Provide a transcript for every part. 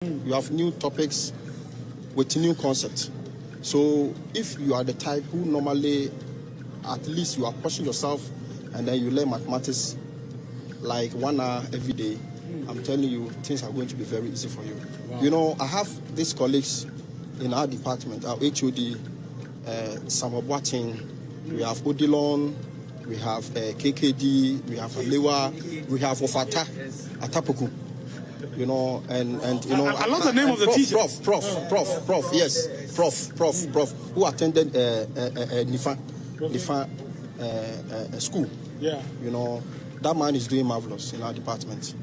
You have new topics with new concepts. So if you are the type who normally, at least you are pushing yourself and then you learn mathematics like 1 hour every day, I'm telling you, things are going to be very easy for you. Wow. You know, I have these colleagues in our department, our HOD, Samobwatin, we have Odilon, we have KKD, we have Alewa, we have Ofata, Atapuku. You know, and you know, I love the name of the teacher. Prof, who attended Nifa school. Yeah. You know, that man is doing marvelous in our department.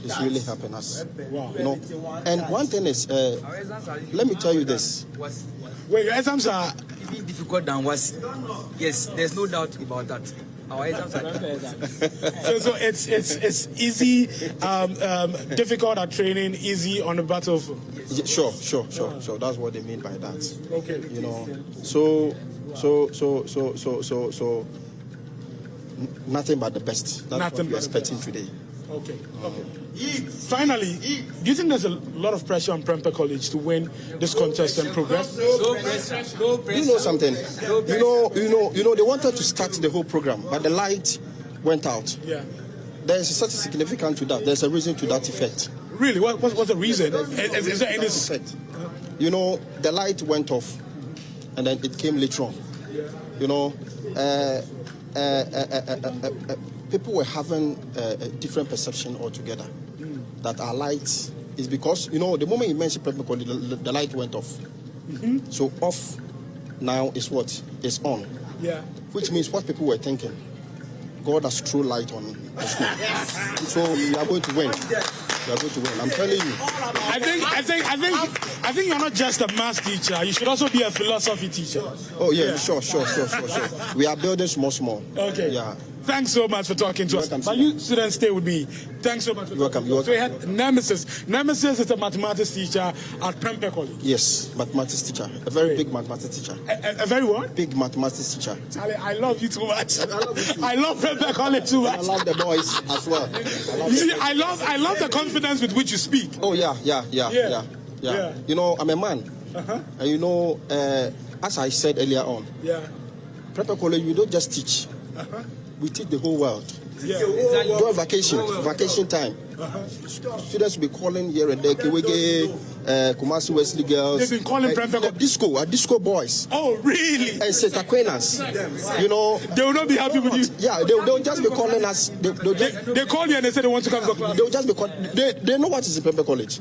It's really helping us. Wow. You know, and one thing is, let me tell you this. Wait, your exams are even difficult than was. Yes, there's no doubt about that. Our exams are so it's easy, difficult at training, easy on the battlefield. Yeah, sure. That's what they mean by that. Okay. You know, so nothing but the best. That's what we're expecting today. Okay. Finally, do you think there's a lot of pressure on Prempeh College to win this contest and progress? No pressure. You know something? You know, they wanted to start the whole program, but the light went out. Yeah. There's such a significance to that. There's a reason to that effect. Really? What's the reason? Is there any effect? You know, the light went off, and then it came later on. Yeah. You know, people were having a different perception altogether. That our light is because, you know, the moment you mentioned Prempeh College, the light went off. So off now is what? Is on. Yeah. Which means what people were thinking. God has thrown light on the school. So we are going to win. We are going to win. I'm telling you. I think you're not just a math teacher. You should also be a philosophy teacher. Oh yeah. Sure. We are building small. Okay. Yeah. Thanks so much for talking to us. But you students stay with me. Thanks so much for talking to us. So we had Nemesis. Nemesis is a mathematics teacher at Prempeh College. Yes, mathematics teacher. A very big mathematics teacher. A very what? Big mathematics teacher. Charlie, I love you too much. I love Prempeh College too much. I love the boys as well. You see, I love the confidence with which you speak. Oh yeah. You know, I'm a man. And you know, as I said earlier on, Prempeh College, we don't just teach. We teach the whole world. Yeah. During vacation time, students will be calling here and there, Kewege, Kumasi Wesley girls. They've been calling Prempeh disco boys. Oh, really? And St. Aquinas. You know, they will not be happy with you. Yeah, they'll just be calling us. They call you and they say they want to come to class. They'll just be they know what is in Prempeh College.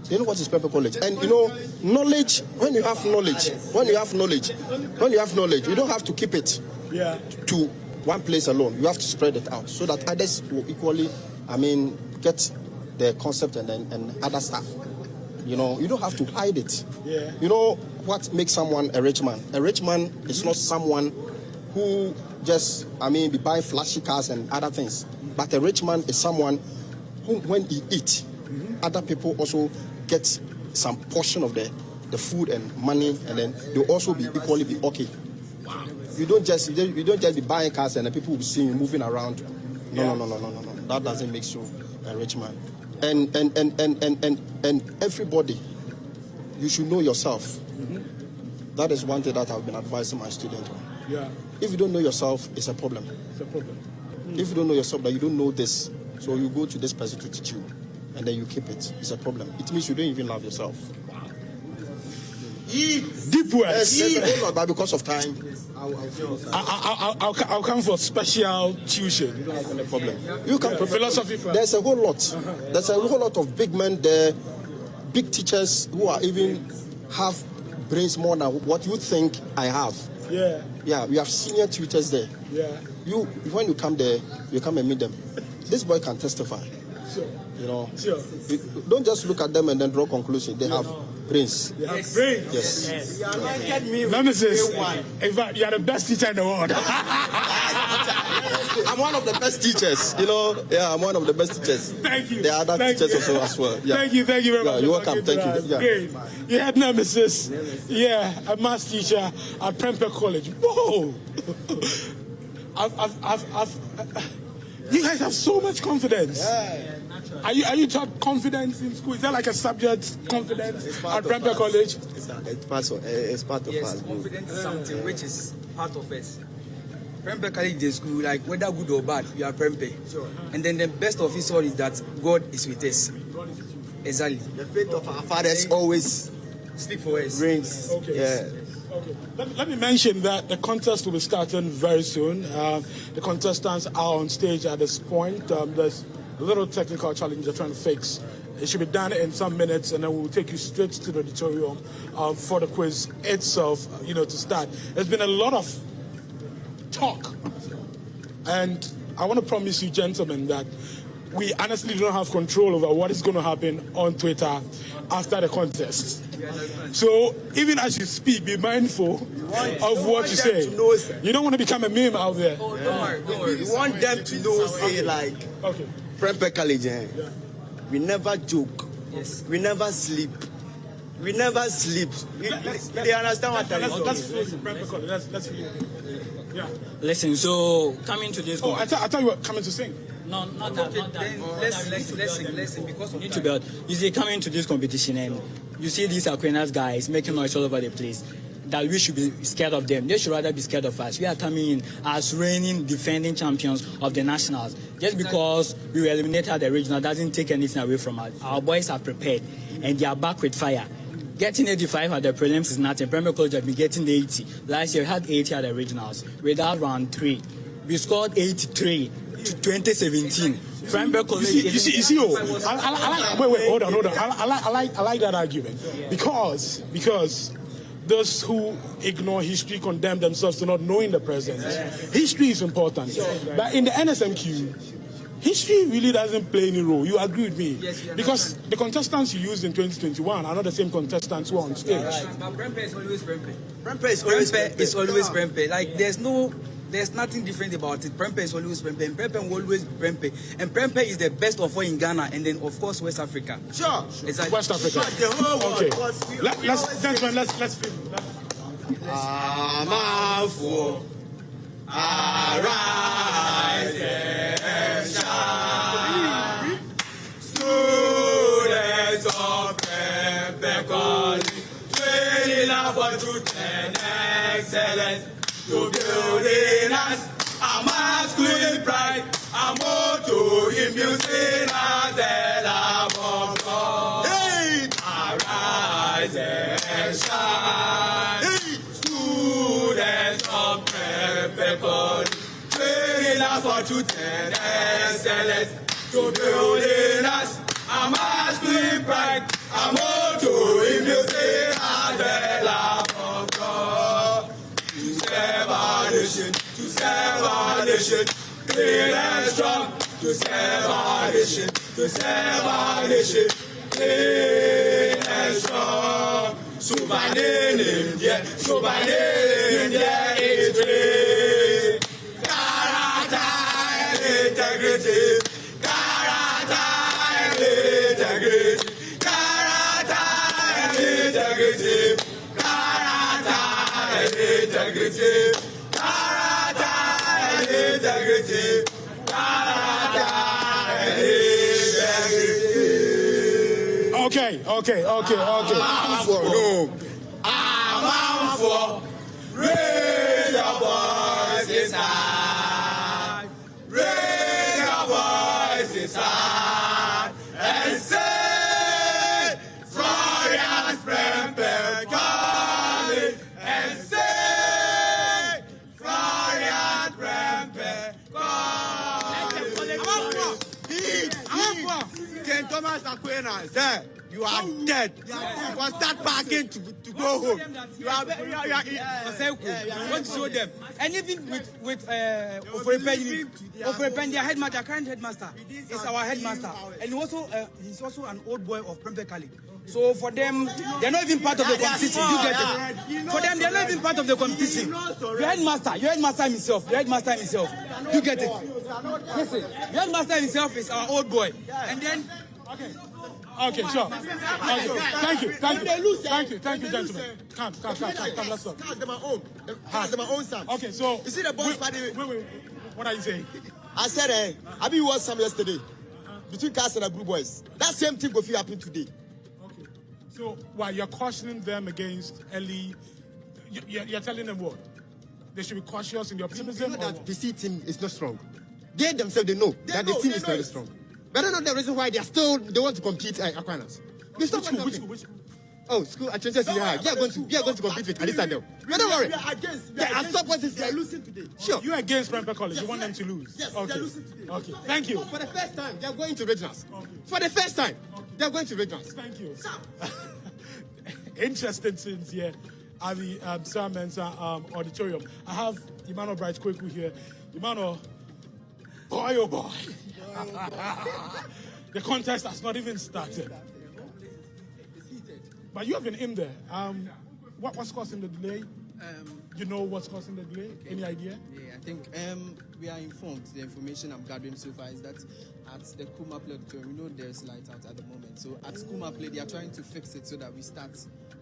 They know what is Prempeh College. And you know, knowledge, when you have knowledge, you don't have to keep it to one place alone. You have to spread it out so that others will equally, get the concept and other stuff. You know, you don't have to hide it. Yeah. You know what makes someone a rich man? A rich man is not someone who just, be buying flashy cars and other things. But a rich man is someone who, when he eats, other people also get some portion of the food and money, and then they'll also be equally be okay. You don't just be buying cars and the people will be seeing you moving around. No. That doesn't make you a rich man. And everybody, you should know yourself. That is one thing that I've been advising my students on. Yeah. If you don't know yourself, it's a problem. If you don't know yourself, that you don't know this, so you go to this person to teach you, and then you keep it. It's a problem. It means you don't even love yourself. Deep words. But because of time, I'll come for special tuition. You don't have any problem. You come for philosophy. There's a whole lot. There's a whole lot of big men there, big teachers who are even have brains more than what you think I have. Yeah. We have senior tutors there. Yeah. When you come there, you come and meet them. This boy can testify. Sure. You know. Sure. Don't just look at them and then draw conclusions. They have brains. They have brains. Yes. Nemesis, in fact, you are the best teacher in the world. I'm one of the best teachers. You know. Yeah, I'm one of the best teachers. Thank you. There are other teachers also as well. Yeah. Thank you very much. You're welcome. Thank you. Yeah. Great. You had Nemesis. Yeah, a math teacher at Prempeh College. Whoa. You guys have so much confidence. Are you taught confidence in school? Is there like a subject, confidence, at Prempeh College? It's part of yes, us. confidence is something which is part of it. Prempeh College is school, like whether good or bad, we are Prempeh. Sure. And then the best of it all is that God is with us. Exactly. The faith of our fathers always speak for us. Brings. Okay. Yeah. Okay. Let me mention that the contest will be starting very soon. The contestants are on stage at this point. There's a little technical challenge they're trying to fix. It should be done in some minutes, and then we'll take you straight to the auditorium for the quiz itself, to start. There's been a lot of talk, and I want to promise you, gentlemen, that we honestly don't have control over what is going to happen on Twitter after the contest. So even as you speak, be mindful of what you say. You don't want to become a meme out there. Oh, don't worry. We want them to know, say, like, Okay. Prempeh College, we never joke. Yes. We never sleep. We never sleep. They understand what I'm saying? Let's finish Prempeh College. Let's finish. Yeah. Listen, so coming to this. Oh, I thought you were coming to sing. No, not that. Not that. Then listen, because of Need to build. You see, coming to this competition, and you see these Aquinas guys making noise all over the place. That we should be scared of them. They should rather be scared of us. We are coming in as reigning, defending champions of the nationals. Just because we were eliminated at the regional doesn't take anything away from us. Our boys are prepared, and they are back with fire. Getting 85 at the prelims is nothing. Prempeh College have been getting 80. Last year we had 80 at the regionals. Without round 3, we scored 83 to 2017. Prempeh College. You see. I like. Wait. Hold on. I like that argument because those who ignore history condemn themselves to not knowing the present. History is important, but in the NSMQ, history really doesn't play any role. You agree with me? Yes, because the contestants you used in 2021 are not the same contestants who are on stage. But Prempeh is always Prempeh. Prempeh is always Prempeh. Like there's nothing different about it. Prempeh is always Prempeh, and Prempeh will always be Prempeh. And Prempeh is the best of all in Ghana, and then of course West Africa. Sure. It's like West Africa. Sure, the whole world. Okay. Let's finish. Amafo, arise and shine. Students of Prempeh College, training up for truth and excellence, to building us a masculine pride, a motto imbuing us the love of God. Hey! Arise and shine. Hey! Students of Prempeh College, training us for truth and excellence, to building us a masculine pride, a motto imbuing us the love of God. To serve our nation, clean and strong. To serve our nation, clean and strong. Subane India is great. Character and integrity. Okay. I'm out for raise your voices high, and say, Florian's Prempeh College, and say, Florian's Prempeh College. St. Thomas Aquinas, there. You are dead. You must start packing to go home. You are want to show them. And even with Ofori Panin, their headmaster, their current headmaster, is our headmaster. And he's also an old boy of Prempeh College. So for them, they're not even part of the competition. You get it? For them, they're not even part of the competition. Your headmaster himself. You get it? Listen, your headmaster himself is our old boy. And then. Okay, sure. Okay. Thank you, gentlemen. Come, let's talk. Cars are my own son. Okay, so You see the boss party? Wait. What are you saying? I said, I been watched some yesterday. between cars and group boys. That same thing will happen today. Okay. So while you're cautioning them against early, you're telling them what? They should be cautious in their optimism. You know that the C team is not strong. They themselves they know that the team is very strong. But I don't know the reason why they want to compete at Aquinas. Which school? Oh, school at HSS, yeah. They are going to compete with Adisa Del. But don't worry. We are losing today. Sure. You're against Prempeh College. You want them to lose? Yes, okay. they are losing today. Okay. Thank you. For the first time, they are going to regionals. Okay. For the first time, they are going to regionals. Thank you. Interesting things here at the Sarah Mensah auditorium. I have Emmanuel Bright Kweku here. Emmanuel, boy oh boy. The contest has not even started. But you have been in there. What's causing the delay? You know what's causing the delay? Okay. Any idea? Yeah, I think we are informed. The information I'm gathering so far is that at the Kuma Play auditorium, we know there's light out at the moment. So at Kuma Play, they are trying to fix it so that we start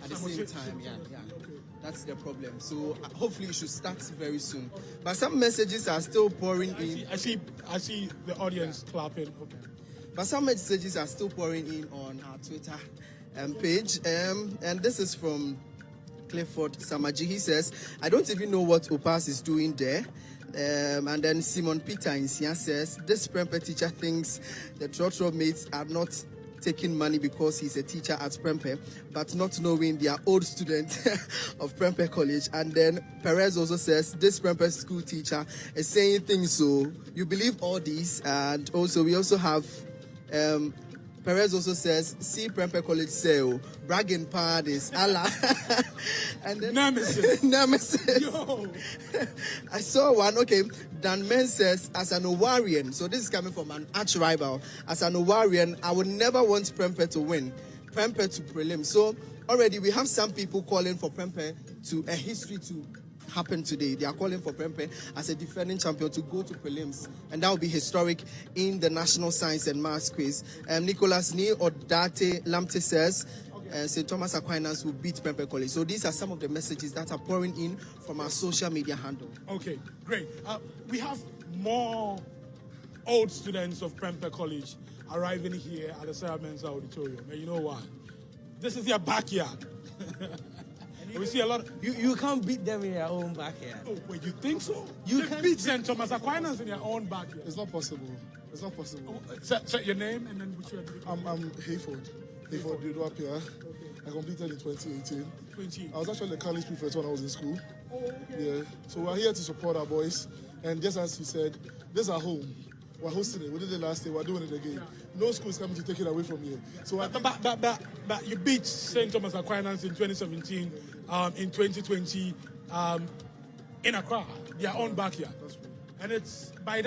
at the same time. Yeah. Okay. That's the problem. So hopefully it should start very soon. But some messages are still pouring in. I see the audience clapping. Okay. But some messages are still pouring in on our Twitter page. And this is from Clifford Samaji. He says, I don't even know what Opas is doing there. And then Simon Peter in Sia says, this Prempeh teacher thinks the Trotro mates are not taking money because he's a teacher at Prempeh, but not knowing they are old students of Prempeh College. And then Perez also says, this Prempeh school teacher is saying things, so you believe all these. And also, we also have Perez also says, see Prempeh College sale, bragging parties, Allah. And then Nemesis. Yo. I saw one, okay. Dan Men says, as an Owarian, so this is coming from an arch rival, as an Owarian, I would never want Prempeh to win, Prempeh to prelim. So already we have some people calling for Prempeh to a history to happen today. They are calling for Prempeh as a defending champion to go to prelims, and that will be historic in the National Science and Maths quiz. Nicholas Ni Odate Lamte says, St. Thomas Aquinas will beat Prempeh College. So these are some of the messages that are pouring in from our social media handle. Okay, great. We have more old students of Prempeh College arriving here at the Sarah Mensah auditorium. And you know why? This is their backyard. We see a lot. You can't beat them in your own backyard. Oh, wait, you think so? You can beat St. Thomas Aquinas in your own backyard. It's not possible. It's not possible. Say your name and then which year did you come? I'm Hayford. Hayford Dudwapia. Okay. I completed in 2018. I was actually a college prefect when I was in school. Oh, okay. Yeah. So we're here to support our boys. And just as you said, this is our home. We're hosting it. We did it last year. We're doing it again. Yeah. No school is coming to take it away from here. So but you beat St. Thomas Aquinas in 2017, in 2020, in Accra, their own backyard. That's right. And it's per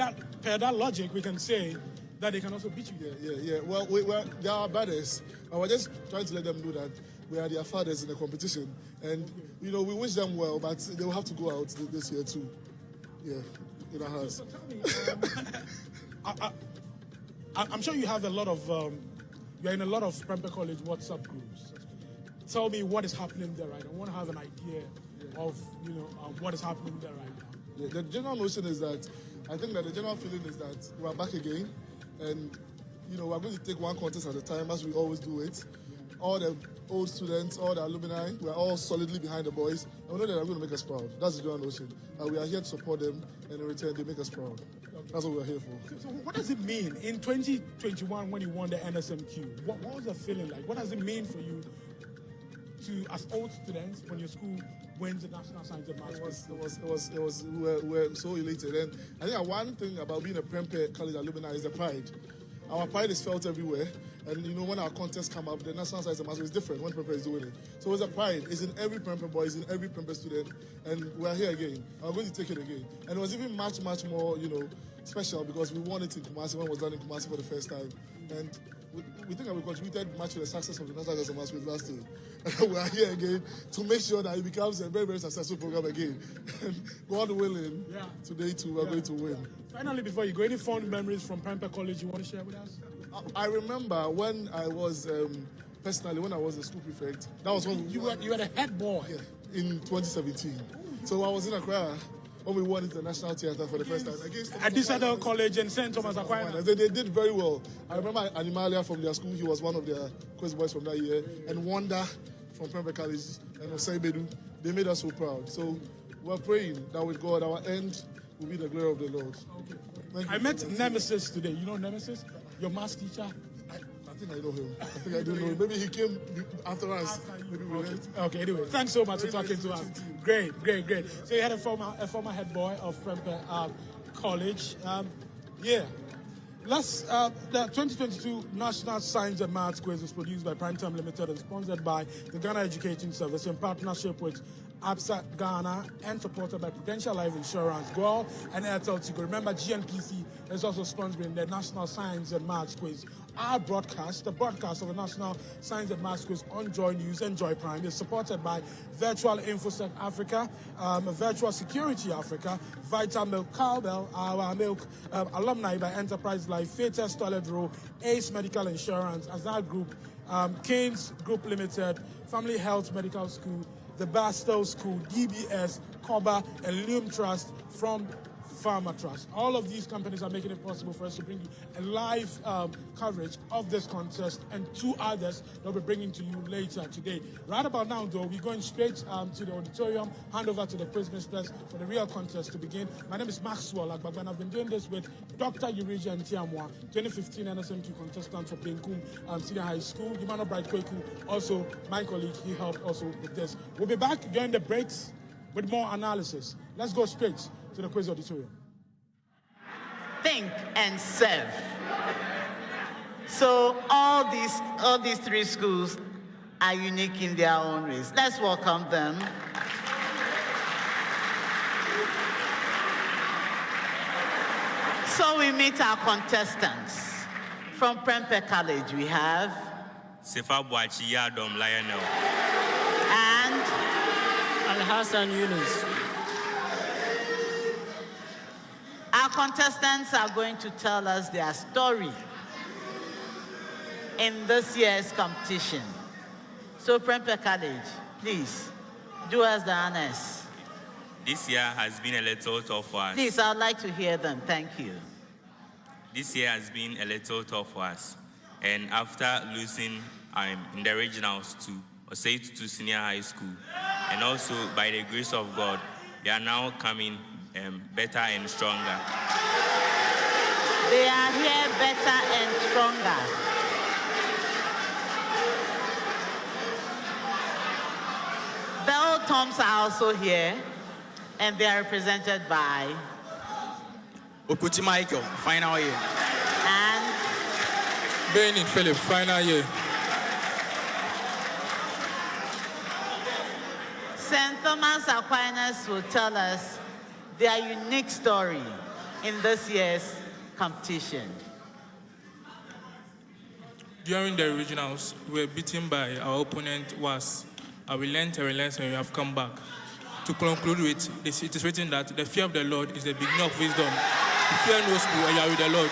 that logic, we can say that they can also beat you. Yeah. Well, they are our brothers. And we're just trying to let them know that we are their fathers in the competition. And, we wish them well, but they will have to go out this year too. Yeah, in our house. So tell me, I'm sure you have a lot of, you're in a lot of Prempeh College WhatsApp groups. Tell me what is happening there right now. I want to have an idea of, what is happening there right now. Yeah, the general notion is that, I think that the general feeling is that we're back again. And, we're going to take one contest at a time as we always do it. All the old students, all the alumni, we're all solidly behind the boys. And we know that they're going to make us proud. That's the general notion. And we are here to support them, and in return, they make us proud. That's what we're here for. So what does it mean? In 2021, when you won the NSMQ, what was the feeling like? What does it mean for you to, as old students, when your school wins the National Science and Maths? We were so elated. And I think one thing about being a Prempeh College alumni is the pride. Our pride is felt everywhere. And when our contests come up, the National Science and Maths is different when Prempeh is doing it. So it's a pride. It's in every Prempeh boy, it's in every Prempeh student. And we're here again. I'm going to take it again. And it was even much, much more, special because we won it in Kumasi when it was done in Kumasi for the first time. And we think that we contributed much to the success of the National Science and Maths with last year. We are here again to make sure that it becomes a very, very successful program again. And God willing, today too, we're going to win. Finally, before you go, any fond memories from Prempeh College you want to share with us? I remember when I was, personally, when I was a school prefect, that was when you were the head boy. in 2017. So I was in Accra, when we won International Theatre for the first time. At Untitled College in St. Thomas Aquinas. They did very well. I remember Animalia from their school, he was one of their quiz boys from that year, and Wanda from Prempeh College, and Osei Bedu. They made us so proud. So we're praying that with God, our end will be the glory of the Lord. Okay. I met Nemesis today. You know Nemesis? Your maths teacher? I think I know him. I think I do know him. Maybe he came after us. Okay, anyway, thanks so much for talking to us. Great. So you had a former head boy of Prempeh College. The 2022 National Science and Maths Quiz is produced by Prime Time Limited and sponsored by the Ghana Education Service in partnership with ABSA Ghana and supported by Prudential Life Insurance, GOAL, and Airtel Tigo. Remember, GNPC is also sponsoring the National Science and Maths Quiz. Our broadcast, the broadcast of the National Science and Maths Quiz on Joy News and Joy Prime, is supported by Virtual InfoSec Africa, Virtual Security Africa, Vita Milk Cowbell, our milk alumni by Enterprise Life, Fates Toilet Row, Ace Medical Insurance, Azar Group, Keynes Group Limited, Family Health Medical School, the Bastow School, DBS, COBA, and Lume Trust from Pharma Trust. All of these companies are making it possible for us to bring you a live coverage of this contest and two others that we'll be bringing to you later today. Right about now, though, we're going straight to the auditorium, hand over to the quiz masters for the real contest to begin. My name is Maxwell Agbagba, and I've been doing this with Dr. Euregia Ntiamwa, 2015 NSMQ contestant for Benkum Senior High School, Yumano Bright Kweku, also my colleague, he helped also with this. We'll be back during the breaks with more analysis. Let's go straight to the quiz auditorium. Think and serve. So all these three schools are unique in their own ways. Let's welcome them. So we meet our contestants. From Prempeh College, we have Sefa Boachi Yadom Lionel and Al-Hassan Yunus. Our contestants are going to tell us their story in this year's competition. So Prempeh College, please, do us the honors. This year has been a little tough for us. Please, I'd like to hear them. Thank you. This year has been a little tough for us. And after losing in the regionals to Osei to Senior High School, and also by the grace of God, we are now coming better and stronger. They are here better and stronger. The old Toms are also here, and they are represented by Okuti Michael, final year. and Benny Philip, final year. St. Thomas Aquinas will tell us their unique story in this year's competition. During the regionals, we were beaten by our opponent was. We learned a lesson and we have come back. To conclude with, it is written that the fear of the Lord is the beginning of wisdom. You fear no school and you are with the Lord.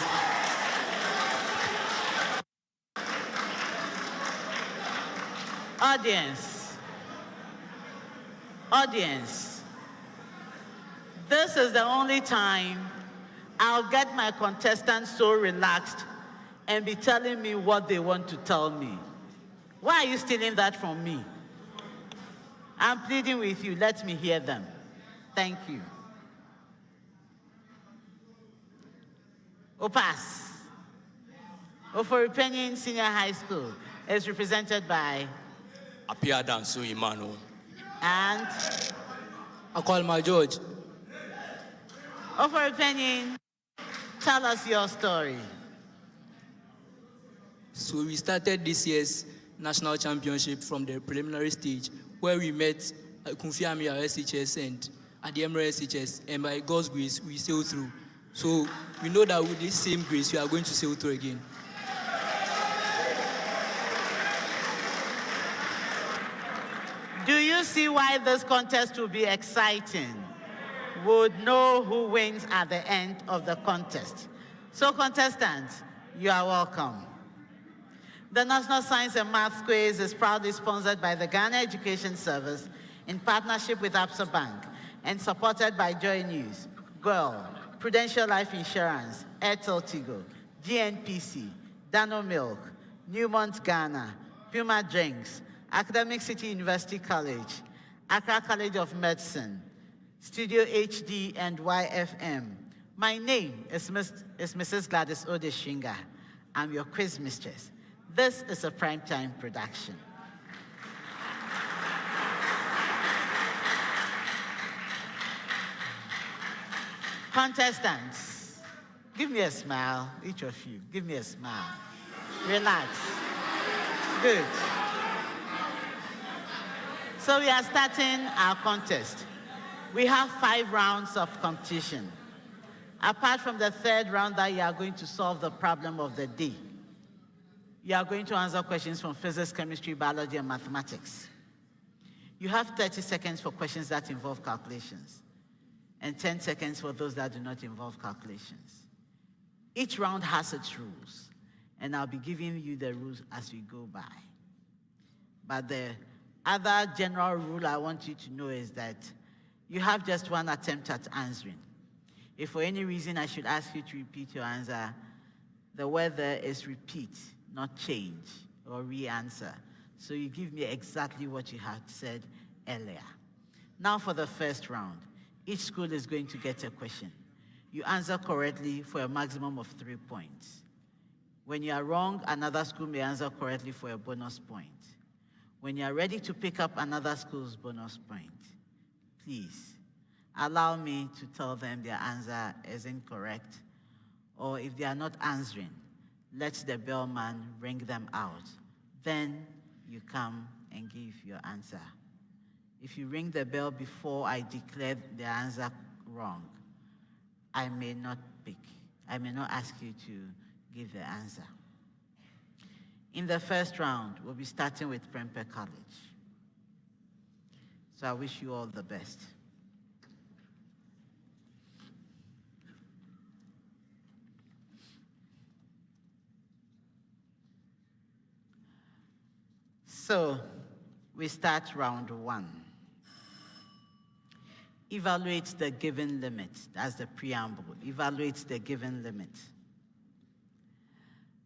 Audience, this is the only time I'll get my contestants so relaxed and be telling me what they want to tell me. Why are you stealing that from me? I'm pleading with you, let me hear them. Thank you. Opas, Ofori Panin Senior High School is represented by Apia Dansu Imano. and Akwalma George. Ofori Panin, tell us your story. So we started this year's national championship from the preliminary stage where we met Kunfiami SHS and Adiemre SHS, and by God's grace, we sailed through. So we know that with this same grace, we are going to sail through again. Do you see why this contest will be exciting? We'll know who wins at the end of the contest. So contestants, you are welcome. The National Science and Maths Quiz is proudly sponsored by the Ghana Education Service in partnership with ABSA Bank and supported by Joy News, Girl, Prudential Life Insurance, Airtel Tigo, GNPC, Dano Milk, Newmont Ghana, Puma Drinks, Academic City University College, Accra College of Medicine, Studio HD and YFM. My name is Mrs. Gladys Odeshinga. I'm your quiz mistress. This is a primetime production. Contestants, give me a smile, each of you. Give me a smile. Relax. Good. So we are starting our contest. We have 5 rounds of competition. Apart from the 3rd round that you are going to solve the problem of the day, you are going to answer questions from physics, chemistry, biology, and mathematics. You have 30 seconds for questions that involve calculations, and 10 seconds for those that do not involve calculations. Each round has its rules, and I'll be giving you the rules as we go by. But the other general rule I want you to know is that you have just 1 attempt at answering. If for any reason I should ask you to repeat your answer, the word there is repeat, not change or re-answer. So you give me exactly what you had said earlier. Now for the first round. Each school is going to get a question. You answer correctly for a maximum of 3 points. When you are wrong, another school may answer correctly for a bonus point. When you are ready to pick up another school's bonus point, please allow me to tell them their answer is incorrect, or if they are not answering, let the bellman ring them out. Then you come and give your answer. If you ring the bell before I declare the answer wrong, I may not pick. I may not ask you to give the answer. In the first round, we'll be starting with Prempeh College. So I wish you all the best. So we start round 1. Evaluate the given limit. That's the preamble. Evaluate the given limit.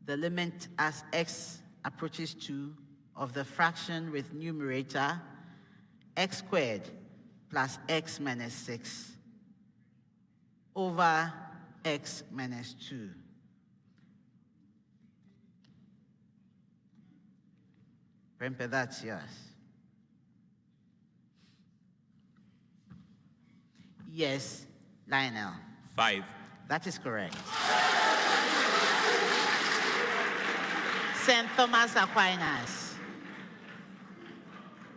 The limit as x approaches 2 of the fraction with numerator x squared plus x minus 6 over x minus 2. Prempeh, that's yours. Yes, Lionel. 5. That is correct. St. Thomas Aquinas.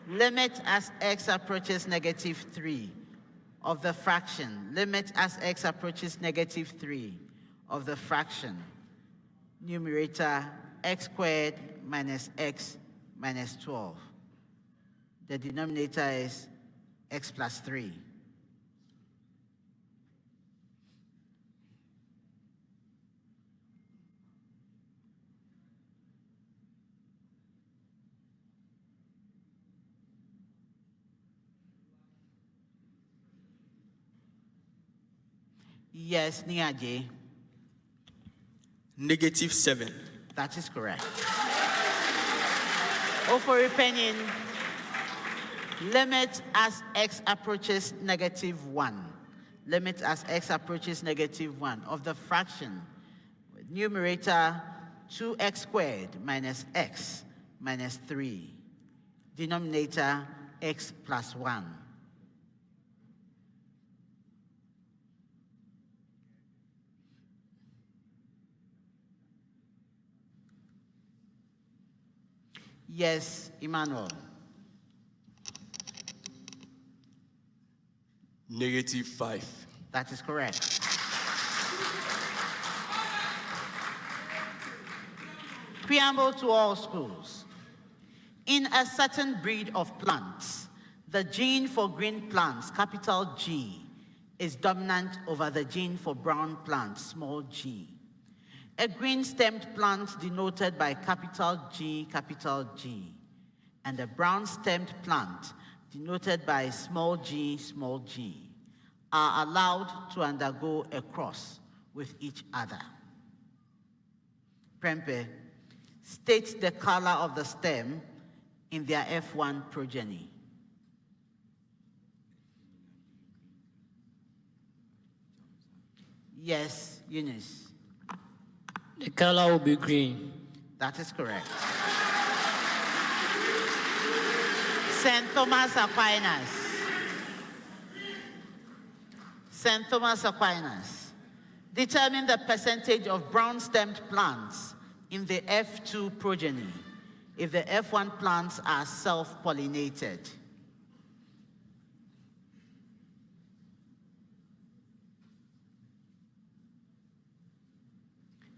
Limit as x approaches -3 of the fraction. Limit as x approaches -3 of the fraction. Numerator x squared minus x minus 12. The denominator is x plus 3. Yes, Niaje. -7. That is correct. Ofori Panin, limit as x approaches -1. Limit as x approaches -1 of the fraction with numerator 2x squared minus x minus 3. Denominator x plus 1. Yes, Emmanuel. -5. That is correct. Preamble to all schools. In a certain breed of plants, the gene for green plants, capital G, is dominant over the gene for brown plants, small g. A green-stemmed plant denoted by capital G, and a brown-stemmed plant denoted by small g, small g. are allowed to undergo a cross with each other. Prempeh, state the color of the stem in their F1 progeny. Yes, Eunice. The color will be green. That is correct. St. Thomas Aquinas. St. Thomas Aquinas. Determine the percentage of brown-stemmed plants in the F2 progeny if the F1 plants are self-pollinated.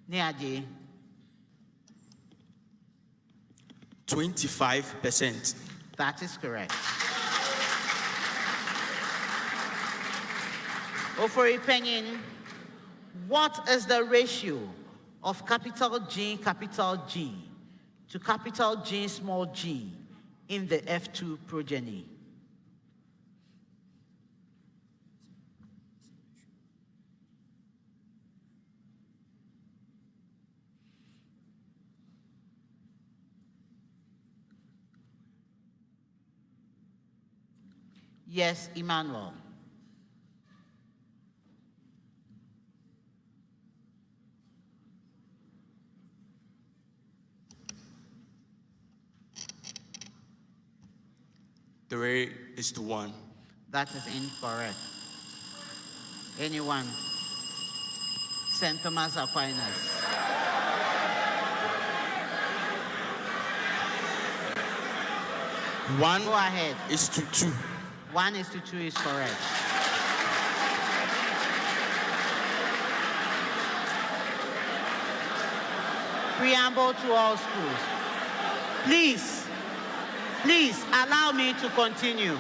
Niaji. 25%. That is correct. Ofori Panin, what is the ratio of capital G to capital G small g in the F2 progeny? Yes, Emmanuel. The rate is to 1. That is incorrect. Anyone? St. Thomas Aquinas. One Go ahead. is to 2. 1:2 is correct. Preamble to all schools. Please allow me to continue.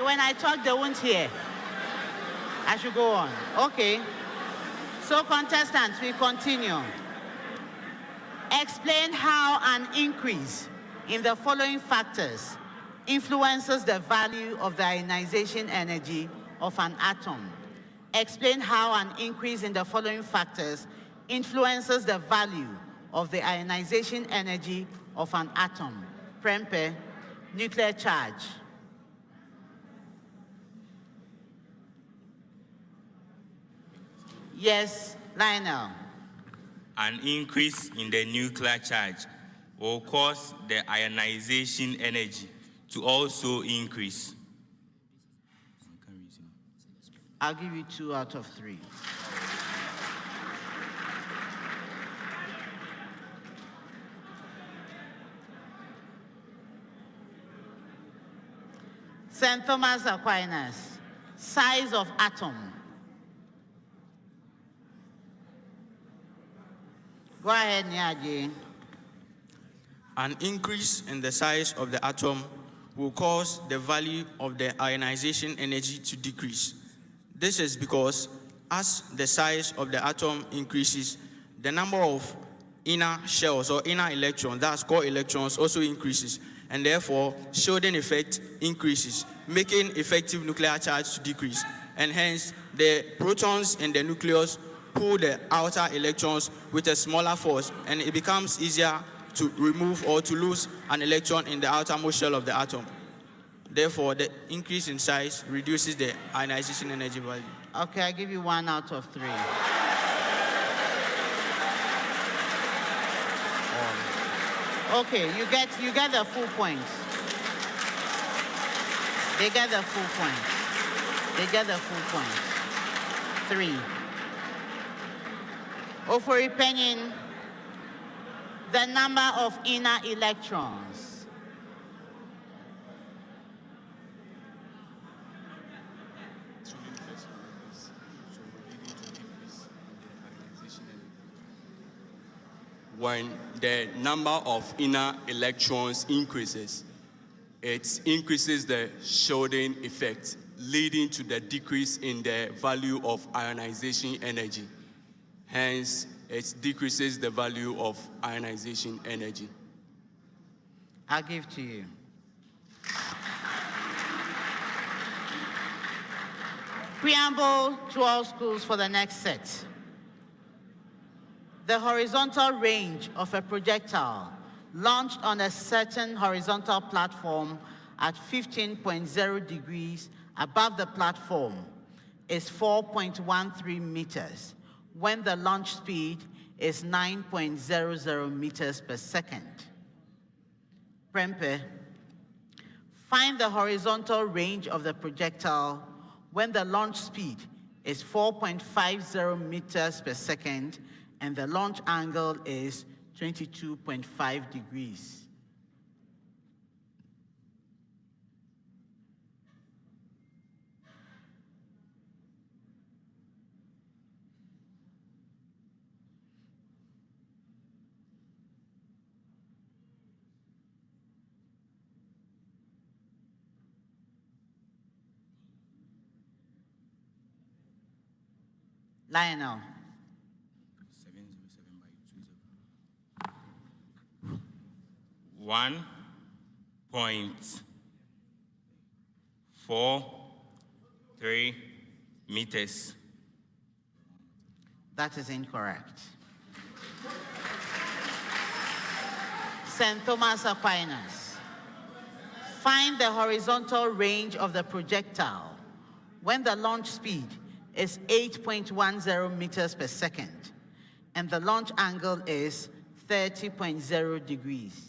When I talk, they won't hear. I should go on. Okay. So contestants, we continue. Explain how an increase in the following factors influences the value of the ionization energy of an atom. Explain how an increase in the following factors influences the value of the ionization energy of an atom. Prempeh, nuclear charge. Yes, Lionel. An increase in the nuclear charge will cause the ionization energy to also increase. I'll give you 2 out of 3. St. Thomas Aquinas, size of atom. Go ahead, Nyaji. An increase in the size of the atom will cause the value of the ionization energy to decrease. This is because as the size of the atom increases, the number of inner shells or inner electrons, that's called electrons, also increases, and therefore shielding effect increases, making effective nuclear charge to decrease, and hence the protons in the nucleus pull the outer electrons with a smaller force, and it becomes easier to remove or to lose an electron in the outermost shell of the atom. Therefore, the increase in size reduces the ionization energy value. Okay, I give you 1 out of 3. Okay, you get the full points. They get the full points. They get the full points. 3. Ofori Panin, the number of inner electrons. when the number of inner electrons increases, it increases the shielding effect, leading to the decrease in the value of ionization energy. Hence, it decreases the value of ionization energy. I'll give to you. Preamble to all schools for the next set. The horizontal range of a projectile launched on a certain horizontal platform at 15.0 degrees above the platform is 4.13 meters when the launch speed is 9.00 meters per second. Prempeh, find the horizontal range of the projectile when the launch speed is 4.50 meters per second and the launch angle is 22.5 degrees. Lionel. 707 by 20. 1.43 meters. That is incorrect. St. Thomas Aquinas. Find the horizontal range of the projectile when the launch speed is 8.10 meters per second and the launch angle is 30.0 degrees.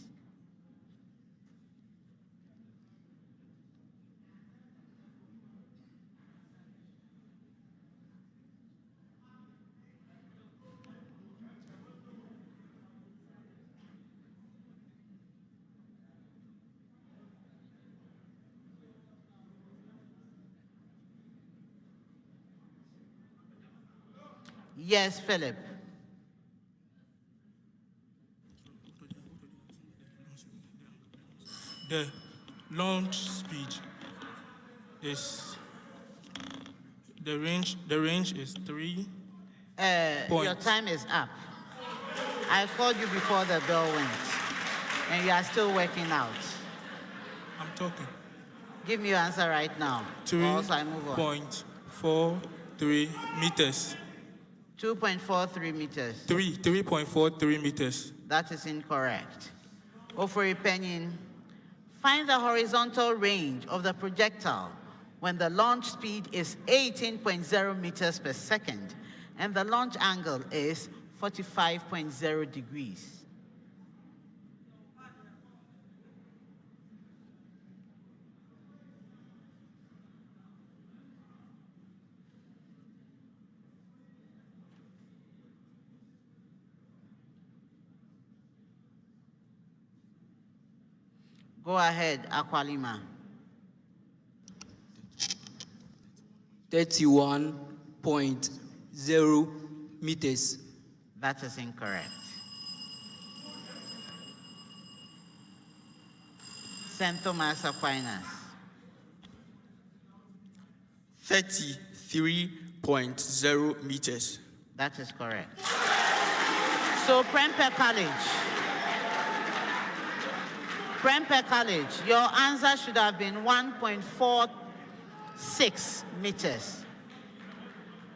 Yes, Philip. The launch speed is the range is 3. Your time is up. I called you before the bell went, and you are still working out. I'm talking. Give me your answer right now, or else I move on. 3.43 meters. 2.43 meters. 3.43 meters. That is incorrect. Ofori Panin, find the horizontal range of the projectile when the launch speed is 18.0 meters per second and the launch angle is 45.0 degrees. Go ahead, Aqualima. 31.0 meters. That is incorrect. St. Thomas Aquinas. 33.0 meters. That is correct. So Prempeh College, your answer should have been 1.46 meters.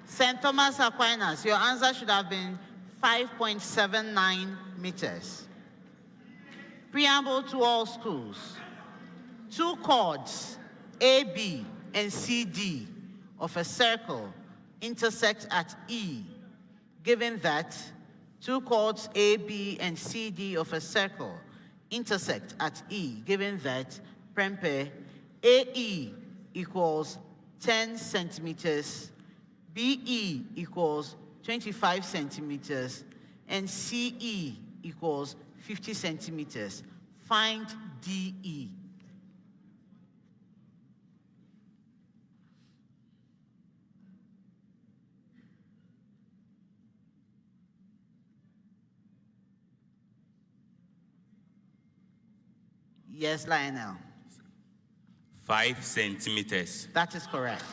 St. Thomas Aquinas, your answer should have been 5.79 meters. Preamble to all schools. Two chords, AB and CD, of a circle intersect at E, given that two chords AB and CD of a circle intersect at E, given that Prempeh, AE equals 10 centimeters, BE equals 25 centimeters, and CE equals 50 centimeters. Find DE. Yes, Lionel. 5 centimeters. That is correct.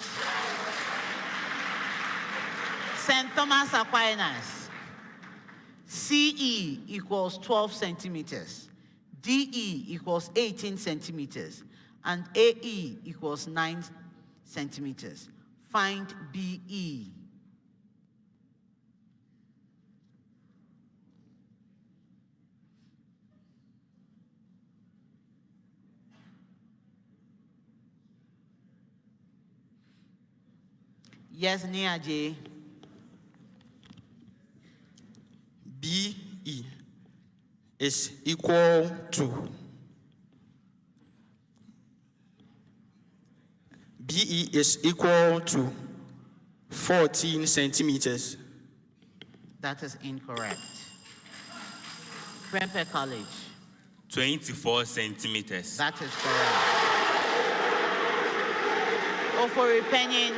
St. Thomas Aquinas. CE equals 12 centimeters. DE equals 18 centimeters. And AE equals 9 centimeters. Find BE. Yes, Nia J. BE is equal to BE is equal to 14 centimeters. That is incorrect. Prempeh College. 24 centimeters. That is correct. Ofori Panin.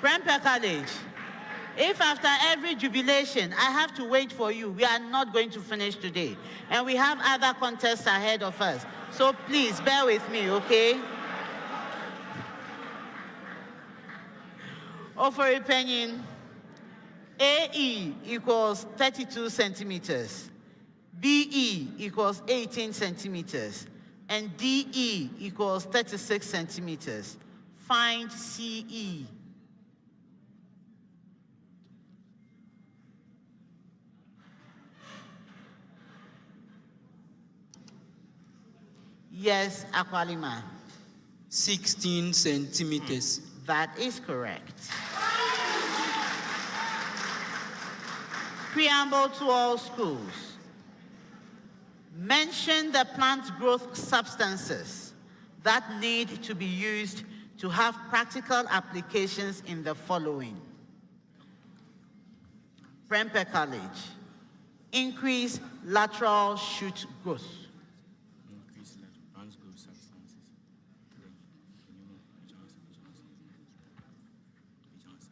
Prempeh College. If after every jubilation I have to wait for you, we are not going to finish today. And we have other contests ahead of us. So please bear with me, okay? Ofori Panin. AE equals 32 centimeters. BE equals 18 centimeters. And DE equals 36 centimeters. Find CE. Yes, Aqualima. 16 centimeters. That is correct. Preamble to all schools. Mention the plant growth substances that need to be used to have practical applications in the following. Prempeh College. Increase lateral shoot growth.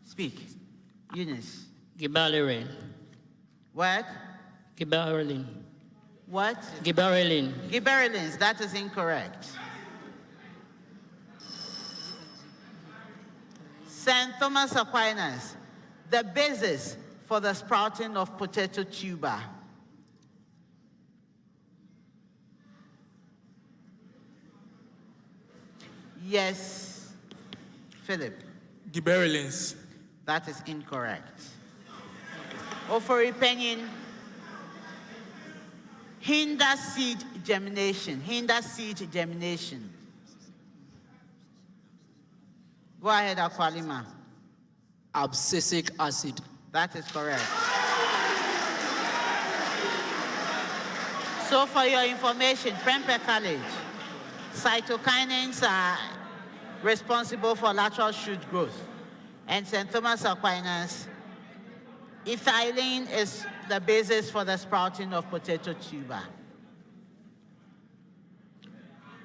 Speak. Eunice. Gibberellin. What? Gibberellin. What? Gibberellin. Gibberellins. That is incorrect. St. Thomas Aquinas. The basis for the sprouting of potato tuber. Yes. Philip. Gibberellins. That is incorrect. Ofori Panin. Hinder seed germination. Hinder seed germination. Go ahead, Aqualima. Abscisic acid. That is correct. So for your information, Prempeh College, cytokinins are responsible for lateral shoot growth. And St. Thomas Aquinas, ethylene is the basis for the sprouting of potato tuber.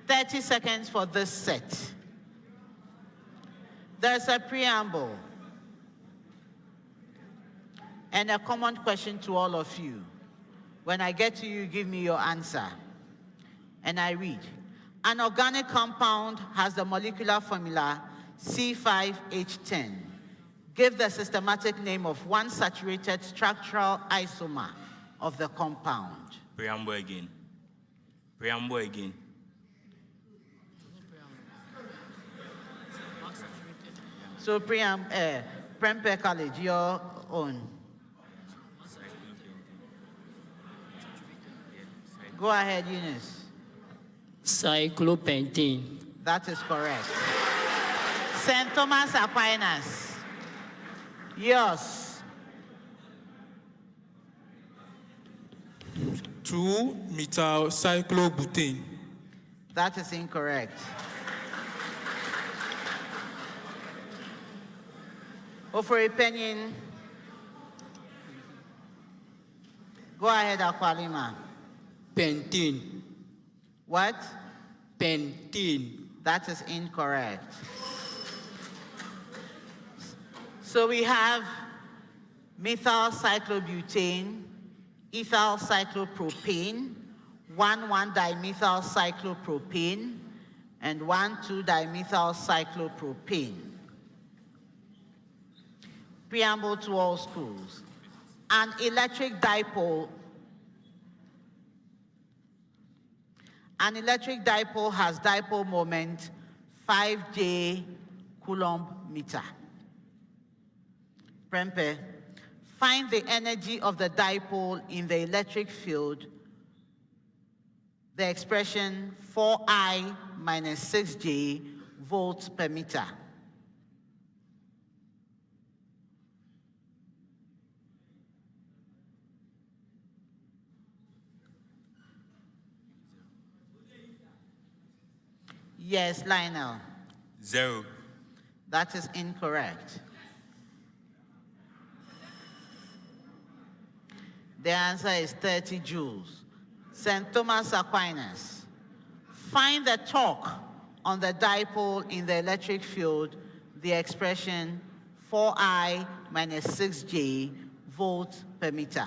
30 seconds for this set. There's a preamble and a common question to all of you. When I get to you, give me your answer. And I read, an organic compound has the molecular formula C5H10. Give the systematic name of one saturated structural isomer of the compound. Preamble again. Preamble again. So Prempeh College, your own. Go ahead, Eunice. Cyclopentene. That is correct. St. Thomas Aquinas. Yours. 2-methyl-cyclobutane. That is incorrect. Ofori Panin. Go ahead, Aqualima. Pentene. What? Pentene. That is incorrect. So we have methyl cyclobutane, ethyl cyclopropane, 1,1-dimethyl cyclopropane, and 1,2-dimethyl cyclopropane. Preamble to all schools. An electric dipole has dipole moment 5J Coulomb meter. Prempeh, find the energy of the dipole in the electric field, the expression 4I minus 6J volts per meter. Yes, Lionel. 0. That is incorrect. The answer is 30 joules. St. Thomas Aquinas. Find the torque on the dipole in the electric field, the expression 4I minus 6J volts per meter.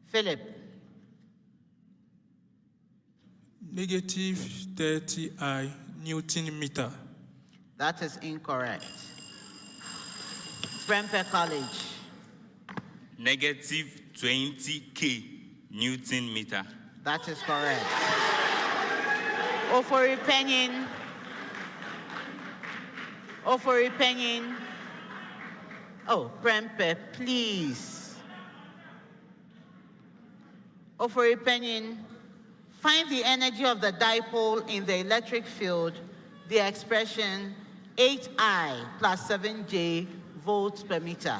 Philip. Negative 30I Newton meter. That is incorrect. Prempeh College. Negative 20K Newton meter. That is correct. Ofori Panin. Oh, Prempeh, please. Ofori Panin, find the energy of the dipole in the electric field, the expression 8I plus 7J volts per meter.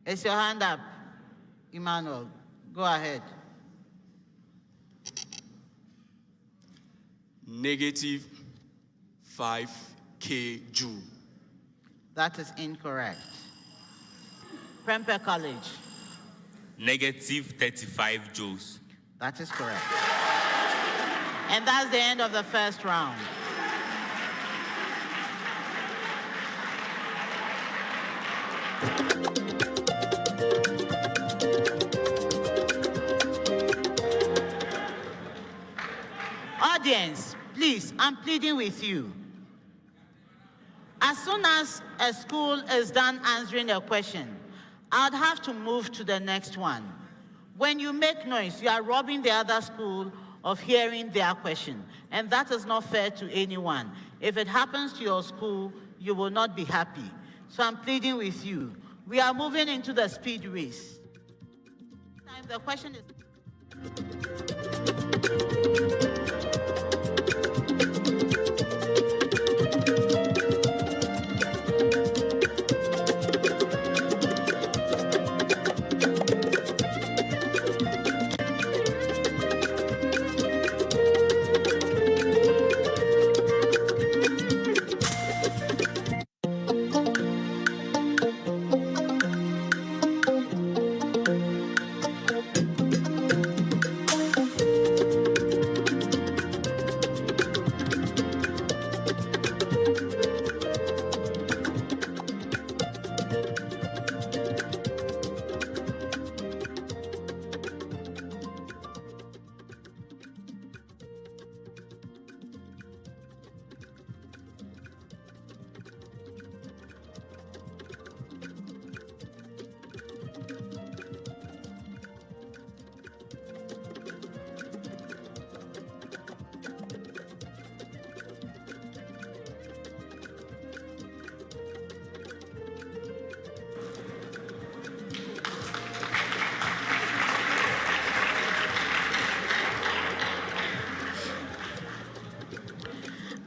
Is your hand up, Emmanuel? Go ahead. Negative 5K joule. That is incorrect. Prempeh College. Negative 35 joules. That is correct. And that's the end of the first round. Audience, please, I'm pleading with you. As soon as a school is done answering a question, I'd have to move to the next one. When you make noise, you are robbing the other school of hearing their question, and that is not fair to anyone. If it happens to your school, you will not be happy. So I'm pleading with you. We are moving into the speed race. The question is...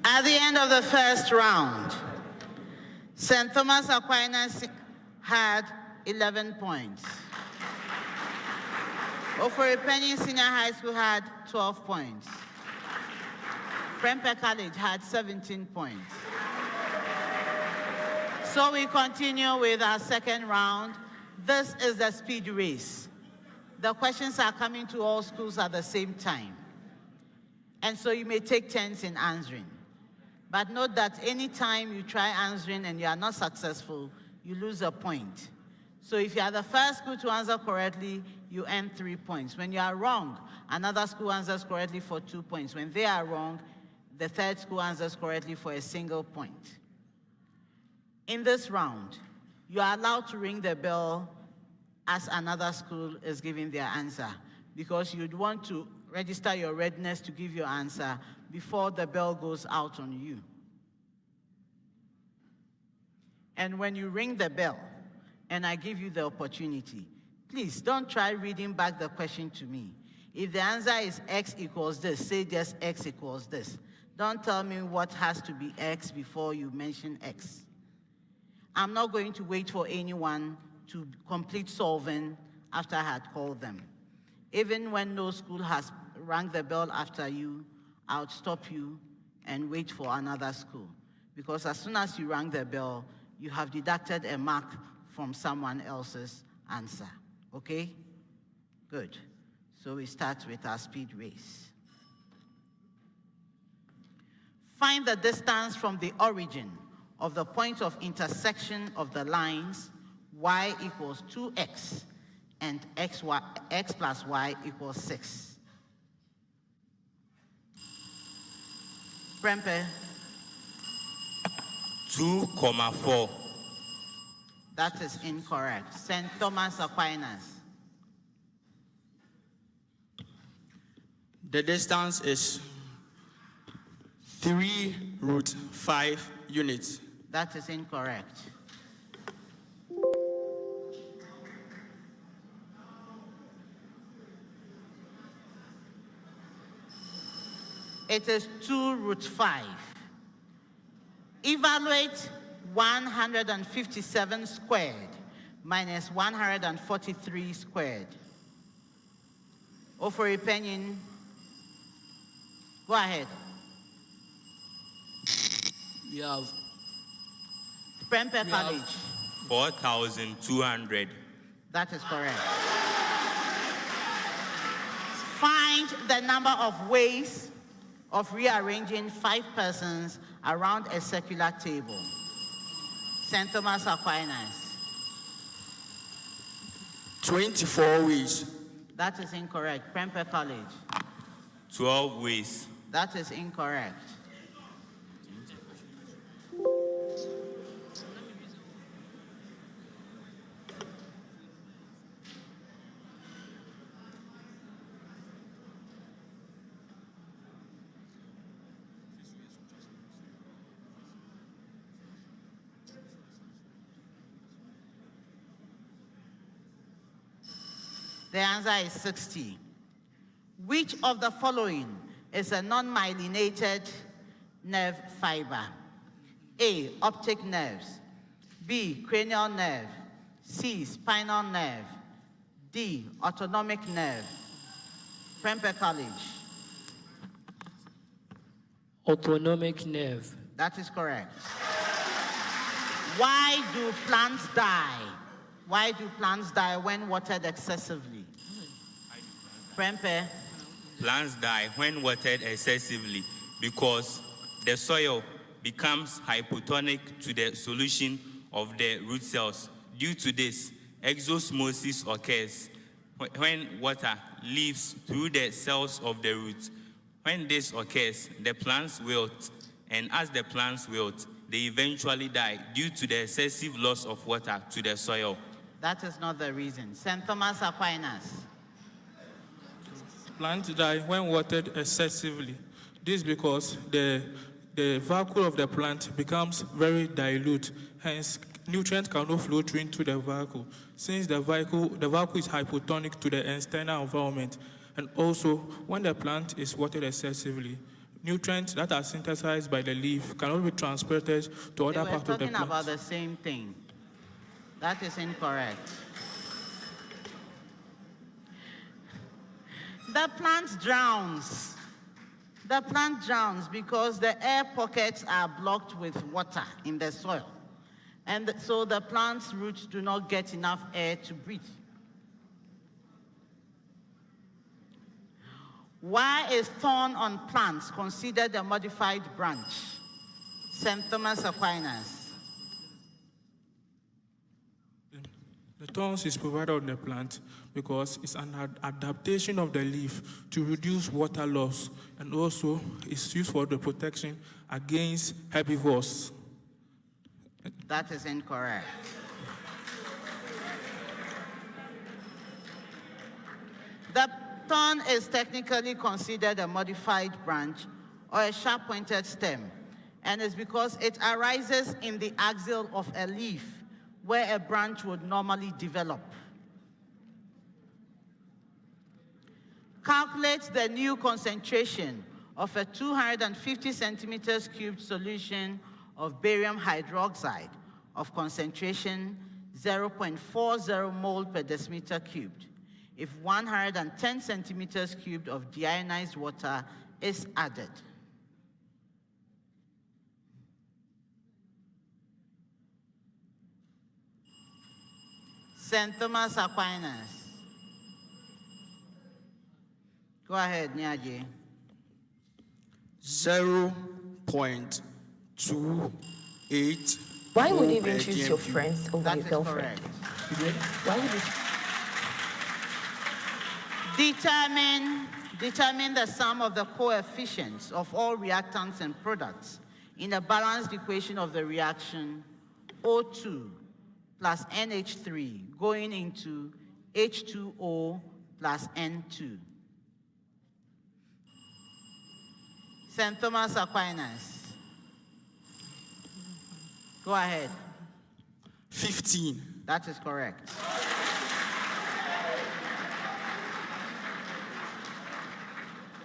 At the end of the first round, St. Thomas Aquinas had 11 points. Ofori Panin Senior High School had 12 points. Prempeh College had 17 points. So we continue with our second round. This is the speed race. The questions are coming to all schools at the same time. And so you may take turns in answering. But note that any time you try answering and you are not successful, you lose a point. So if you are the first school to answer correctly, you earn 3 points. When you are wrong, another school answers correctly for 2 points. When they are wrong, the third school answers correctly for a single point. In this round, you are allowed to ring the bell as another school is giving their answer, because you'd want to register your readiness to give your answer before the bell goes out on you. And when you ring the bell and I give you the opportunity, please don't try reading back the question to me. If the answer is X equals this, say just X equals this. Don't tell me what has to be X before you mention X. I'm not going to wait for anyone to complete solving after I had called them. Even when no school has rang the bell after you, I'll stop you and wait for another school. Because as soon as you rang the bell, you have deducted a mark from someone else's answer. Okay? Good. So we start with our speed race. Find the distance from the origin of the point of intersection of the lines y equals 2x and x plus y equals 6. Prempeh. 2,4. That is incorrect. St. Thomas Aquinas. The distance is 3 root 5 units. That is incorrect. It is 2 root 5. Evaluate 157 squared minus 143 squared. Ofori Panin, go ahead. We have Prempeh College. 4,200. That is correct. Find the number of ways of rearranging 5 persons around a circular table. St. Thomas Aquinas. 24 ways. That is incorrect. Prempeh College. 12 ways. That is incorrect. The answer is 60. Which of the following is a non-myelinated nerve fiber? A, optic nerves. B, cranial nerve. C, spinal nerve. D, autonomic nerve. Prempeh College. Autonomic nerve. That is correct. Why do plants die? Why do plants die when watered excessively? Prempeh. Plants die when watered excessively because the soil becomes hypotonic to the solution of the root cells. Due to this, exosmosis occurs when water leaves through the cells of the root. When this occurs, the plants wilt, and as the plants wilt, they eventually die due to the excessive loss of water to the soil. That is not the reason. St. Thomas Aquinas. Plants die when watered excessively. This is because the vacuole of the plant becomes very dilute. Hence, nutrients cannot flow through into the vacuole. Since the vacuole is hypotonic to the external environment. And also, when the plant is watered excessively, nutrients that are synthesized by the leaf cannot be transported to other parts of the plant. We're talking about the same thing. That is incorrect. The plant drowns. The plant drowns because the air pockets are blocked with water in the soil. And so the plant's roots do not get enough air to breathe. Why is thorn on plants considered a modified branch? St. Thomas Aquinas. The thorns is provided on the plant because it's an adaptation of the leaf to reduce water loss, and also it's used for the protection against herbivores. That is incorrect. The thorn is technically considered a modified branch or a sharp-pointed stem, and it's because it arises in the axial of a leaf where a branch would normally develop. Calculate the new concentration of a 250 centimeters cubed solution of barium hydroxide of concentration 0.40 mole per decimeter cubed if 110 centimeters cubed of deionized water is added. St. Thomas Aquinas. Go ahead, Nyaji. 0.28. Why would you even choose your friends over That your is girlfriend? Why would you? Determine the sum of the coefficients of all reactants and products in a balanced equation of the reaction O2 plus NH3 going into H2O plus N2. St. Thomas Aquinas. Go ahead. 15. That is correct.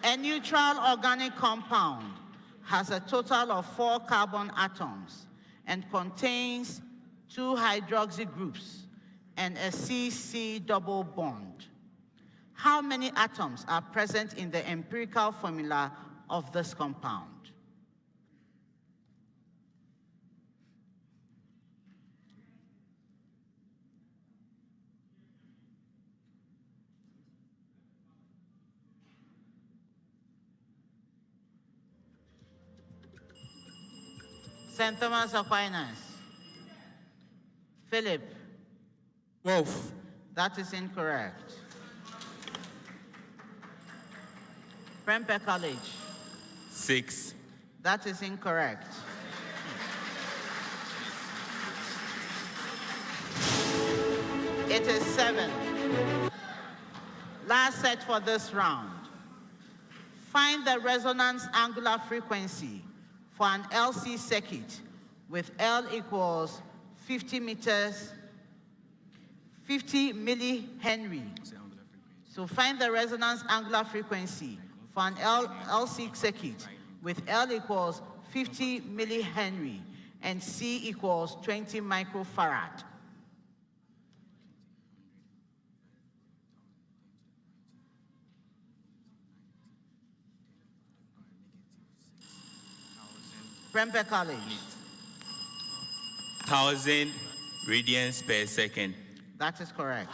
A neutral organic compound has a total of 4 carbon atoms and contains 2 hydroxy groups and a CC double bond. How many atoms are present in the empirical formula of this compound? St. Thomas Aquinas. Philip. 12. That is incorrect. Prempeh College. 6. That is incorrect. It is 7. Last set for this round. Find the resonance angular frequency for an LC circuit with L equals 50 millihenry. So find the resonance angular frequency for an LC circuit with L equals 50 millihenry and C equals 20 microfarad. Prempeh College. 1,000 radians per second. That is correct.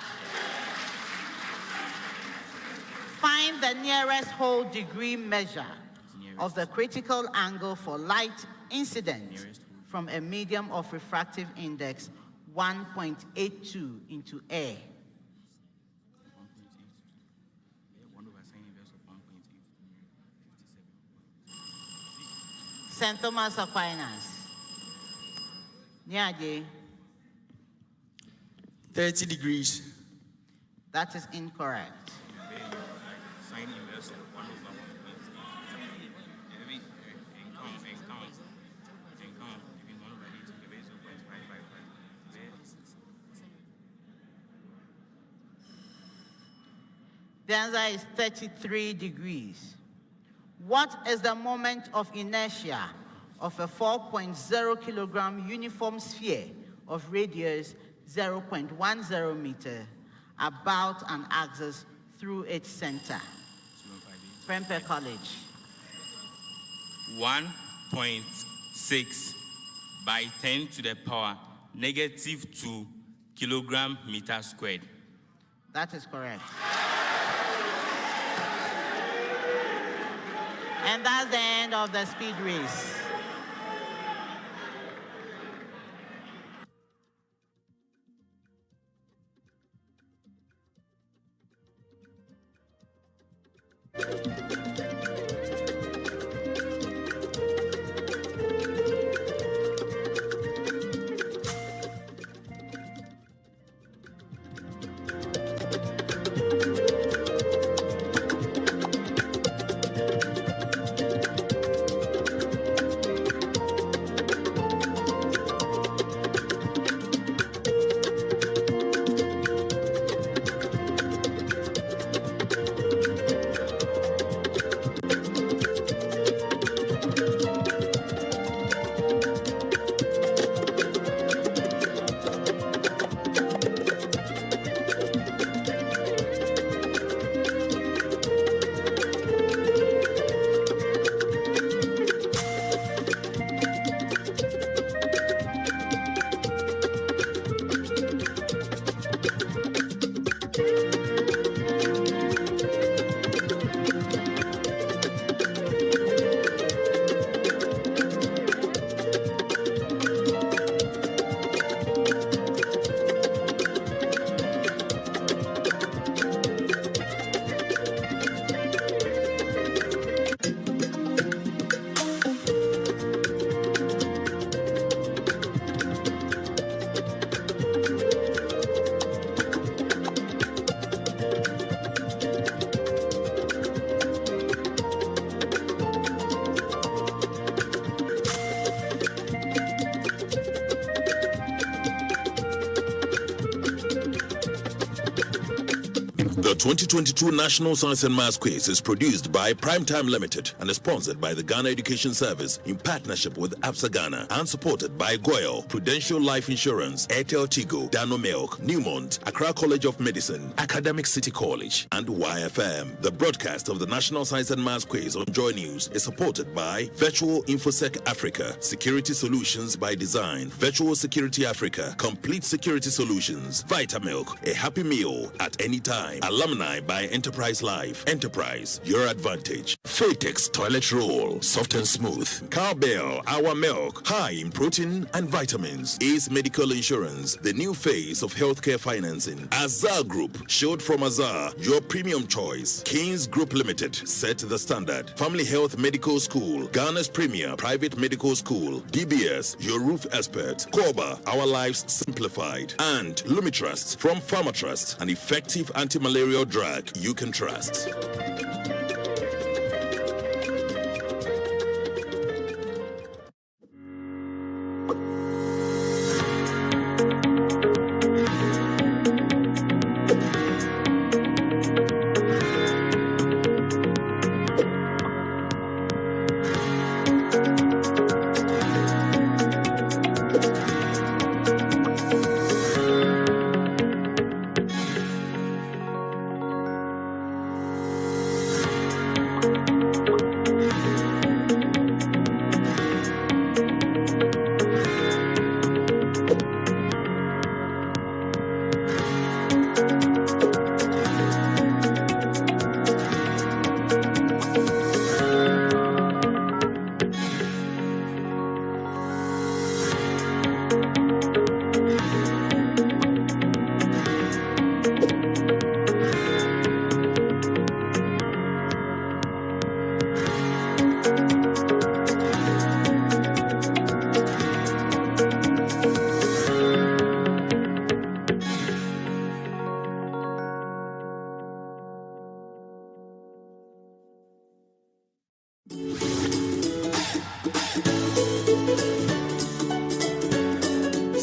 Find the nearest whole degree measure of the critical angle for light incident from a medium of refractive index 1.82 into air. St. Thomas Aquinas. Nyaje. 30 degrees. That is incorrect. The answer is 33 degrees. What is the moment of inertia of a 4.0 kilogram uniform sphere of radius 0.10 meter about an axis through its center? Prempeh College. 1.6 by 10 to the power -2 kilogram meter squared. That is correct. And that's the end of the speed race. The 2022 National Science and Maths Quiz is produced by Primetime Limited and is sponsored by the Ghana Education Service in partnership with APSA Ghana and supported by Goyle, Prudential Life Insurance, Airtel Tigo, Dano Milk, Newmont, Accra College of Medicine, Academic City College, and YFM. The broadcast of the National Science and Maths Quiz on Joy News is supported by Virtual InfoSec Africa, Security Solutions by Design, Virtual Security Africa, Complete Security Solutions, Vitamilk, a happy meal at any time. Alumni by Enterprise Life. Enterprise, your advantage. Fatex Toilet Roll, soft and smooth. Cowbell, our milk, high in protein and vitamins. Ace Medical Insurance, the new phase of healthcare financing. Azar Group, showed from Azar, your premium choice. Kings Group Limited, set the standard. Family Health Medical School, Ghana's premier private medical school. DBS, your roof expert. Corba, our lives simplified. And Lumitrust from Pharmatrust, an effective anti-malarial drug you can trust.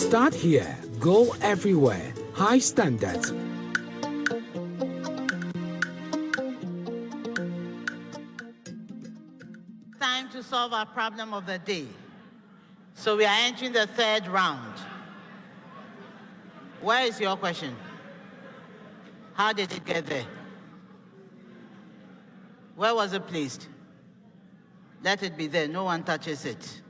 Start here, go everywhere. High standards. Time to solve our problem of the day. So we are entering the third round. Where is your question? How did it get there? Where was it placed? Let it be there. No one touches it.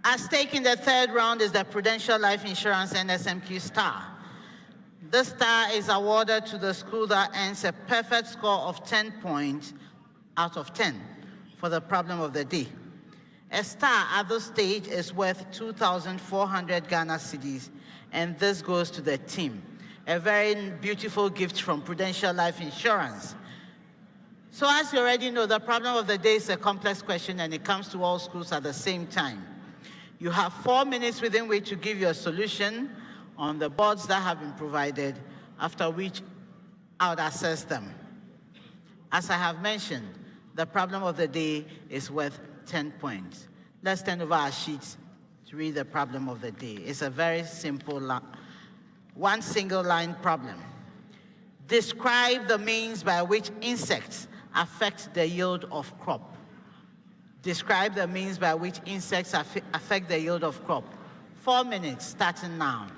At stake in the third round is the Prudential Life Insurance NSMQ Star. This star is awarded to the school that earns a perfect score of 10 points out of 10 for the problem of the day. A star at this stage is worth 2,400 Ghana cedis, and this goes to the team. A very beautiful gift from Prudential Life Insurance. So as you already know, the problem of the day is a complex question, and it comes to all schools at the same time. You have 4 minutes within which to give your solution on the boards that have been provided, after which I would assess them. As I have mentioned, the problem of the day is worth 10 points. Let's turn over our sheets to read the problem of the day. It's a very simple, one single line problem. Describe the means by which insects affect the yield of crop. Describe the means by which insects affect the yield of crop. 4 minutes, starting now.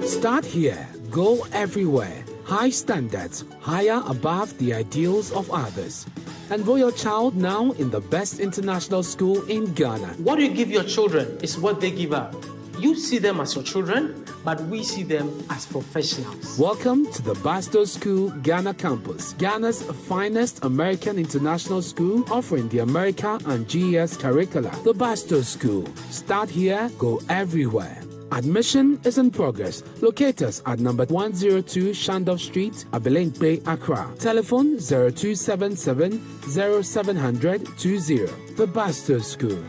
Start here, go everywhere. High standards, higher above the ideals of others. Enroll your child now in the best international school in Ghana. What you give your children is what they give up. You see them as your children, but we see them as professionals. Welcome to the Basto School Ghana campus, Ghana's finest American international school, offering the America and GES curricula. The Basto School. Start here, go everywhere. Admission is in progress. Locate us at number 102 Shandov Street, Abilene Bay, Accra. Telephone 0277 0700 20. The Basto School.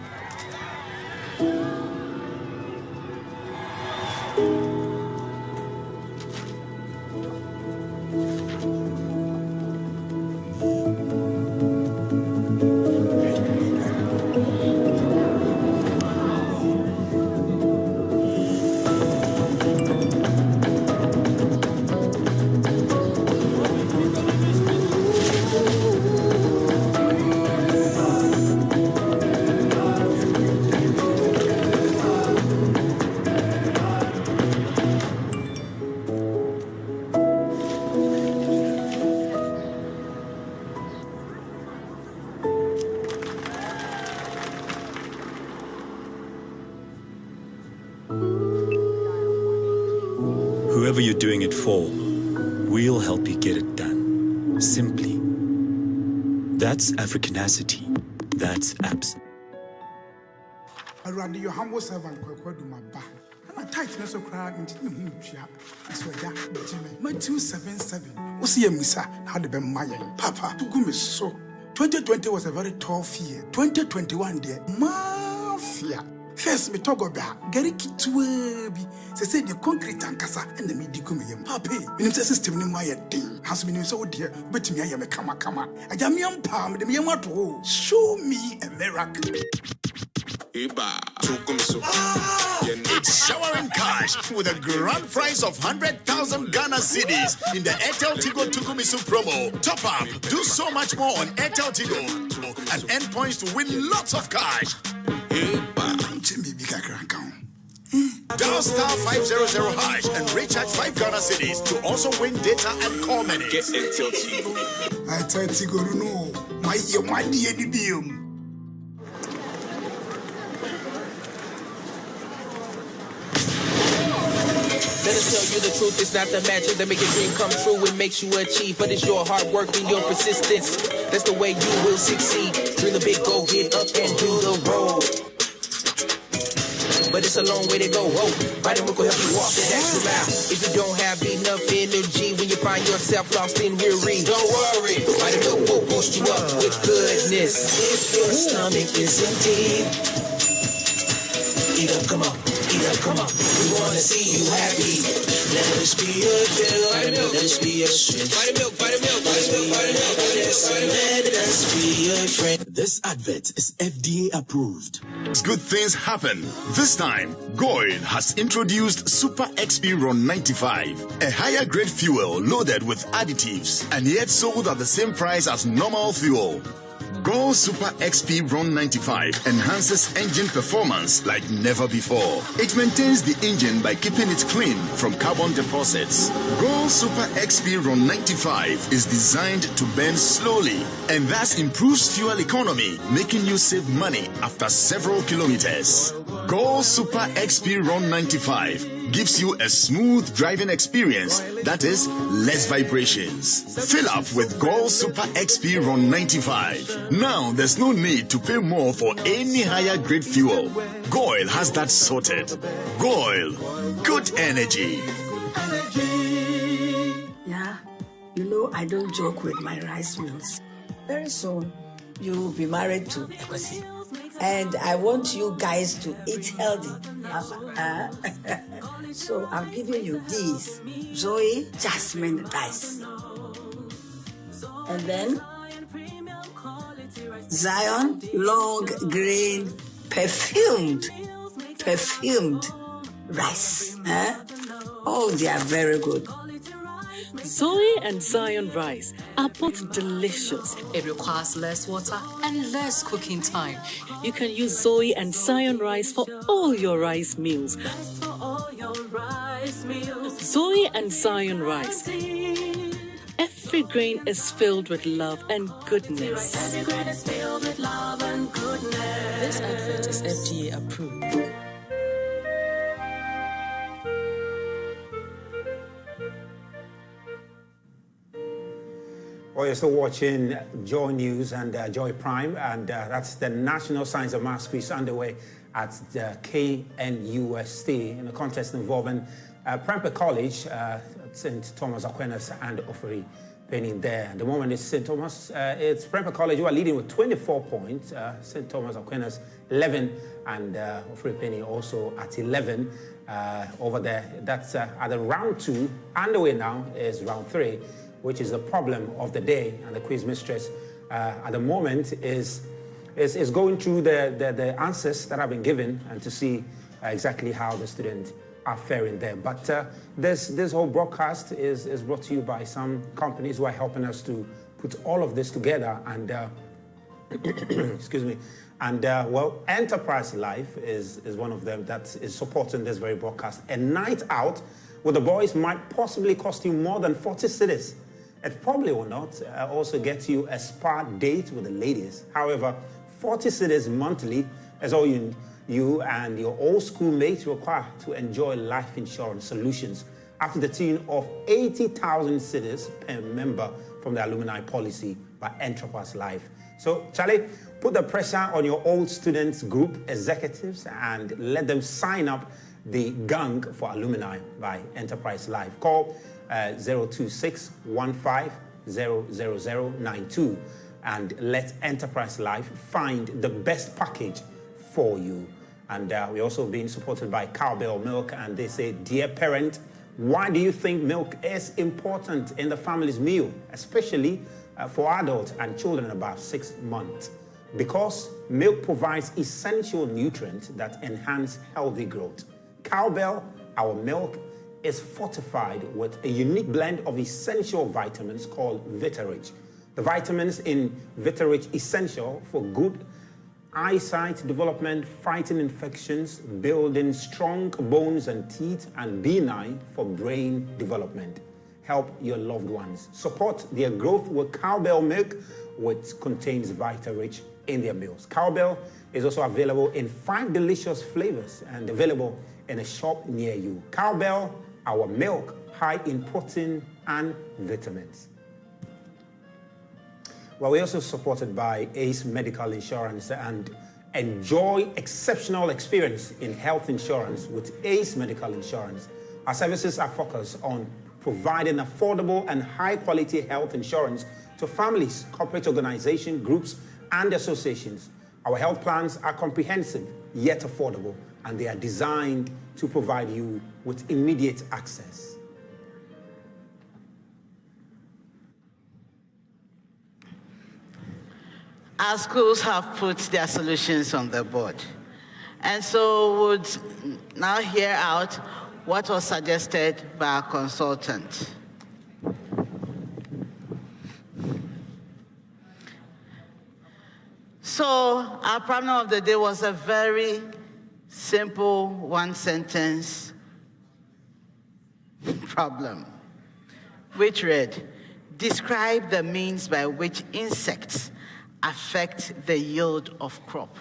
Whoever you're doing it for, we'll help you get it done. Simply. That's Africanacity. That's abs. Around your humble servant, Kwekwadumaba. I'm a tightness of crowd into the moon. I swear that, my 277. Was here, Missa, how the Bemaya. Papa, to go so. 2020 was a very tough year. 2021, dear. Mafia. First, me talk about Gary Kitwebi. Say the concrete and casa and the medical medium. Papi, minister system in my thing has been so dear, but me I am a kama. I am young palm, the Miamato. Show me a miracle. It's showering cash with a grand prize of 100,000 Ghana cedis in the Airtel Tigo Tukumisu promo. Top up, do so much more on Airtel Tigo and earn points to win lots of cash. Dial star 500 hash and recharge 5 Ghana cedis to also win data and call minutes. Get Airtel Tigo. I tell Tigo no, my dear Dibium. Let us tell you the truth, it's not the magic that make your dream come true. It makes you achieve, but it's your hard work and your persistence. That's the way you will succeed. Dream the big goal, get up and do the road. But it's That's a long way to go. Whoa, Vitamin will help you walk that extra mile. If you don't have enough energy when you find yourself lost in weary, don't worry. Vitamin will boost you up with goodness. If your stomach is empty, eat up, come on. Eat up, come on. We wanna see you happy. Let us be your joy. Let us be your strength. Vitamin, let us be your friend. This advert is FDA approved. Good things happen. This time, Goil has introduced Super XP Ron 95, a higher grade fuel loaded with additives and yet sold at the same price as normal fuel. Gold Super XP Ron 95 enhances engine performance like never before. It maintains the engine by keeping it clean from carbon deposits. Gold Super XP Ron 95 is designed to burn slowly and thus improves fuel economy, making you save money after several kilometers. Gold Super XP Ron 95 gives you a smooth driving experience that is less vibrations. Fill up with Gold Super XP Ron 95. Now there's no need to pay more for any higher grade fuel. Goil has that sorted. Goil, good energy. Yeah, you know I don't joke with my rice meals. Very soon you'll be married to Ekwesi. And I want you guys to eat healthy. So I'm giving you these Zoe Jasmine rice. And then Zion long grain perfumed rice. Oh, they are very good. Zoe and Zion rice are both delicious. It requires less water and less cooking time. You can use Zoe and Zion rice for all your rice meals. Zoe and Zion rice. Every grain is filled with love and goodness. Every grain is filled with love and goodness. This advert is FDA approved. Well, you're still watching Joy News and Joy Prime, and that's the National Science and Maths Quiz underway at the KNUST in a contest involving Prempeh College, St. Thomas Aquinas, and Ofori Panin there. At the moment it's St. Thomas, it's Prempeh College who are leading with 24 points, St. Thomas Aquinas 11, and Ofori Panin also at 11 over there. That's at the round 2. Underway now is round 3. Which is the problem of the day, and the quiz mistress at the moment is going through the answers that have been given and to see exactly how the students are faring there. But this whole broadcast is brought to you by some companies who are helping us to put all of this together. And excuse me. And well, Enterprise Life is one of them that is supporting this very broadcast. A night out with the boys might possibly cost you more than 40 cedis. It probably will not also get you a spa date with the ladies. However, 40 cedis monthly is all you and your old schoolmates require to enjoy life insurance solutions after the tune of 80,000 cedis per member from the alumni policy by Enterprise Life. So, Charlie, put the pressure on your old students group executives and let them sign up the gang for alumni by Enterprise Life. Call 02615000092 and let Enterprise Life find the best package for you. And we're also being supported by Cowbell Milk, and they say, dear parent, why do you think milk is important in the family's meal, especially for adults and children above 6 months? Because milk provides essential nutrients that enhance healthy growth. Cowbell, our milk, is fortified with a unique blend of essential vitamins called Vitarich. The vitamins in Vitarich essential for good eyesight development, fighting infections, building strong bones and teeth, and B9 for brain development. Help your loved ones. Support their growth with Cowbell milk, which contains Vitarich in their meals. Cowbell is also available in 5 delicious flavors and available in a shop near you. Cowbell, our milk, high in protein and vitamins. Well, we're also supported by Ace Medical Insurance and Enjoy exceptional experience in health insurance with ACE Medical Insurance. Our services are focused on providing affordable and high-quality health insurance to families, corporate organizations, groups, and associations. Our health plans are comprehensive yet affordable, and they are designed to provide you with immediate access. Our schools have put their solutions on the board. And so would now hear out what was suggested by our consultant. So our problem of the day was a very simple one-sentence problem, which read, describe the means by which insects affect the yield of crop.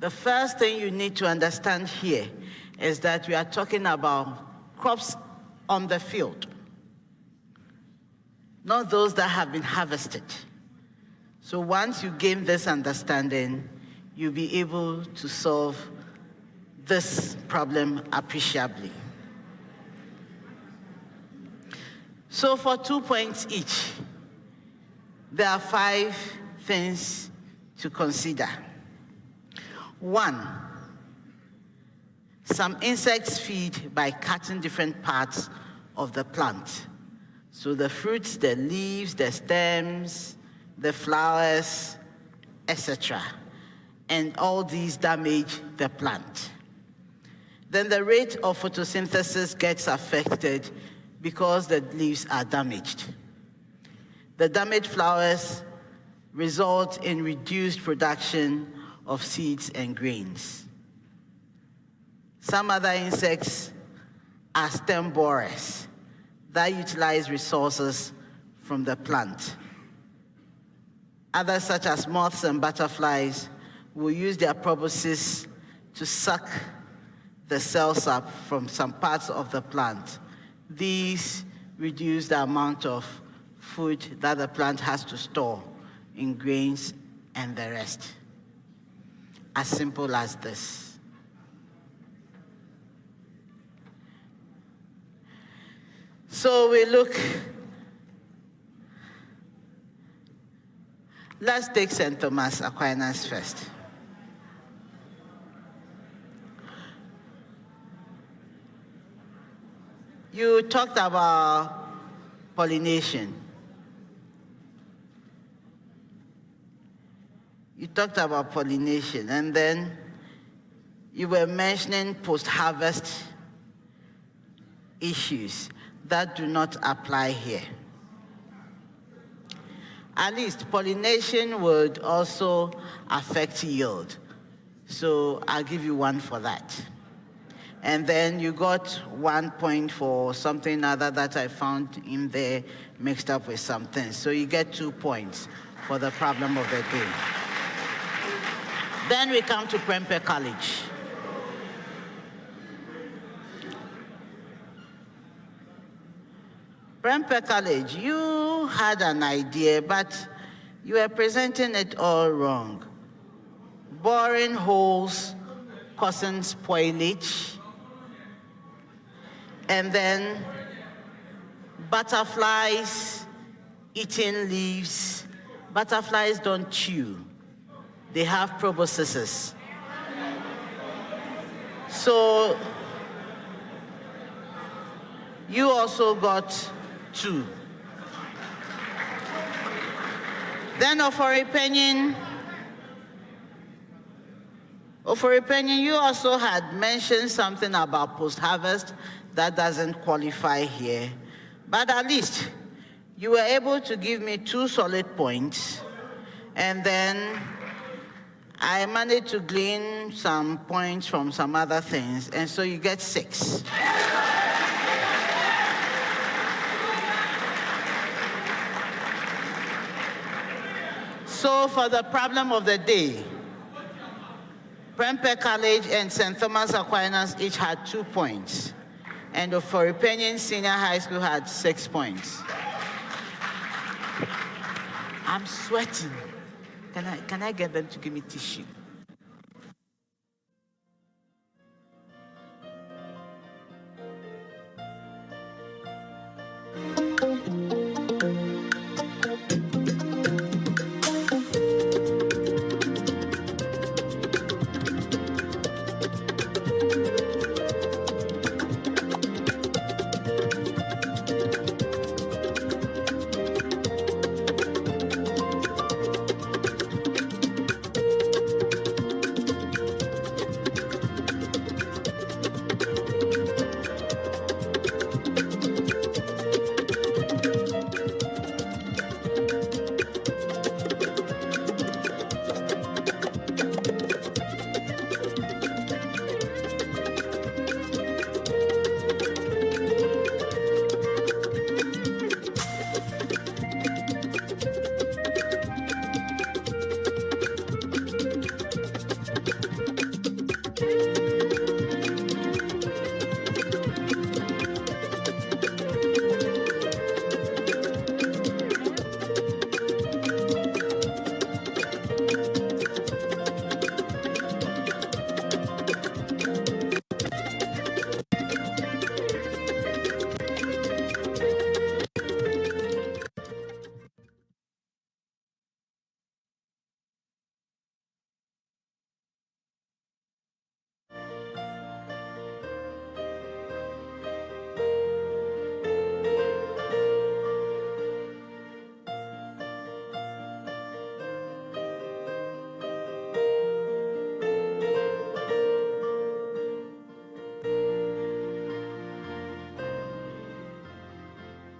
The first thing you need to understand here is that we are talking about crops on the field, not those that have been harvested. So once you gain this understanding, you'll be able to solve this problem appreciably. So for 2 points each, there are 5 things to consider. 1, some insects feed by cutting different parts of the plant. So the fruits, the leaves, the stems, the flowers, etc. And all these damage the plant. Then the rate of photosynthesis gets affected because the leaves are damaged. The damaged flowers result in reduced production of seeds and grains. Some other insects are stem borers that utilize resources from the plant. Others, such as moths and butterflies, will use their proboscis to suck the cells up from some parts of the plant. These reduce the amount of food that the plant has to store in grains and the rest. As simple as this. So we look, let's take St. Thomas Aquinas first. You talked about pollination. You talked about pollination, and then you were mentioning post-harvest issues that do not apply here. At least pollination would also affect yield. So I'll give you 1 for that. And then you got 1 point for something other that I found in there mixed up with something. So you get 2 points for the problem of the day. Then we come to Prempeh College. Prempeh College, you had an idea, but you were presenting it all wrong. Boring holes causing spoilage, and then butterflies eating leaves. Butterflies don't chew. They have proboscises. So you also got 2. Then Ofori Panin, you also had mentioned something about post-harvest that doesn't qualify here. But at least you were able to give me 2 solid points, and then I managed to glean some points from some other things, and so you get 6. So for the problem of the day, Prempeh College and St. Thomas Aquinas each had 2 points, and Ofori Panin Senior High School had 6 points. I'm sweating. Can I get them to give me tissue?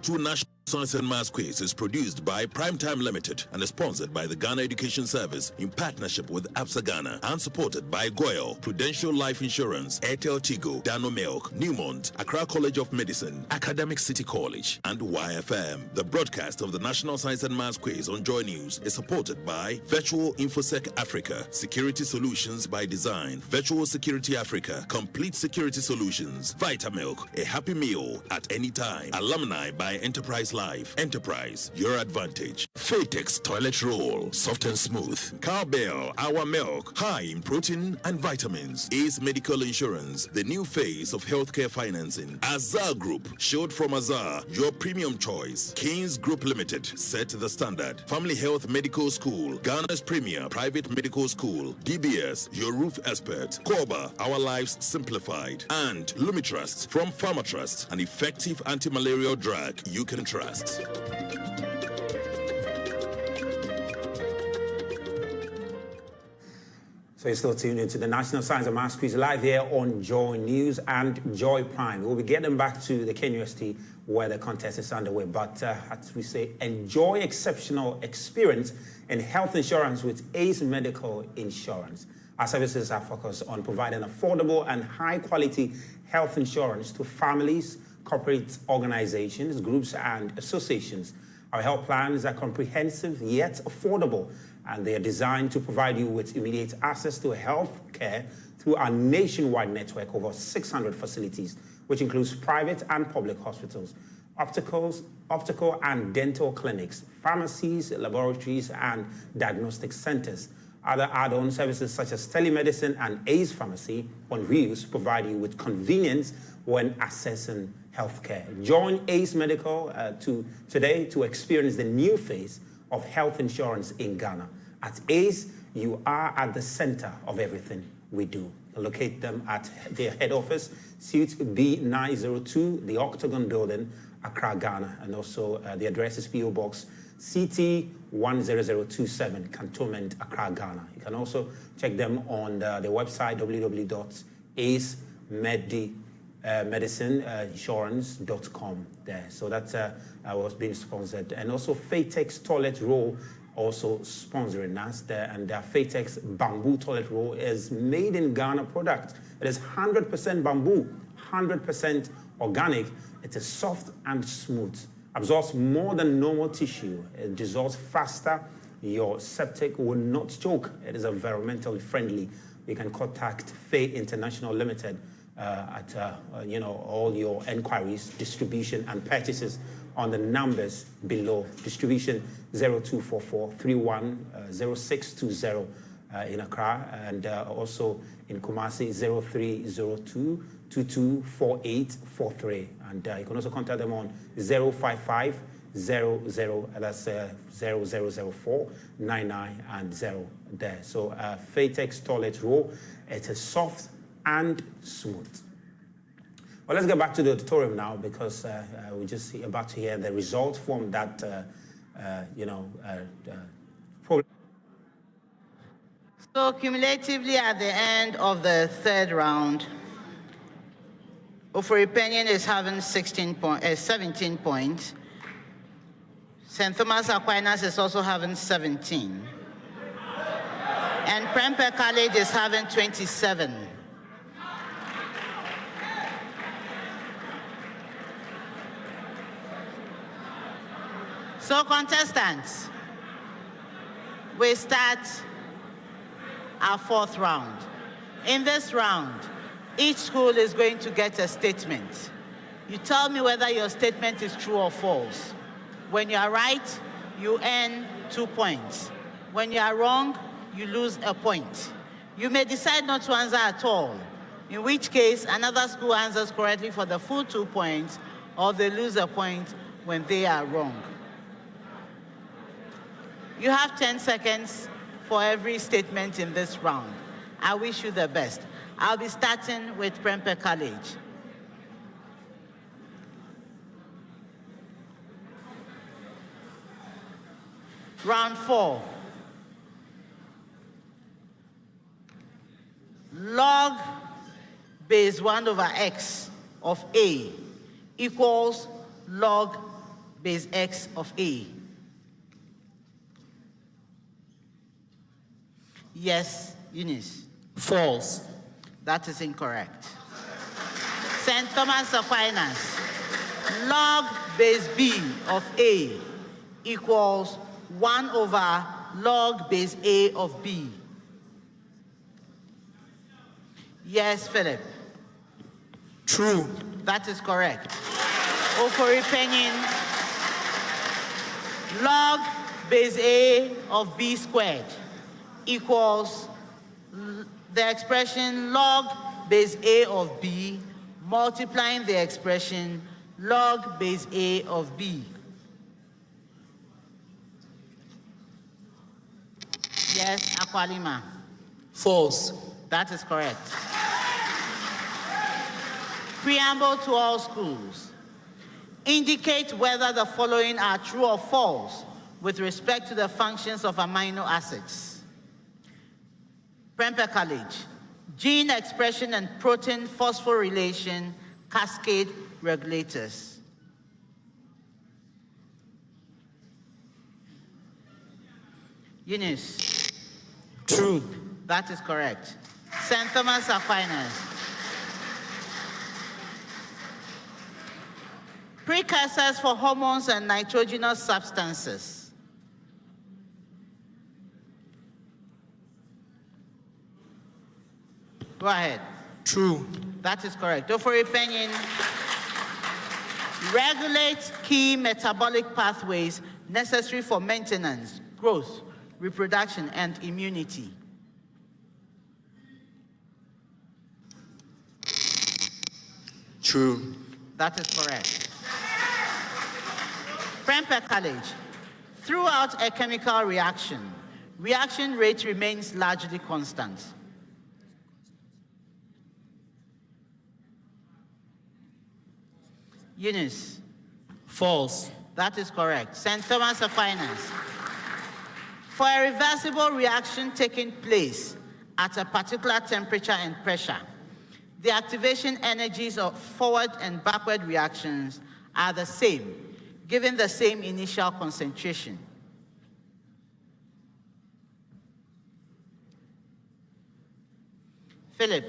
2022 National Science and Maths Quiz is produced by Primetime Limited and is sponsored by the Ghana Education Service in partnership with APSA Ghana and supported by Goyle, Prudential Life Insurance, Airtel Tigo, Dano Milk, Newmont, Accra College of Medicine, Academic City College, and YFM. The broadcast of the National Science and Maths Quiz on Joy News is supported by Virtual InfoSec Africa, Security Solutions by Design, Virtual Security Africa, Complete Security Solutions, Vitamilk, a happy meal at any time, Alumni by Enterprise Life, Enterprise, your advantage, Fatex Toilet Roll, soft and smooth, Cowbell, Our Milk, high in protein and vitamins, Ace Medical Insurance, the new phase of healthcare financing, Azar Group, showed from Azar, your premium choice, Kings Group Limited, set the standard, Family Health Medical School, Ghana's premier private medical school, DBS, your roof expert, Korba, our lives simplified, and Lumitrust from Pharmatrust, an effective anti-malarial drug you can trust. So you're still tuned into the National Science and Maths Quiz live here on Joy News and Joy Prime. We'll be getting back to the KNUST where the contest is underway. But as we say, enjoy exceptional experience in health insurance with Ace Medical Insurance. Our services are focused on providing affordable and high-quality health insurance to families, corporate organizations, groups, and associations. Our health plans are comprehensive yet affordable, and they are designed to provide you with immediate access to health care through our nationwide network of over 600 facilities, which includes private and public hospitals, optical and dental clinics, pharmacies, laboratories, and diagnostic centers. Other add-on services such as telemedicine and Ace Pharmacy on wheels provide you with convenience when accessing healthcare. Join Ace Medical today to experience the new phase of health insurance in Ghana. At Ace, you are at the center of everything we do. Locate them at their head office, Suite B902, the Octagon Building, Accra, Ghana. And also the address is PO Box CT 10027, Cantonment, Accra, Ghana. You can also check them on their website, www.acemedicineinsurance.com there. So that was being sponsored. And also Fatex Toilet Roll also sponsoring us there. And Fatex Bamboo Toilet Roll is made in Ghana product. It is 100% bamboo, 100% organic. It is soft and smooth. Absorbs more than normal tissue. It dissolves faster. Your septic will not choke. It is environmentally friendly. You can contact Faye International Limited at all your enquiries, distribution, and purchases on the numbers below. Distribution 0244 310620 in Accra, and also in Kumasi 0302 224843. And you can also contact them on 055 00, that's 0004 99 and 0 there. So Fatex Toilet Roll, it is soft and smooth. Well, let's get back to the auditorium now, because we're just about to hear the result from that, program. So cumulatively at the end of the third round, Ofori Panin is having 17 points. St. Thomas Aquinas is also having 17. And Prempeh College is having 27. So contestants, we start our fourth round. In this round, each school is going to get a statement. You tell me whether your statement is true or false. When you are right, you earn 2 points. When you are wrong, you lose a point. You may decide not to answer at all, in which case another school answers correctly for the full 2 points, or they lose a point when they are wrong. You have 10 seconds for every statement in this round. I wish you the best. I'll be starting with Prempeh College. Round 4. Log base 1 over x of a equals log base X of A. Yes, Eunice. False. That is incorrect. St. Thomas Aquinas, log base B of A equals 1 over log base A of B. Yes, Philip. True. That is correct. Ofori Panin, log base A of B squared equals the expression log base A of B multiplying the expression log base A of B. Yes, Aqualima. False. That is correct. Preamble to all schools. Indicate whether the following are true or false with respect to the functions of amino acids. Prempeh College. Gene expression and protein phosphorylation cascade regulators. Eunice. True. That is correct. St. Thomas Aquinas. Precursors for hormones and nitrogenous substances. Go ahead. True. That is correct. Ofori Panin. Regulate key metabolic pathways necessary for maintenance, growth, reproduction, and immunity. True. That is correct. Prempeh College. Throughout a chemical reaction, reaction rate remains largely constant. Eunice. False. That is correct. St. Thomas Aquinas. For a reversible reaction taking place at a particular temperature and pressure, the activation energies of forward and backward reactions are the same, given the same initial concentration. Philip.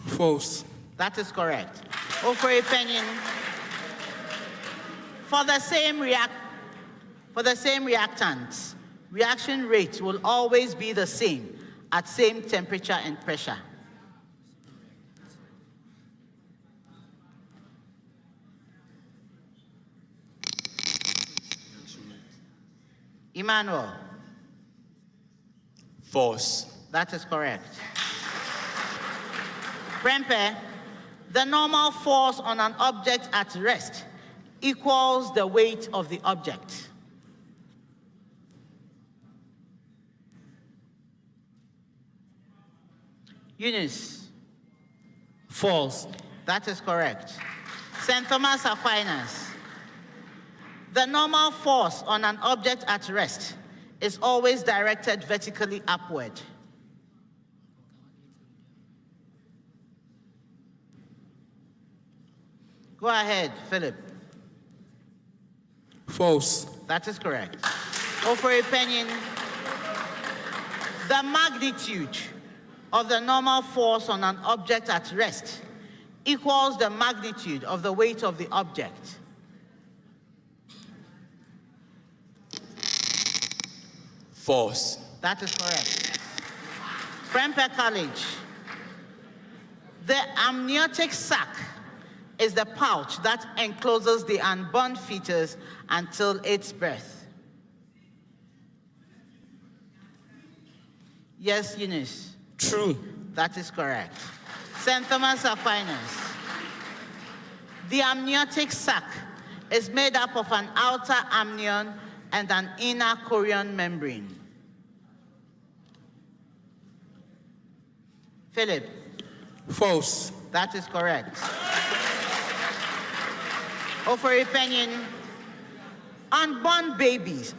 False. That is correct. Ofori Panin. For the same reactants, reaction rate will always be the same at same temperature and pressure. Emmanuel. False. That is correct. Prempeh, the normal force on an object at rest equals the weight of the object. Eunice. False. That is correct. St. Thomas Aquinas. The normal force on an object at rest is always directed vertically upward. Go ahead, Philip. False. That is correct. Ofori Panin. The magnitude of the normal force on an object at rest equals the magnitude of the weight of the object. False. That is correct. Prempeh College. The amniotic sac is the pouch that encloses the unborn fetus until its birth. Yes, Eunice. True. That is correct. St. Thomas Aquinas. The amniotic sac is made up of an outer amnion and an inner chorion membrane. Philip. False. That is correct. Ofori Panin. Unborn babies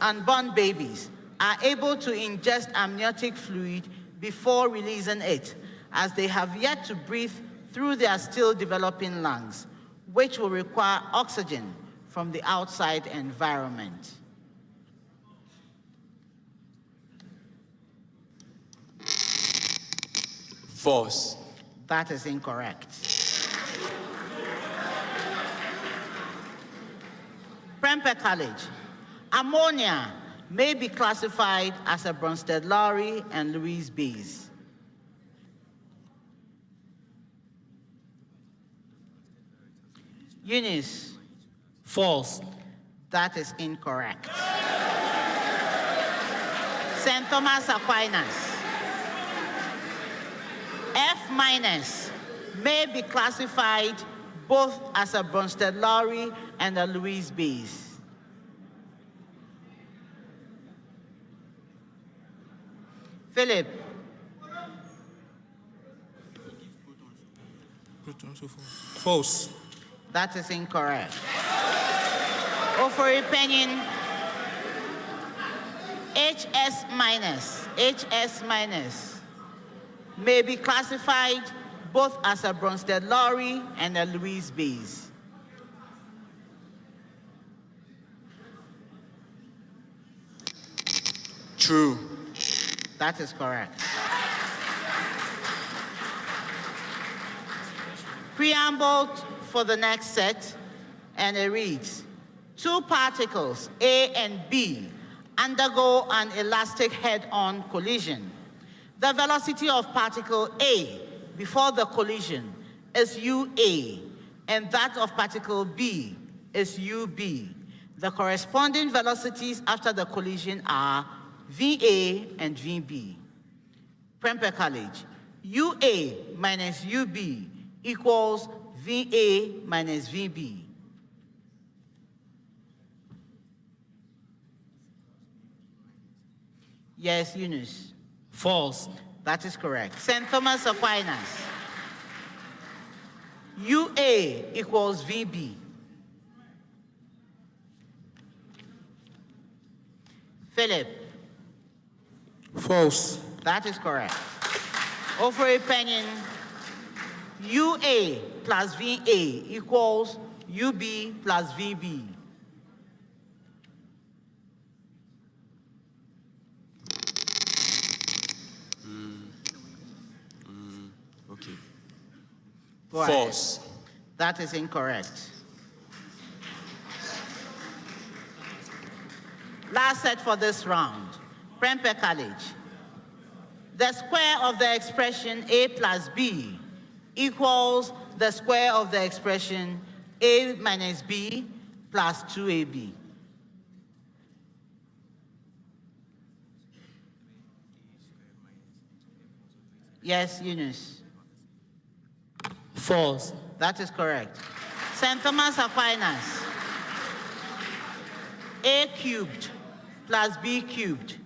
are able to ingest amniotic fluid before releasing it, as they have yet to breathe through their still developing lungs. which will require oxygen from the outside environment? False. That is incorrect. Prempeh College. Ammonia may be classified as a Bronsted-Lowry and Lewis base. Eunice. False. That is incorrect. St. Thomas Aquinas. F- may be classified both as a Bronsted-Lowry and a Lewis base. Philip. False. That is incorrect. Ofori Panin HS-, may be classified both as a Bronsted-Lowry and a Lewis base. True. That is correct. Preamble for the next set, and it reads, two particles, A and B, undergo an elastic head-on collision. The velocity of particle A before the collision is UA, and that of particle B is UB. The corresponding velocities after the collision are VA and VB. Prempeh College, UA minus UB equals VA minus VB. Yes, Eunice. False. That is correct. St. Thomas Aquinas. UA equals VB. Philip. False. That is correct. Ofori Panin, UA plus VA equals UB plus VB. Okay. Go False. ahead. That is incorrect. Last set for this round. Prempeh College. The square of the expression A plus B equals the square of the expression A minus B plus 2AB. Yes, Eunice. False. That is correct. St. Thomas Aquinas. A cubed plus B cubed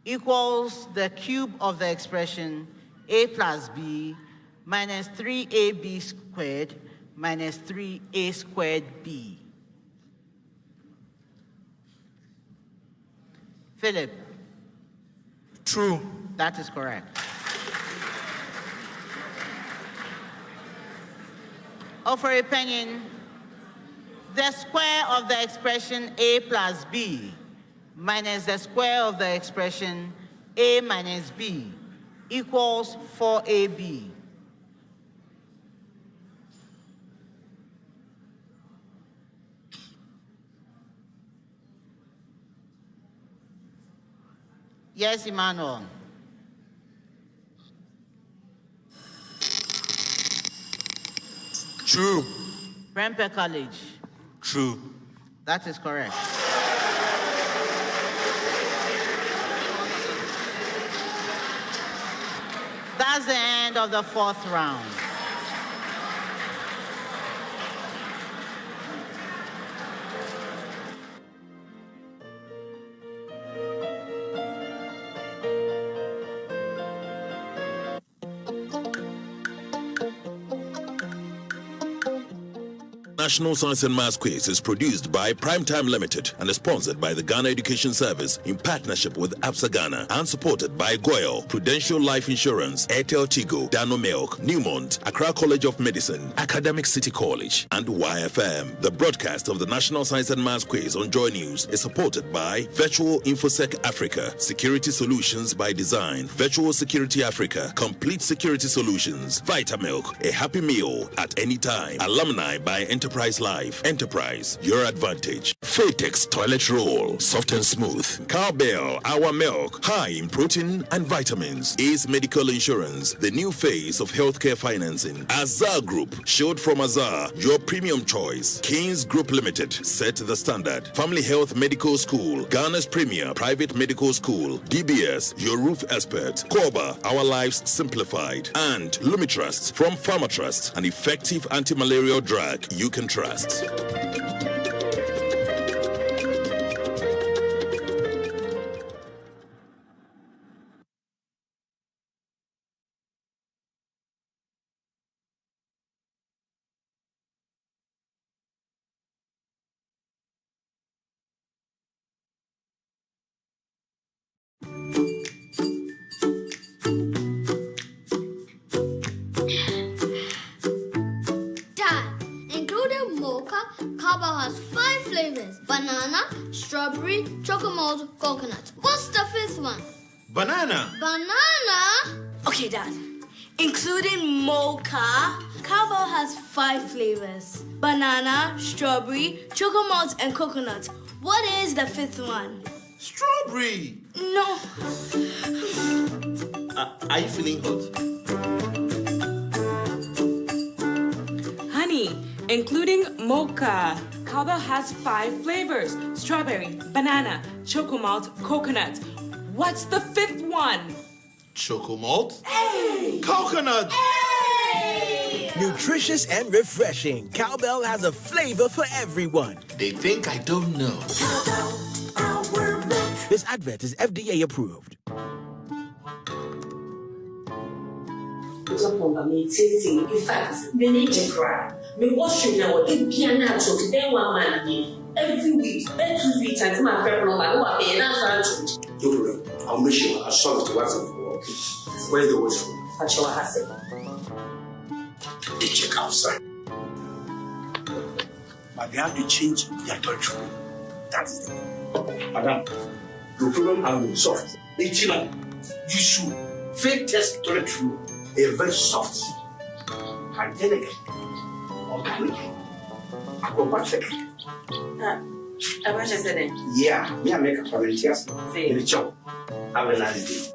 equals the cube of the expression A plus B minus 3AB squared minus 3A squared B. Philip. True. That is correct. Ofori Panin, the square of the expression A plus B minus the square of the expression A minus B equals 4AB. Yes, Emmanuel. True. Prempeh College. True. That is correct. That's the end of the fourth round. National Science and Maths Quiz is produced by Primetime Limited and is sponsored by the Ghana Education Service in partnership with APSA Ghana and supported by Goyle, Prudential Life Insurance, Airtel Tigo, Dano Milk, Newmont, Accra College of Medicine, Academic City College, and YFM. The broadcast of the National Science and Maths Quiz on Joy News is supported by Virtual InfoSec Africa, Security Solutions by Design, Virtual Security Africa, Complete Security Solutions, Vitamilk, a happy meal at any time, Alumni by Enterprise Life, Enterprise, your advantage, Fatex Toilet Roll, soft and smooth, Cowbell, our milk, high in protein and vitamins, Ace Medical Insurance, the new phase of healthcare financing, Azar Group, showed from Azar, your premium choice, Kings Group Limited, set the standard, Family Health Medical School, Ghana's premier private medical school, DBS, your roof expert, Korba, our lives simplified, and Lumitrust from Pharmatrust, an effective anti-malarial drug you can trust. Cowbell has 5 flavors: banana, strawberry, chocolate, coconut. What's the 5th one? Banana. Banana? Okay, Dad. Including mocha, Cowbell has 5 flavors: banana, strawberry, chocolate, and coconut. What is the 5th one? Strawberry. No. Are you feeling hot? Honey, including mocha, Cowbell has 5 flavors: strawberry, banana, chocomalt, coconut. What's the 5th one? Chocomalt. Hey! Coconut. Hey! Nutritious and refreshing, Cowbell has a flavor for everyone. They think I don't know. This advert is FDA approved. In fact, me need to cry. Me washing now, it piano choke, then one man every week, then 2 weeks, and my friend Roma, who are paying us. No problem. I'll make sure I solve the WhatsApp for okay. Where's the washroom? That's your hassle. They check outside. But they have to change their toilet room. That's it. Madam, your problem has been solved. You should fake test toilet room. A very soft, hygienic, organic, acrobatic. I just said it. Yeah, me I make a volunteers in the job. Have a nice day.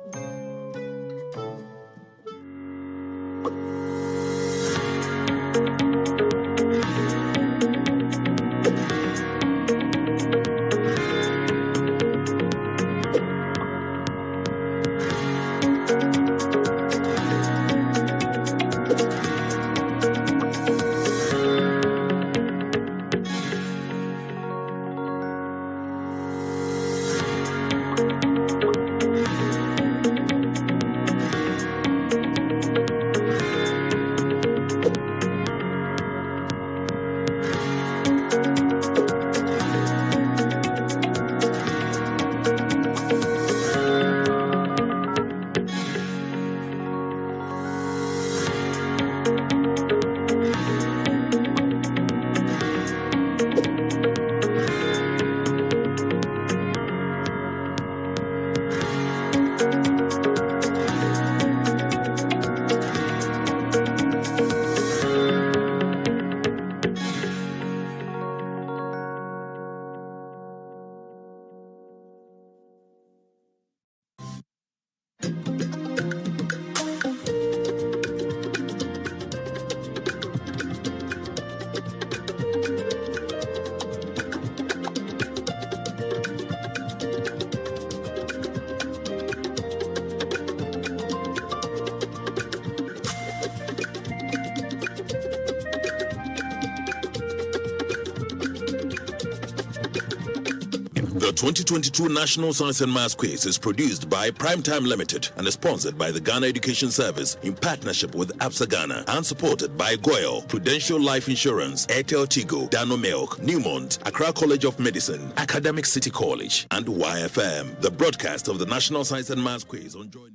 2022 National Science and Maths Quiz is produced by Primetime Limited and is sponsored by the Ghana Education Service in partnership with APSA Ghana and supported by Goyle, Prudential Life Insurance, Airtel Tigo, Dano Milk, Newmont, Accra College of Medicine, Academic City College, and YFM. The broadcast of the National Science and Maths Quiz on Joy News.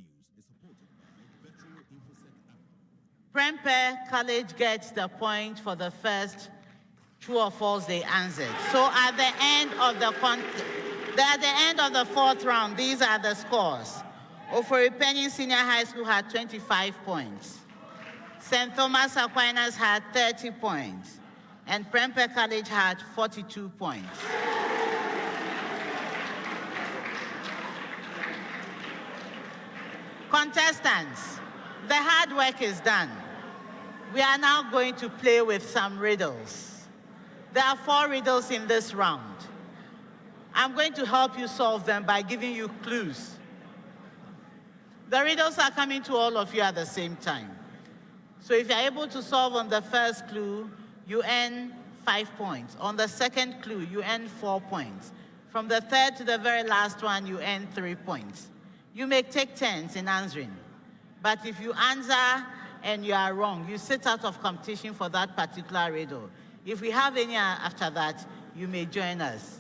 Prempeh College gets the point for the first true or false they answered. So at the end of the fourth round, these are the scores. Ofori Panin Senior High School had 25 points. St. Thomas Aquinas had 30 points. And Prempeh College had 42 points. Contestants, the hard work is done. We are now going to play with some riddles. There are 4 riddles in this round. I'm going to help you solve them by giving you clues. The riddles are coming to all of you at the same time. So if you're able to solve on the first clue, you earn 5 points. On the second clue, you earn 4 points. From the third to the very last one, you earn 3 points. You may take turns in answering. But if you answer and you are wrong, you sit out of competition for that particular riddle. If we have any after that, you may join us.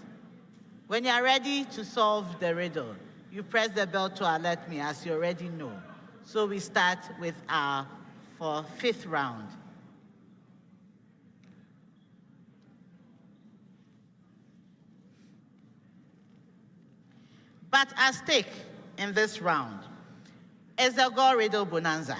When you are ready to solve the riddle, you press the bell to alert me, as you already know. So we start with our 5th round. But at stake in this round is the Go Riddle Bonanza.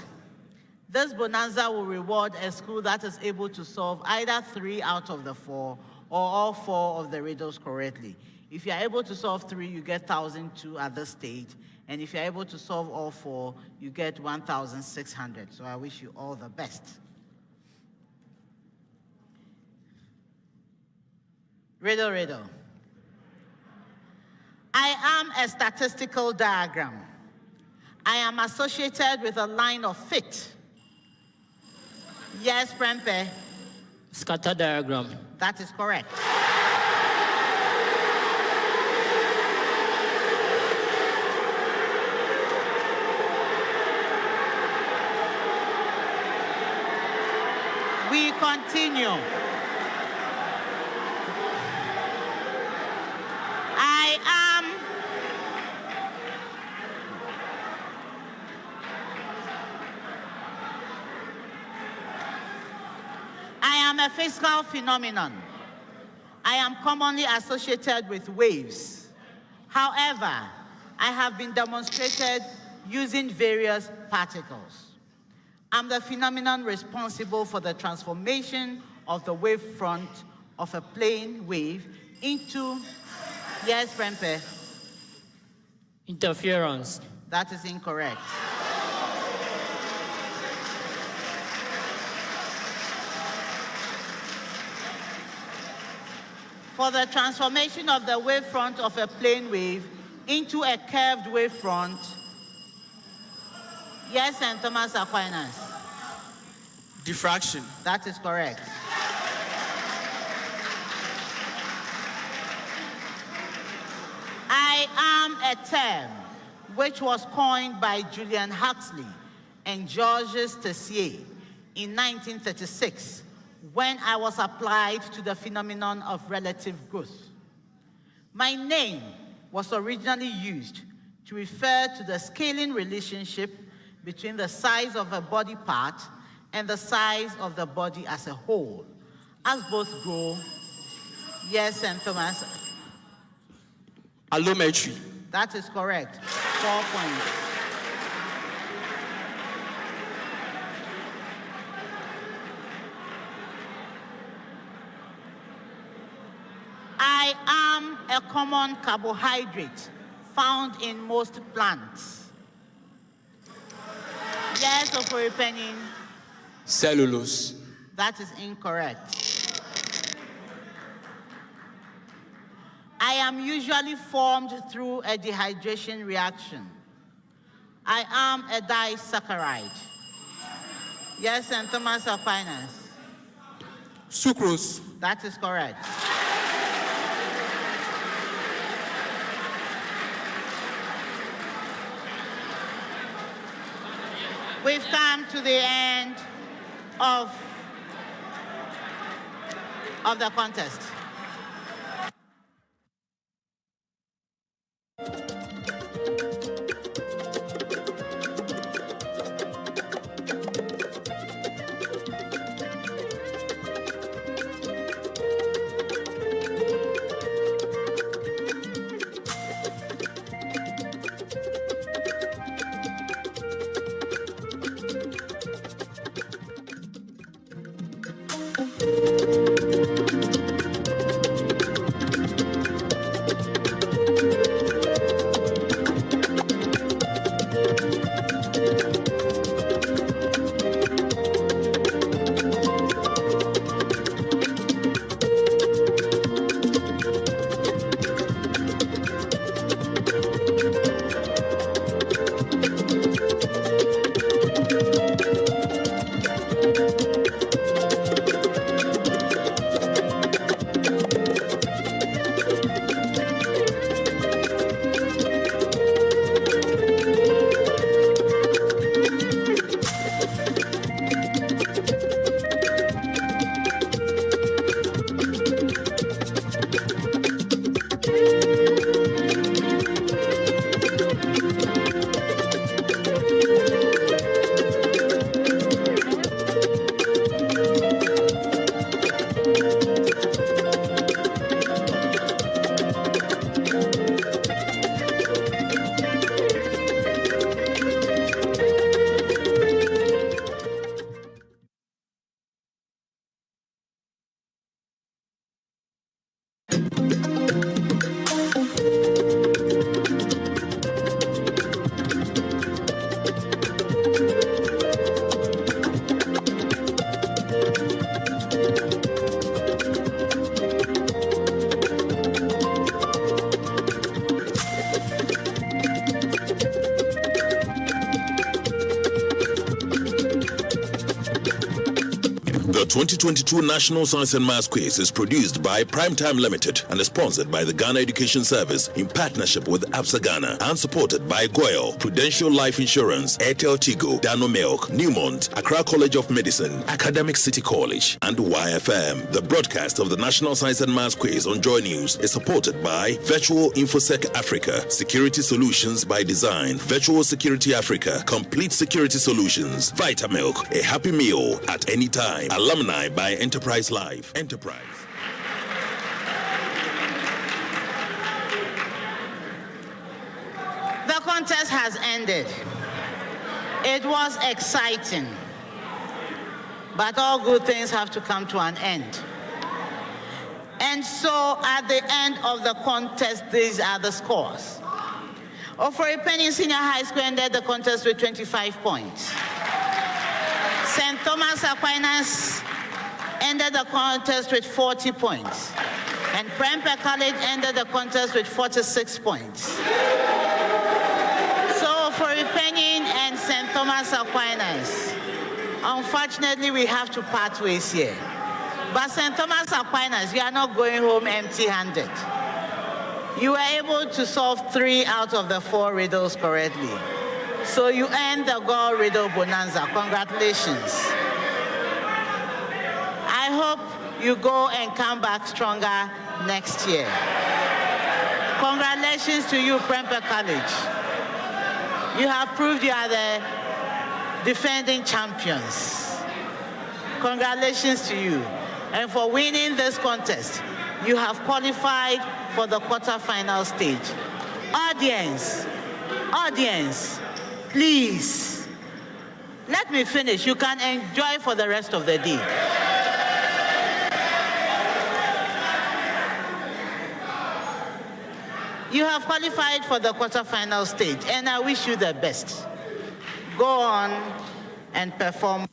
This bonanza will reward a school that is able to solve either 3 out of the 4 or all 4 of the riddles correctly. If you're able to solve 3, you get 1,002 at this stage. And if you're able to solve all 4, you get 1,600. So I wish you all the best. Riddle, riddle. I am a statistical diagram. I am associated with a line of fit. Yes, Prempeh. Scatter diagram. That is correct. We continue. I am a physical phenomenon. I am commonly associated with waves. However, I have been demonstrated using various particles. I'm the phenomenon responsible for the transformation of the wavefront of a plane wave into, yes, Prempeh? Interference. That is incorrect. For the transformation of the wavefront of a plane wave into a curved wavefront, yes, and Thomas Aquinas. Diffraction. That is correct. I am a term which was coined by Julian Huxley and Georges Tessier in 1936 when I was applied to the phenomenon of relative growth. My name was originally used to refer to the scaling relationship between the size of a body part and the size of the body as a whole, as both grow. Yes, and Thomas? Allometry. That is correct. 4 points. I am a common carbohydrate found in most plants. Yes, Ofori Panin. Cellulose. That is incorrect. I am usually formed through a dehydration reaction. I am a disaccharide. Yes, and Thomas Aquinas. Sucrose. That is correct. we've come to the end of the contest. The 2022 National Science and Maths Quiz is produced by Primetime Limited and is sponsored by the Ghana Education Service in partnership with APSA Ghana and supported by Goyle, Prudential Life Insurance, Airtel Tigo, Dano Milk, Newmont, Accra College of Medicine, Academic City College, and YFM. The broadcast of the National Science and Maths Quiz on Joy News is supported by Virtual InfoSec Africa, Security Solutions by Design, Virtual Security Africa, Complete Security Solutions, Vitamilk, a happy meal at any time. Alumni by Enterprise Life. Enterprise. The contest has ended. It was exciting, but all good things have to come to an end. And so at the end of the contest, these are the scores. Ofori Panin Senior High School ended the contest with 25 points. St. Thomas Aquinas ended the contest with 40 points. And Prempeh College ended the contest with 46 points. So Ofori Panin and St. Thomas Aquinas, unfortunately we have to part ways here. But St. Thomas Aquinas, you are not going home empty-handed. You were able to solve 3 out of the 4 riddles correctly. So you earned the Gold Riddle Bonanza. Congratulations. I hope you go and come back stronger next year. Congratulations to you, Prempeh College. You have proved you are the defending champions. Congratulations to you. And for winning this contest, you have qualified for the quarterfinal stage. Audience, please, let me finish. You can enjoy for the rest of the day. You have qualified for the quarterfinal stage, and I wish you the best. Go on and perform.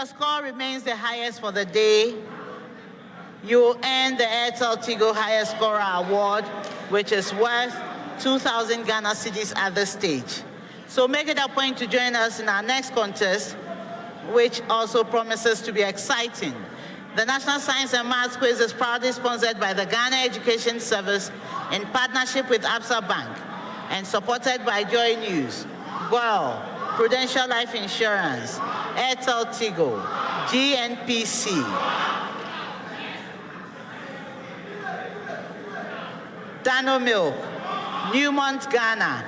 your score remains the highest for the day, you will earn the Airtel Tigo Highest Scorer Award, which is worth 2,000 Ghana cedis at this stage. So make it a point to join us in our next contest, which also promises to be exciting. The National Science and Maths Quiz is proudly sponsored by the Ghana Education Service in partnership with Absa Bank and supported by Joy News, GOIL, Prudential Life Insurance, Airtel Tigo, GNPC, Dano Milk, Newmont Ghana,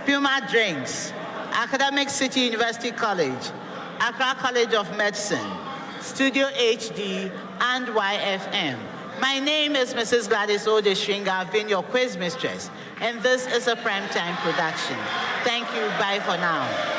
Puma Drinks, Academic City University College, Accra College of Medicine, Studio HD, and YFM. My name is Mrs. Gladys Odeshringa. I've been your quiz mistress, and this is a Primetime production. Thank you. Bye for now.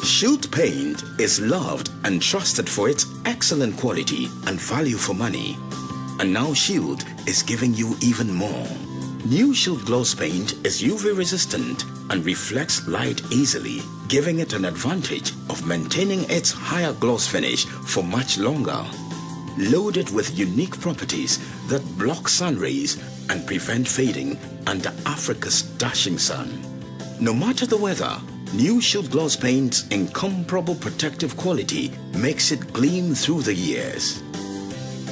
Shield Paint is loved and trusted for its excellent quality and value for money. And now Shield is giving you even more. New Shield Gloss Paint is UV resistant and reflects light easily, giving it an advantage of maintaining its higher gloss finish for much longer. Loaded with unique properties that block sun rays and prevent fading under Africa's dashing sun. No matter the weather, New Shield Gloss Paint's incomparable protective quality makes it gleam through the years.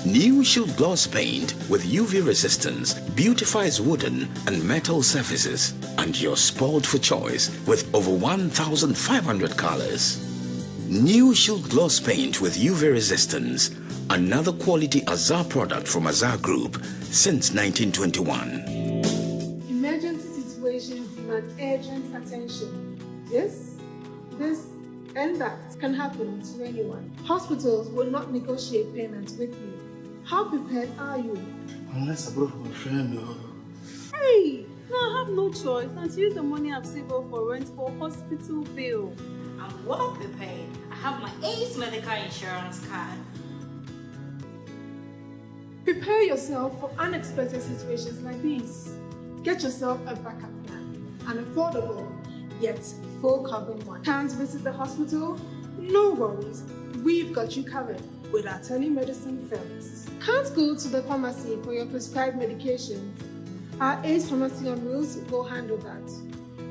New Shield Gloss Paint with UV resistance beautifies wooden and metal surfaces, and you're spoiled for choice with over 1,500 colors. New Shield Gloss Paint with UV resistance, another quality Azar product from Azar Group since 1921. Emergency situations demand urgent attention. This, and that can happen to anyone. Hospitals will not negotiate payments with you. How prepared are you? Unless I borrow from a friend. Hey, no, I have no choice than to use the money I've saved up for rent for hospital bill. I'm well prepared. I have my ACE medical insurance card. Prepare yourself for unexpected situations like these. Get yourself a backup plan, an affordable yet full covered one. Can't visit the hospital? No worries, we've got you covered with our telemedicine service. Can't go to the pharmacy for your prescribed medications? Our ACE Pharmacy on Wheels will handle that.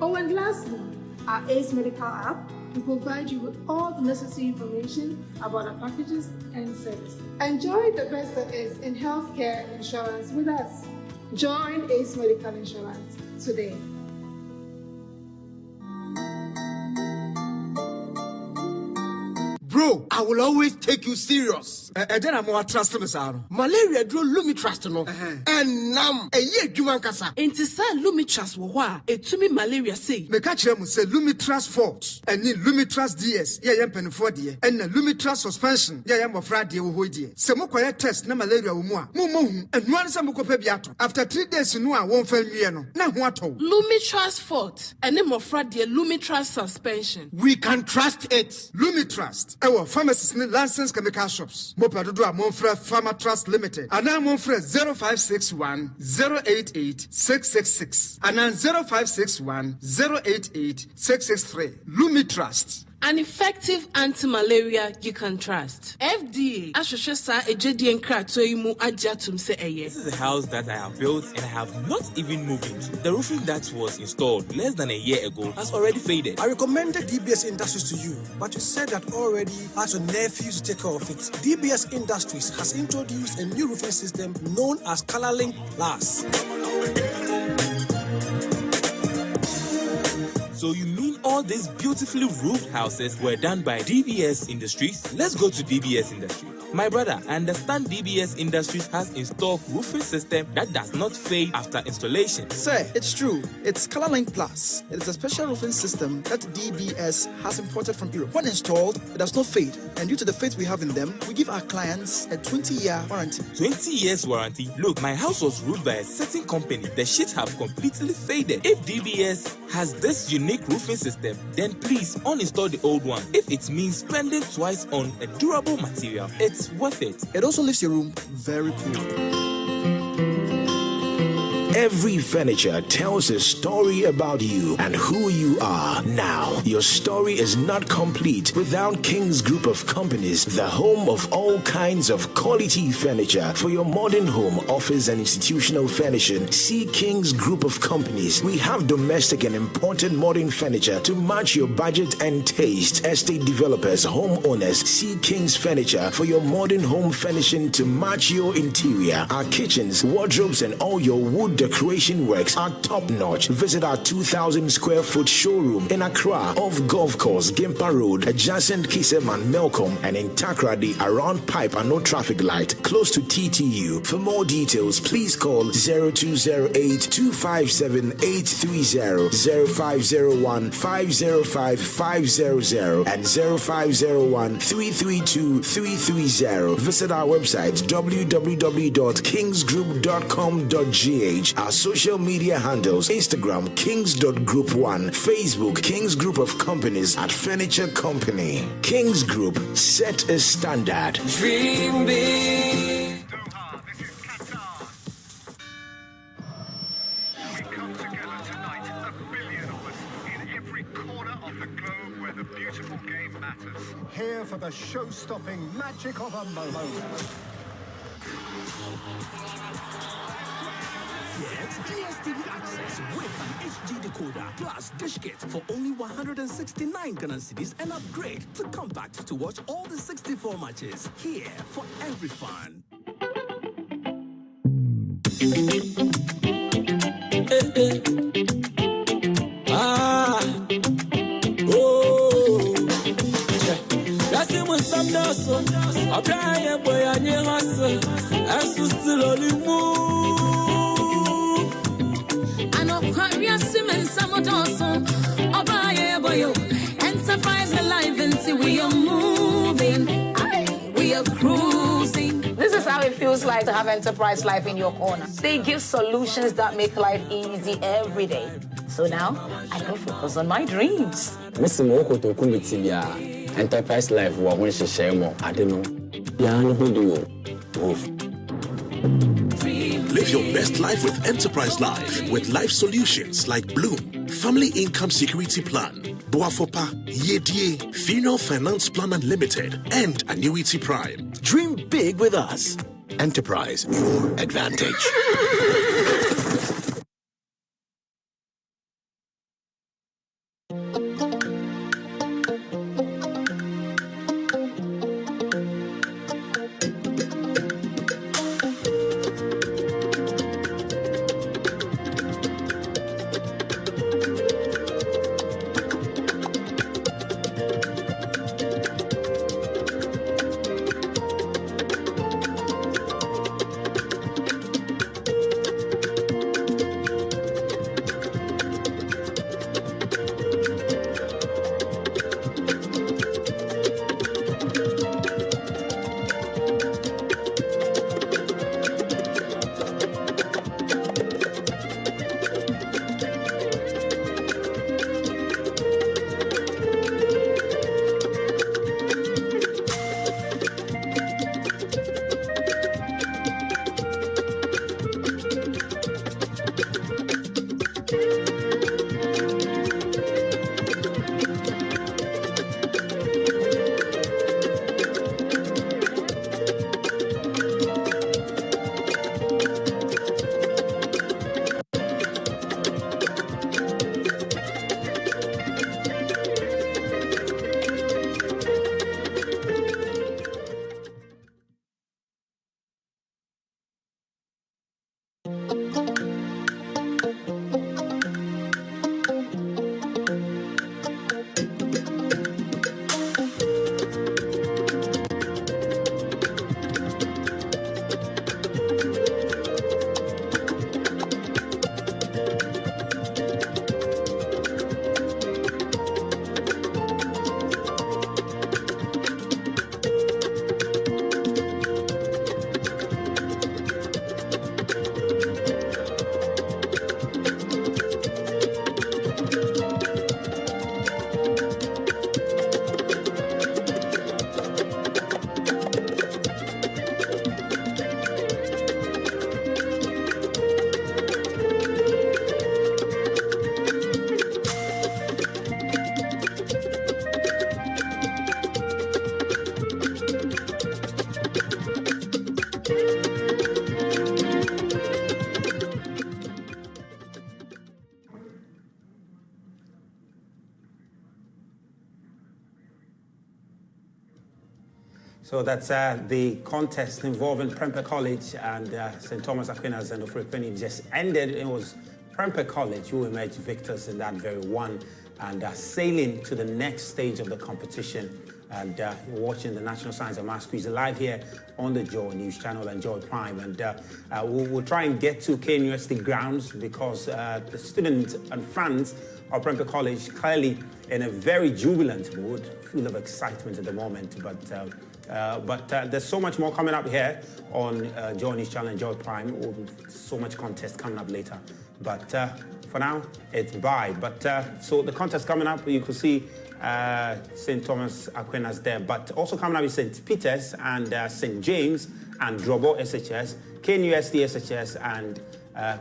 Oh, and lastly, our ACE Medical app will provide you with all the necessary information about our packages and services. Enjoy the best there is in healthcare insurance with us. Join ACE Medical Insurance today. Bro, I will always take you serious. Then I'm more trust me, sir. Malaria drew Lumitrust no. And nam a year Jumankasa. Enti sa Lumitrust wo wa etumi malaria say. Me catch him say Lumitrust Fort and ni Lumitrust DS. Yeah, yam penfo de. And Lumitrust suspension. Yeah, yam ofra de wo de. Se mo kwaya test na malaria wo mu a. Mo hu. And one say mo kopa biato. After 3 days no a won fa nwie no. Na ho ato. Lumitrust Fort and ni mofra de Lumitrust suspension. We can trust it. Lumitrust. Our pharmacists need licensed chemical shops. Mopadodo a Monfre Pharma Trust Limited. And now Monfre 0561 088 666. And now 0561 088 663. Lumitrust. An effective anti-malaria you can trust. FDA SHS ejedi enkrato imu ajatum se eye. This is a house that I have built and I have not even moved into. The roofing that was installed less than a year ago has already faded. I recommended DBS Industries to you, but you said that already asked your nephew to take care of it. DBS Industries has introduced a new roofing system known as ColorLink Plus. So you mean all these beautifully roofed houses were done by DBS Industries? Let's go to DBS Industries. My brother, I understand DBS Industries has installed roofing system that does not fade after installation. Sir, it's true. It's ColorLink Plus. It is a special roofing system that DBS has imported from Europe. When installed, it does not fade. And due to the faith we have in them, we give our clients a 20-year warranty. 20 years warranty? Look, my house was roofed by a certain company. The sheets have completely faded. If DBS has this unique roofing system, then please uninstall the old one. If it means spending twice on a durable material, it's it's worth it. It also leaves your room very cool. Every furniture tells a story about you and who you are. Now, your story is not complete without King's Group of Companies, the home of all kinds of quality furniture. For your modern home, office, and institutional furnishing, see King's Group of Companies. We have domestic and imported modern furniture to match your budget and taste. Estate developers, homeowners, see King's Furniture for your modern home furnishing to match your interior. Our kitchens, wardrobes, and all your wood decoration works are top-notch. Visit our 2,000 square foot showroom in Accra off Golf Course, Gimpa Road, adjacent Kiseman, Melcom, and in Takrady around Pipe and No Traffic Light, close to TTU. For more details, please call 0208-257-830, 0501-505-500, and 0501-332-330. Visit our website www.kingsgroup.com.gh. Our social media handles: Instagram kings.group1, Facebook Kings Group of Companies at Furniture Company. Kings Group, set a standard. Dream big. Here for the show-stopping magic of a moment. Get DSTV access with an HD decoder plus dish kit for only 169 Ghana cedis and upgrade to compact to watch all the 64 matches. Here for every fan. Enterprise alive and see we are moving, we are cruising. This is how it feels like to have Enterprise Life in your corner. They give solutions that make life easy every day. So now I can focus on my dreams. Missy Moko to Kumitibia, Enterprise Life, when she share more. I don't know. Live your best life with Enterprise Life with life solutions like Bloom, Family Income Security Plan, Boafopa, Yedie, Funeral Finance Plan Unlimited, and Annuity Prime. Dream big with us. Enterprise, your advantage. So that's the contest involving Prempeh College and St. Thomas Aquinas and Ofori Panin just ended. It was Prempeh College who emerged victors in that very one and sailing to the next stage of the competition. And you're watching the National Science and Maths Quiz live here on the Joy News Channel and Joy Prime. And we'll try and get to KNUST grounds because the students and fans of Prempeh College clearly in a very jubilant mood, full of excitement at the moment. But there's so much more coming up here on Joy News Channel and Joy Prime. So much contest coming up later. But for now, it's bye. But so the contest coming up, you can see St. Thomas Aquinas there. But also coming up is St. Peter's and St. James and Drobo SHS, KNUST SHS, and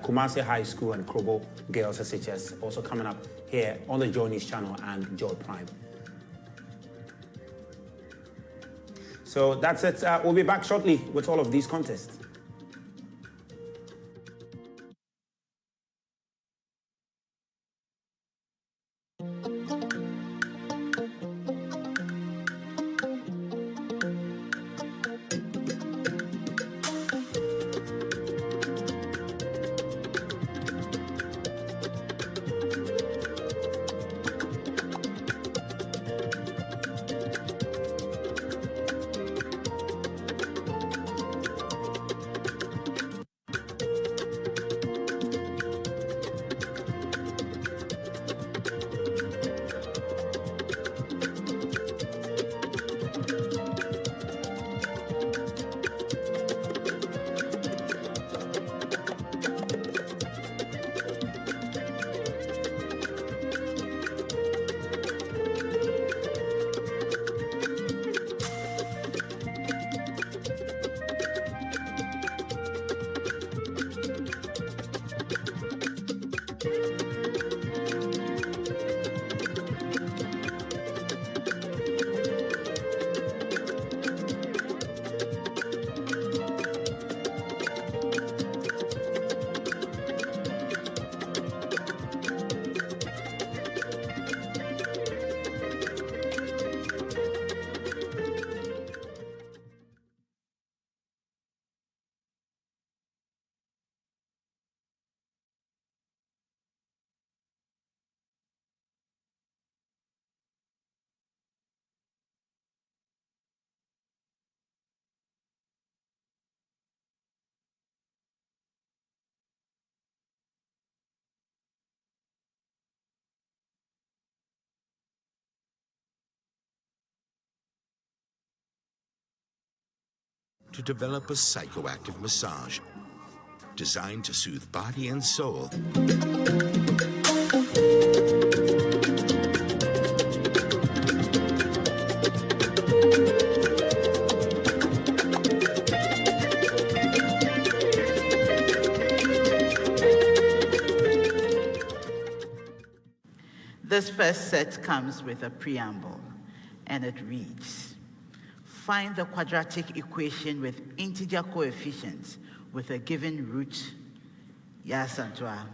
Kumasi High School and Krobo Girls SHS. Also coming up here on the Joy News Channel and Joy Prime. So that's it. We'll be back shortly with all of these contests. To develop a psychoactive massage designed to soothe body and soul. This first set comes with a preamble, and it reads, find the quadratic equation with integer coefficients with a given root, yes, Antoine,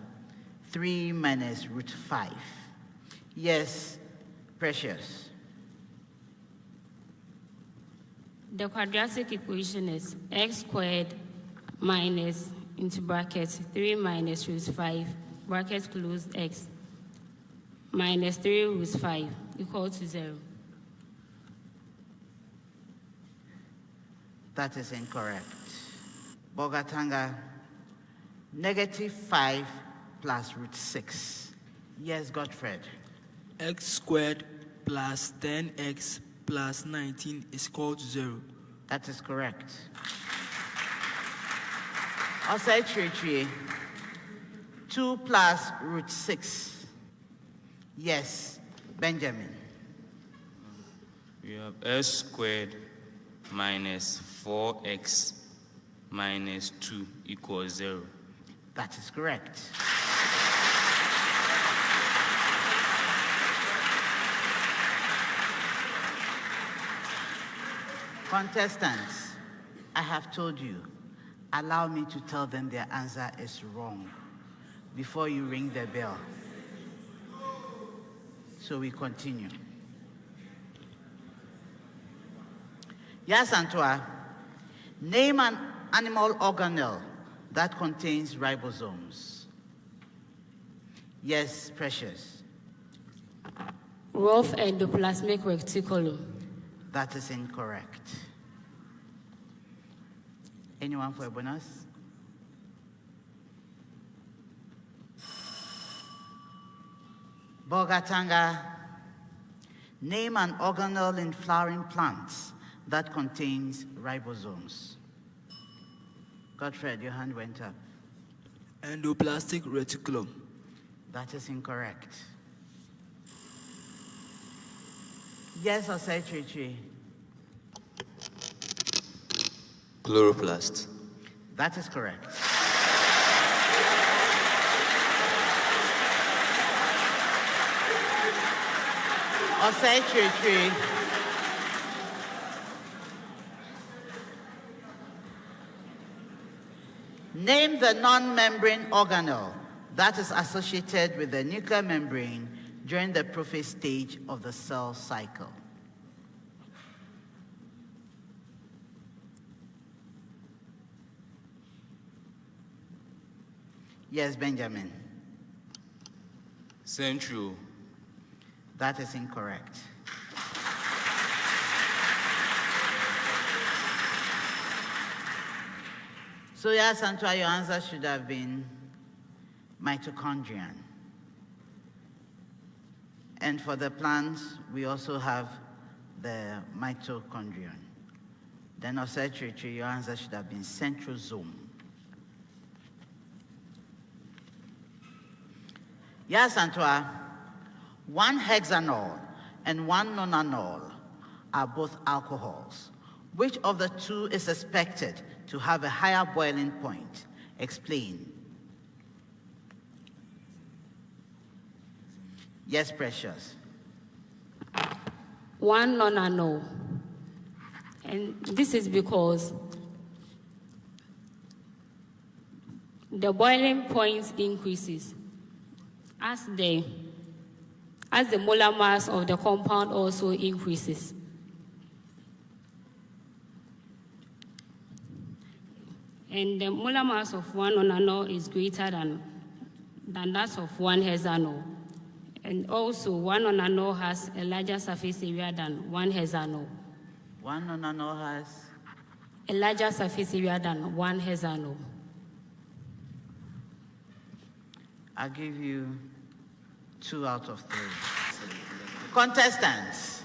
3 minus root 5. Yes, Precious. The quadratic equation is x squared minus, into brackets, 3 minus root 5, brackets close x, minus 3 root 5 equal to 0. That is incorrect. Bogatanga, negative 5 plus root 6. Yes, Godfred. X squared plus 10x plus 19 is equal to 0. That is correct. Also, 2 plus root 6. Yes, Benjamin. We have x squared minus 4x minus 2 equals 0. That is correct. Contestants, I have told you, allow me to tell them their answer is wrong before you ring the bell. So we continue. Yes, Antoine. Name an animal organelle that contains ribosomes. Yes, Precious. Rough endoplasmic reticulum. That is incorrect. Anyone for a bonus? Bogatanga. Name an organelle in flowering plants that contains ribosomes. Godfred, your hand went up. Endoplasmic reticulum. That is incorrect. Yes, or say Chichi? Chloroplast. That is correct. Or say Chichi? Name the non-membrane organelle that is associated with the nuclear membrane during the prophase stage of the cell cycle. Yes, Benjamin. Central. That is incorrect. So yes, Antoine, your answer should have been mitochondrion. And for the plants, we also have the mitochondrion. Then Ossetrichi, your answer should have been centrosome. Yes, Antoine, one hexanol and one nonanol are both alcohols. Which of the two is expected to have a higher boiling point? Explain. Yes, Precious. One nonanol. And this is because the boiling point increases as the molar mass of the compound also increases. And the molar mass of one nonanol is greater than that of one hexanol. And also, one nonanol has a larger surface area than one hexanol. One nonanol has a larger surface area than one hexanol. I'll give you 2 out of 3. Contestants,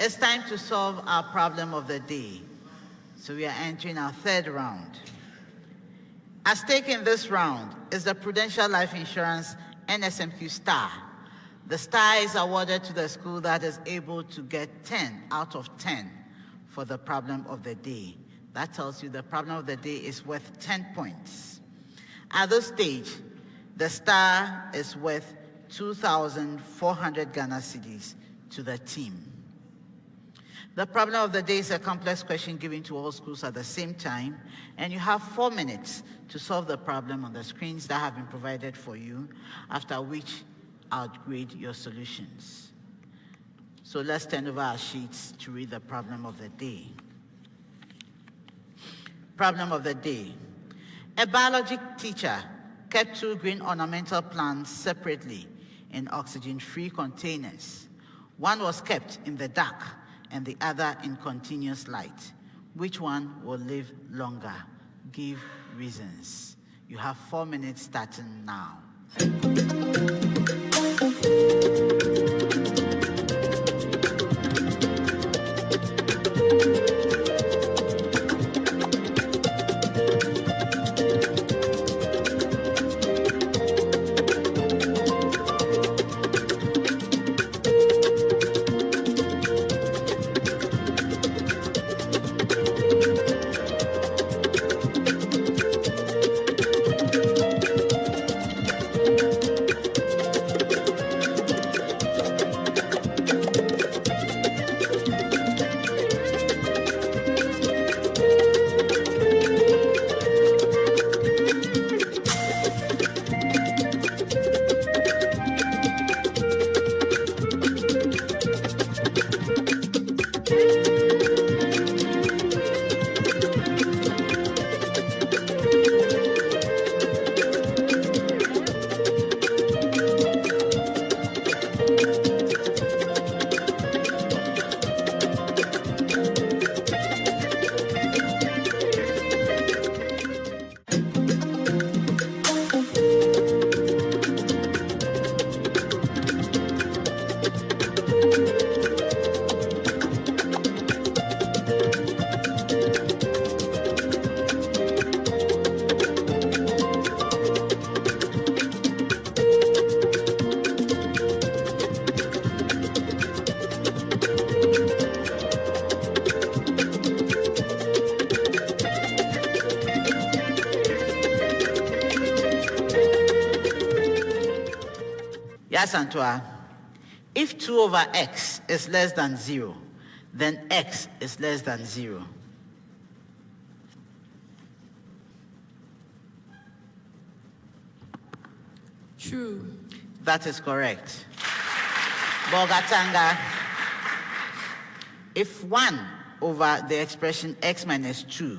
it's time to solve our problem of the day. So we are entering our 3rd round. At stake in this round is the Prudential Life Insurance NSMQ Star. The star is awarded to the school that is able to get 10 out of 10 for the problem of the day. That tells you the problem of the day is worth 10 points. At this stage, the star is worth 2,400 Ghana cedis to the team. The problem of the day is a complex question given to all schools at the same time, and you have 4 minutes to solve the problem on the screens that have been provided for you, after which I'll grade your solutions. So let's turn over our sheets to read the problem of the day. Problem of the day. A biology teacher kept 2 green ornamental plants separately in oxygen-free containers. One was kept in the dark and the other in continuous light. Which one will live longer? Give reasons. You have 4 minutes starting now. Yes, Antoine. If 2 over x is less than 0, then x is less than 0. True. That is correct. Bogatanga. If 1 over the expression x minus 2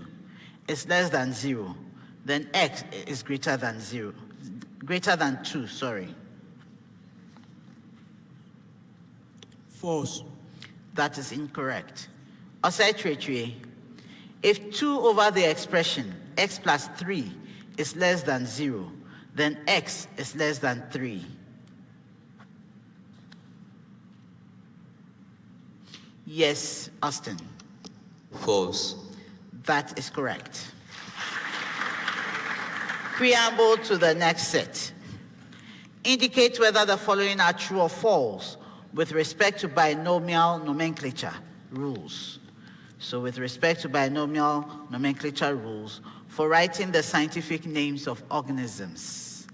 is less than 0, then x is greater than 0. Greater than 2, sorry. False. That is incorrect. Osai, if 2 over the expression x plus 3 is less than 0, then x is less than 3. Yes, Austin. False. That is correct. Preamble to the next set. Indicate whether the following are true or false with respect to binomial nomenclature rules. So with respect to binomial nomenclature rules for writing the scientific names of organisms.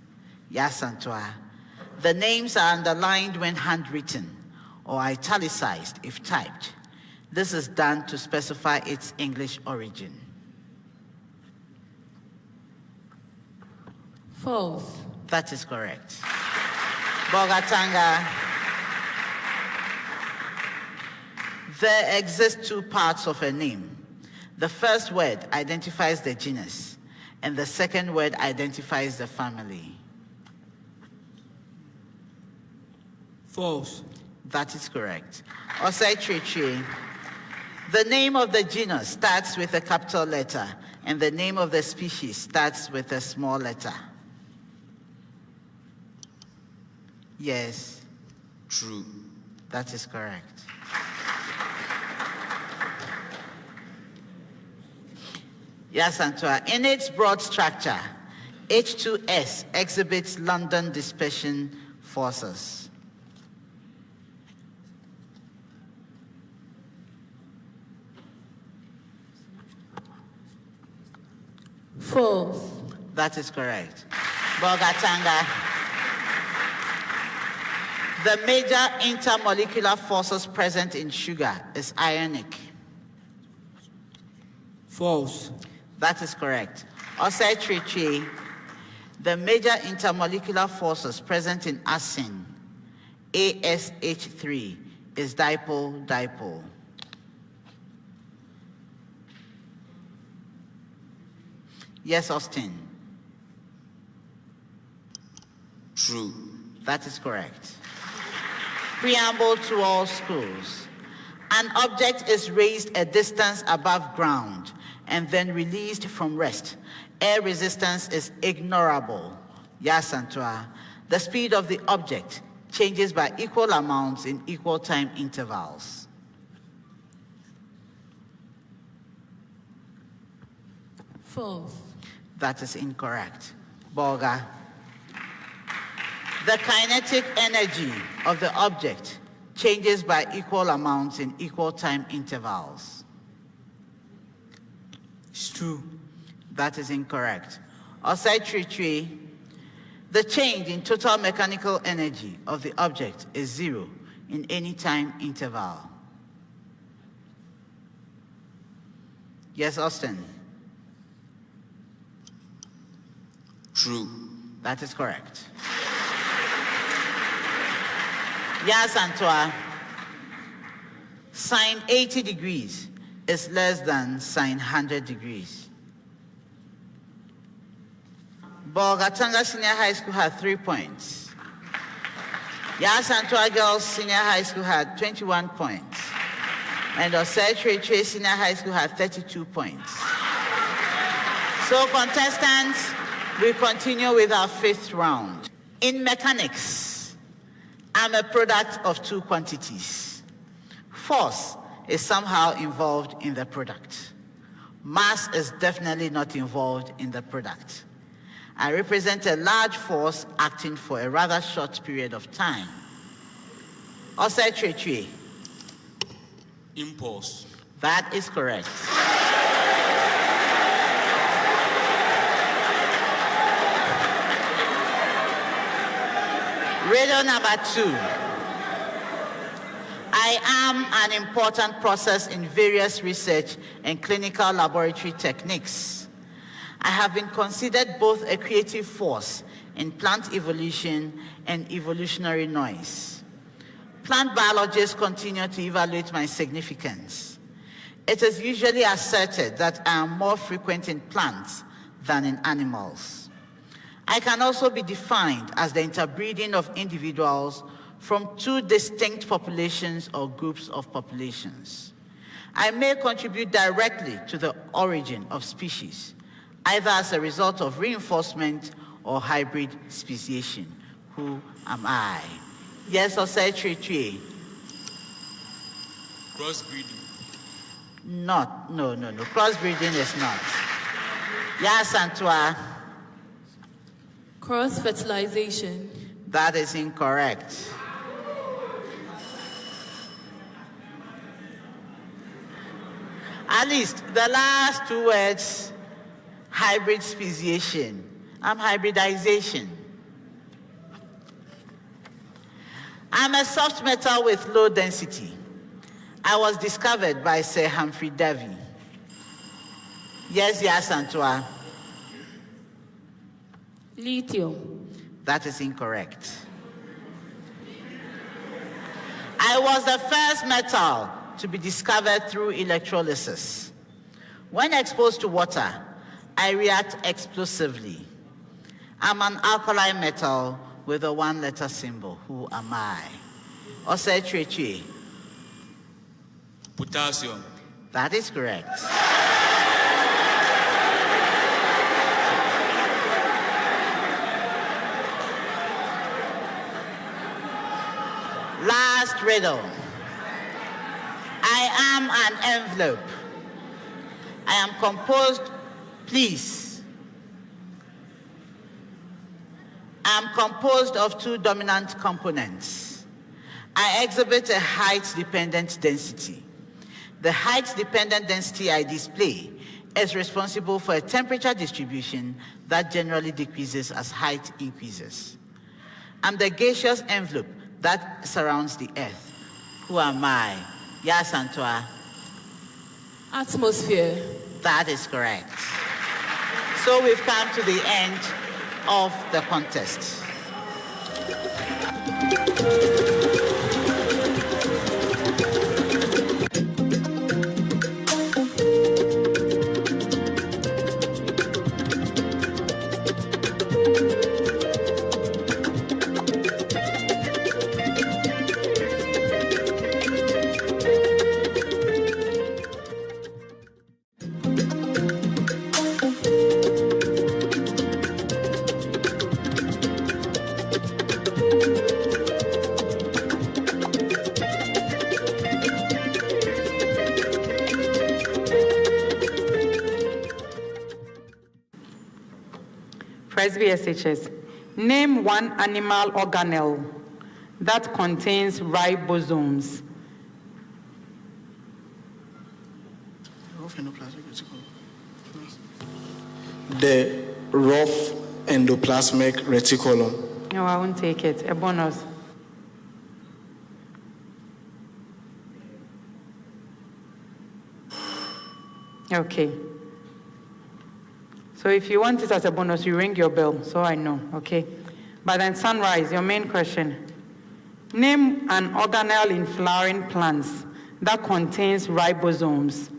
Yes, Antoine. The names are underlined when handwritten or italicized if typed. This is done to specify its English origin. False. That is correct. Bogatanga. There exist 2 parts of a name. The first word identifies the genus, and the second word identifies the family. False. That is correct. Osai Trichi. The name of the genus starts with a capital letter, and the name of the species starts with a small letter. Yes. True. That is correct. Yes, Antoine. In its broad structure, H2S exhibits London dispersion forces. False. That is correct. Bogatanga. The major intermolecular forces present in sugar is ionic. False. That is correct. Osai Trichi. The major intermolecular forces present in arsine, ASH3, is dipole-dipole. Yes, Austin. True. That is correct. Preamble to all schools. An object is raised a distance above ground and then released from rest. Air resistance is ignorable. Yes, Antoine. The speed of the object changes by equal amounts in equal time intervals. False. That is incorrect. Bolga. The kinetic energy of the object changes by equal amounts in equal time intervals. It's true. That is incorrect. Osai Trichi. The change in total mechanical energy of the object is 0 in any time interval. Yes, Austin. True. That is correct. Yes, Antoine. Sine 80 degrees is less than sine 100 degrees. Bogatanga Senior High School had 3 points. Yes, Antoine Girls Senior High School had 21 points. And Osei Trey Senior High School had 32 points. So contestants, we continue with our 5th round. In mechanics, I'm a product of 2 quantities. Force is somehow involved in the product. Mass is definitely not involved in the product. I represent a large force acting for a rather short period of time. Osei Trey. Impulse. That is correct. Riddle number 2. I am an important process in various research and clinical laboratory techniques. I have been considered both a creative force in plant evolution and evolutionary noise. Plant biologists continue to evaluate my significance. It is usually asserted that I am more frequent in plants than in animals. I can also be defined as the interbreeding of individuals from 2 distinct populations or groups of populations. I may contribute directly to the origin of species, either as a result of reinforcement or hybrid speciation. Who am I? Yes, or say tree. Crossbreeding. No. Crossbreeding is not. Yes, Antoine. Cross-fertilization. That is incorrect. At least the last 2 words, hybrid speciation. I'm hybridization. I'm a soft metal with low density. I was discovered by Sir Humphrey Davy. Yes, Antoine. Lithium. That is incorrect. I was the first metal to be discovered through electrolysis. When exposed to water, I react explosively. I'm an alkali metal with a 1-letter symbol. Who am I? Ose Treche. Potassium. That is correct. Last riddle. I am an envelope. I am composed, please. I am composed of 2 dominant components. I exhibit a height-dependent density. The height-dependent density I display is responsible for a temperature distribution that generally decreases as height increases. I'm the gaseous envelope that surrounds the Earth. Who am I? Yes, Antoine. Atmosphere. That is correct. So we've come to the end of the contest. Presby SHS. Name one animal organelle that contains ribosomes. The rough endoplasmic reticulum. No, I won't take it. A bonus. Okay. So if you want it as a bonus, you ring your bell, so I know, okay? But then Sunrise, your main question. Name an organelle in flowering plants that contains ribosomes.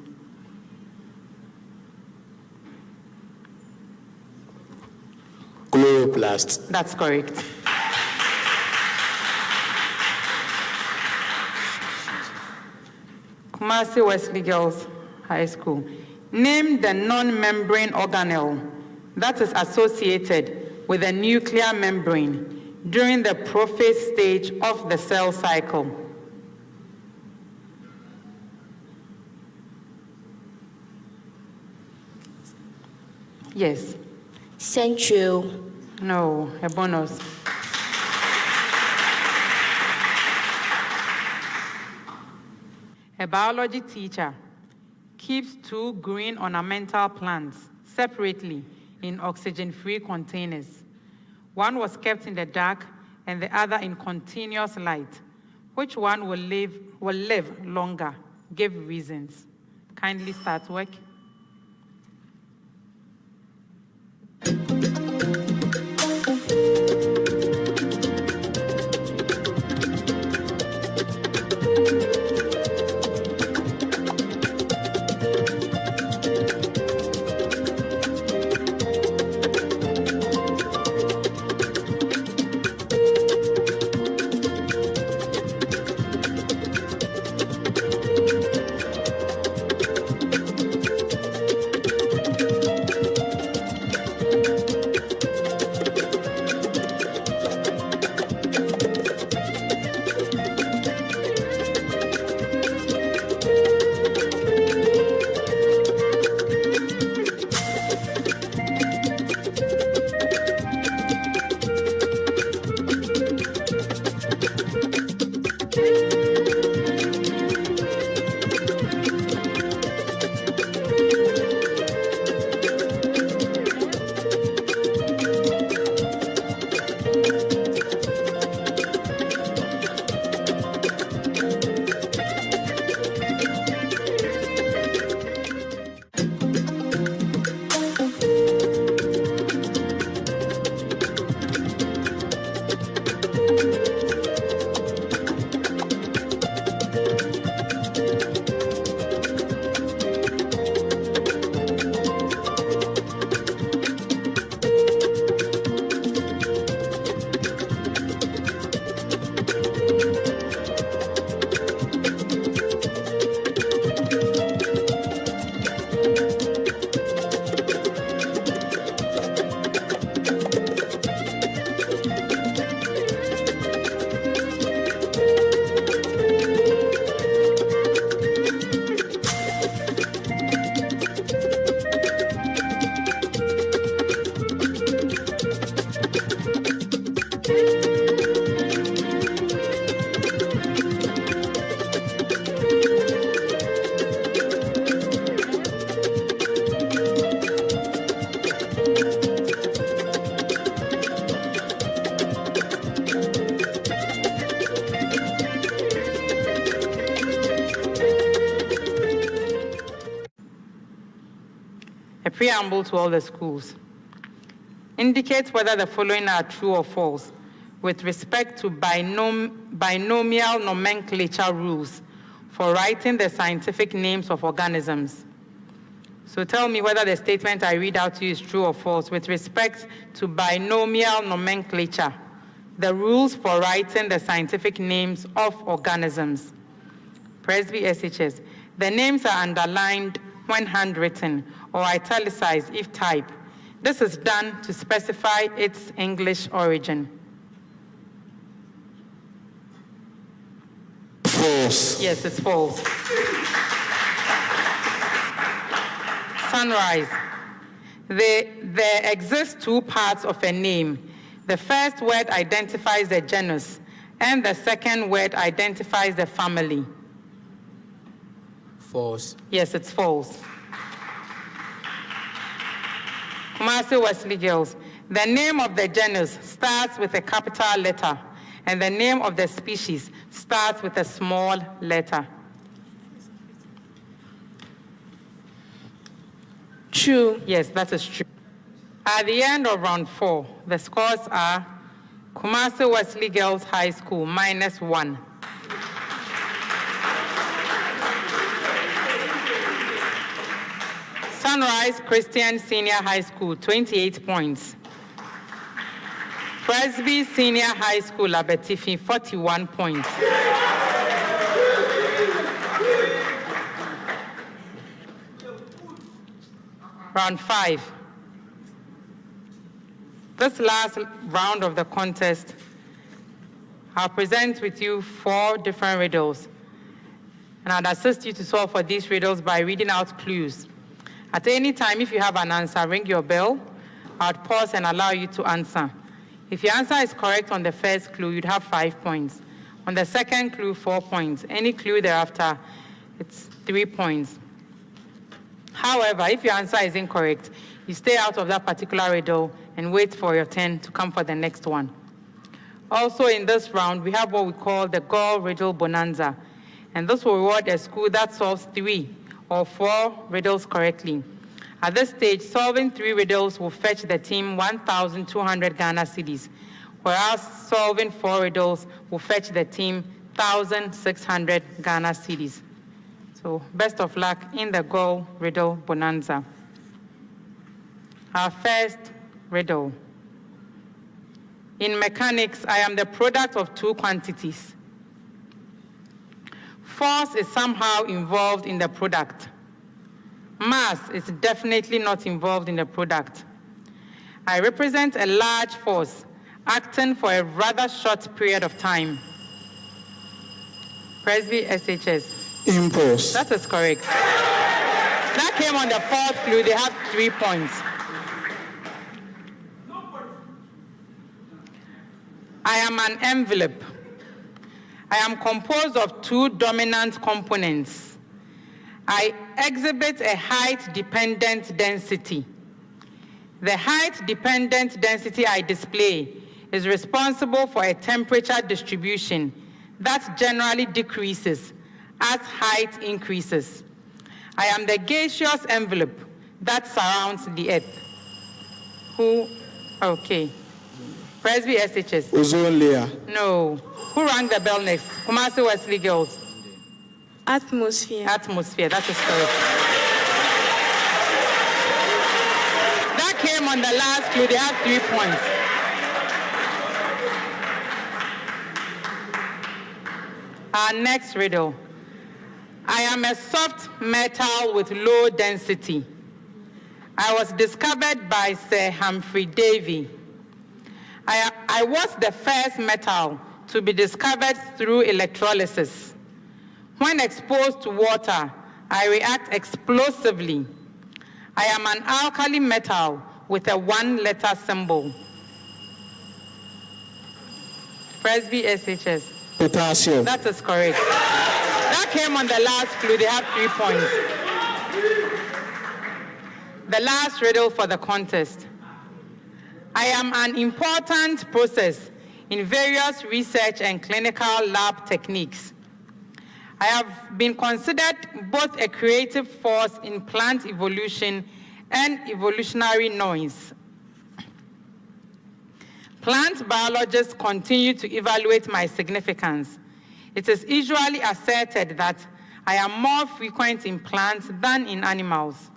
Chloroplast. That's correct. Kumasi Wesley Girls High School. Name the non-membrane organelle that is associated with a nuclear membrane during the prophase stage of the cell cycle. Yes. Central. No, a bonus. A biology teacher keeps 2 green ornamental plants separately in oxygen-free containers. One was kept in the dark and the other in continuous light. Which one will live longer? Give reasons. Kindly start work. Preamble to all the schools. Indicate whether the following are true or false with respect to binomial nomenclature rules for writing the scientific names of organisms. So tell me whether the statement I read out to you is true or false with respect to binomial nomenclature, the rules for writing the scientific names of organisms. Presby SHS. The names are underlined when handwritten or italicized if type. This is done to specify its English origin. False. Yes, it's false. Sunrise. There exist two parts of a name. The first word identifies the genus, and the second word identifies the family. False. Yes, it's false. Kumasi Wesley Girls. The name of the genus starts with a capital letter, and the name of the species starts with a small letter. True. Yes, that is true. At the end of round 4, the scores are Kumasi Wesley Girls High School -1. Sunrise Christian Senior High School, 28 points. Presby Senior High School, Abetifi, 41 points. Round 5. This last round of the contest, I'll present with you 4 different riddles. And I'd assist you to solve for these riddles by reading out clues. At any time, if you have an answer, ring your bell. I'd pause and allow you to answer. If your answer is correct on the first clue, you'd have 5 points. On the second clue, 4 points. Any clue thereafter, it's 3 points. However, if your answer is incorrect, you stay out of that particular riddle and wait for your turn to come for the next one. Also in this round, we have what we call the Goal Riddle Bonanza. And this will reward a school that solves 3 or 4 riddles correctly. At this stage, solving 3 riddles will fetch the team 1,200 Ghana cedis, whereas solving 4 riddles will fetch the team 1,600 Ghana cedis. So best of luck in the Goal Riddle Bonanza. Our first riddle. In mechanics, I am the product of 2 quantities. Force is somehow involved in the product. Mass is definitely not involved in the product. I represent a large force acting for a rather short period of time. Prempeh SHS. Impulse. That is correct. That came on the 4th clue. They have 3 points. I am an envelope. I am composed of 2 dominant components. I exhibit a height-dependent density. The height-dependent density I display is responsible for a temperature distribution that generally decreases as height increases. I am the gaseous envelope that surrounds the Earth. Who? Okay. Prempeh SHS. Ozone layer. No. Who rang the bell next? Kumasi Wesley Girls. Atmosphere. Atmosphere, that is correct. That came on the last clue. They have 3 points. Our next riddle. I am a soft metal with low density. I was discovered by Sir Humphrey Davy. I was the first metal to be discovered through electrolysis. When exposed to water, I react explosively. I am an alkali metal with a 1-letter symbol. Prempeh SHS. Potassium. That is correct. That came on the last clue. They have 3 points. The last riddle for the contest. I am an important process in various research and clinical lab techniques. I have been considered both a creative force in plant evolution and evolutionary noise. Plant biologists continue to evaluate my significance. It is usually asserted that I am more frequent in plants than in animals.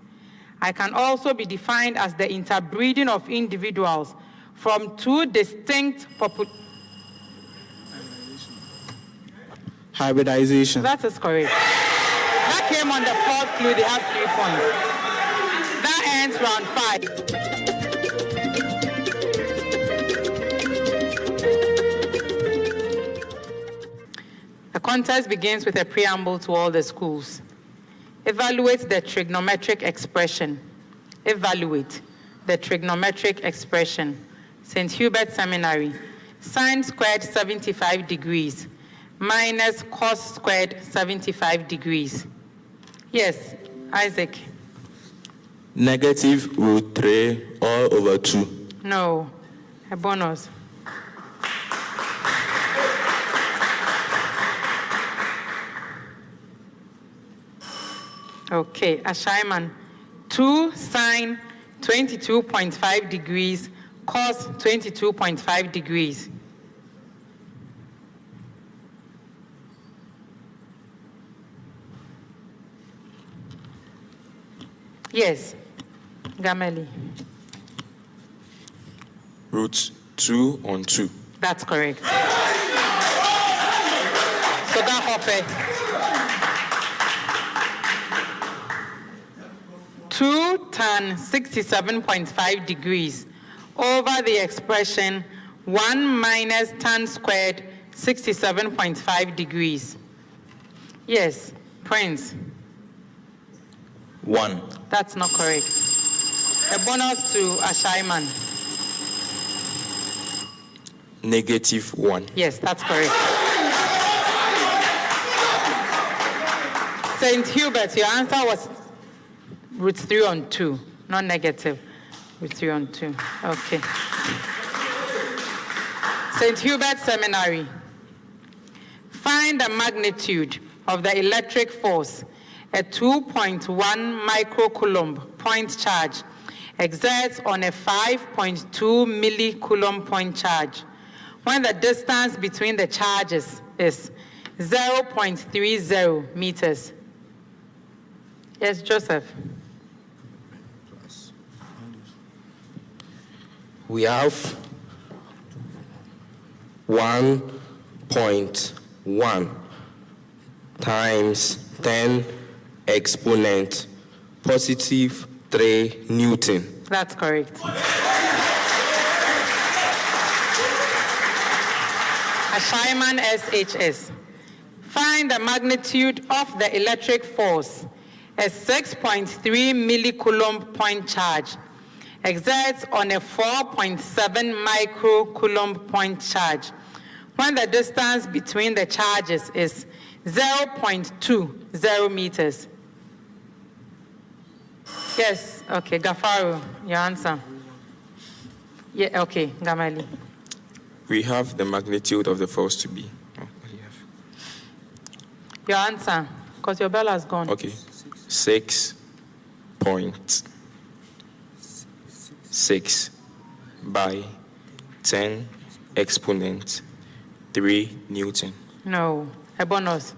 I can also be defined as the interbreeding of individuals from 2 distinct Hybridization. That is correct. That came on the 4th clue. They have 3 points. That ends round 5. The contest begins with a preamble to all the schools. Evaluate the trigonometric expression. Evaluate the trigonometric expression. St. Hubert Seminary. Sine squared 75 degrees minus cos squared 75 degrees. Yes, Isaac. Negative root 3 all over 2. No, a bonus. Okay, Ashaiman. 2 sine 22.5 degrees cos 22.5 degrees. Yes, Gameli. Root 2 on 2. That's correct. So that Hoppe. 2 tan 67.5 degrees over the expression 1 minus tan squared 67.5 degrees. Yes, Prince. 1. That's not correct. A bonus to Ashaiman. Negative 1. Yes, that's correct. St. Hubert, your answer was root 3 on 2, not negative. Root 3 on 2. Okay. St. Hubert Seminary. Find the magnitude of the electric force a 2.1 microcoulomb point charge exerts on a 5.2 millicoulomb point charge when the distance between the charges is 0.30 meters. Yes, Joseph. We have 1.1 times 10 exponent positive 3 Newton. That's correct. Ashaiman SHS. Find the magnitude of the electric force a 6.3 millicoulomb point charge exerts on a 4.7 microcoulomb point charge when the distance between the charges is 0.20 meters. Yes, okay, Gafaru, your answer. Yeah, okay, Gamali. We have the magnitude of the force to be. Your answer, because your bell has gone. Okay, 6.6 by 10 exponent 3 Newton. No, a bonus.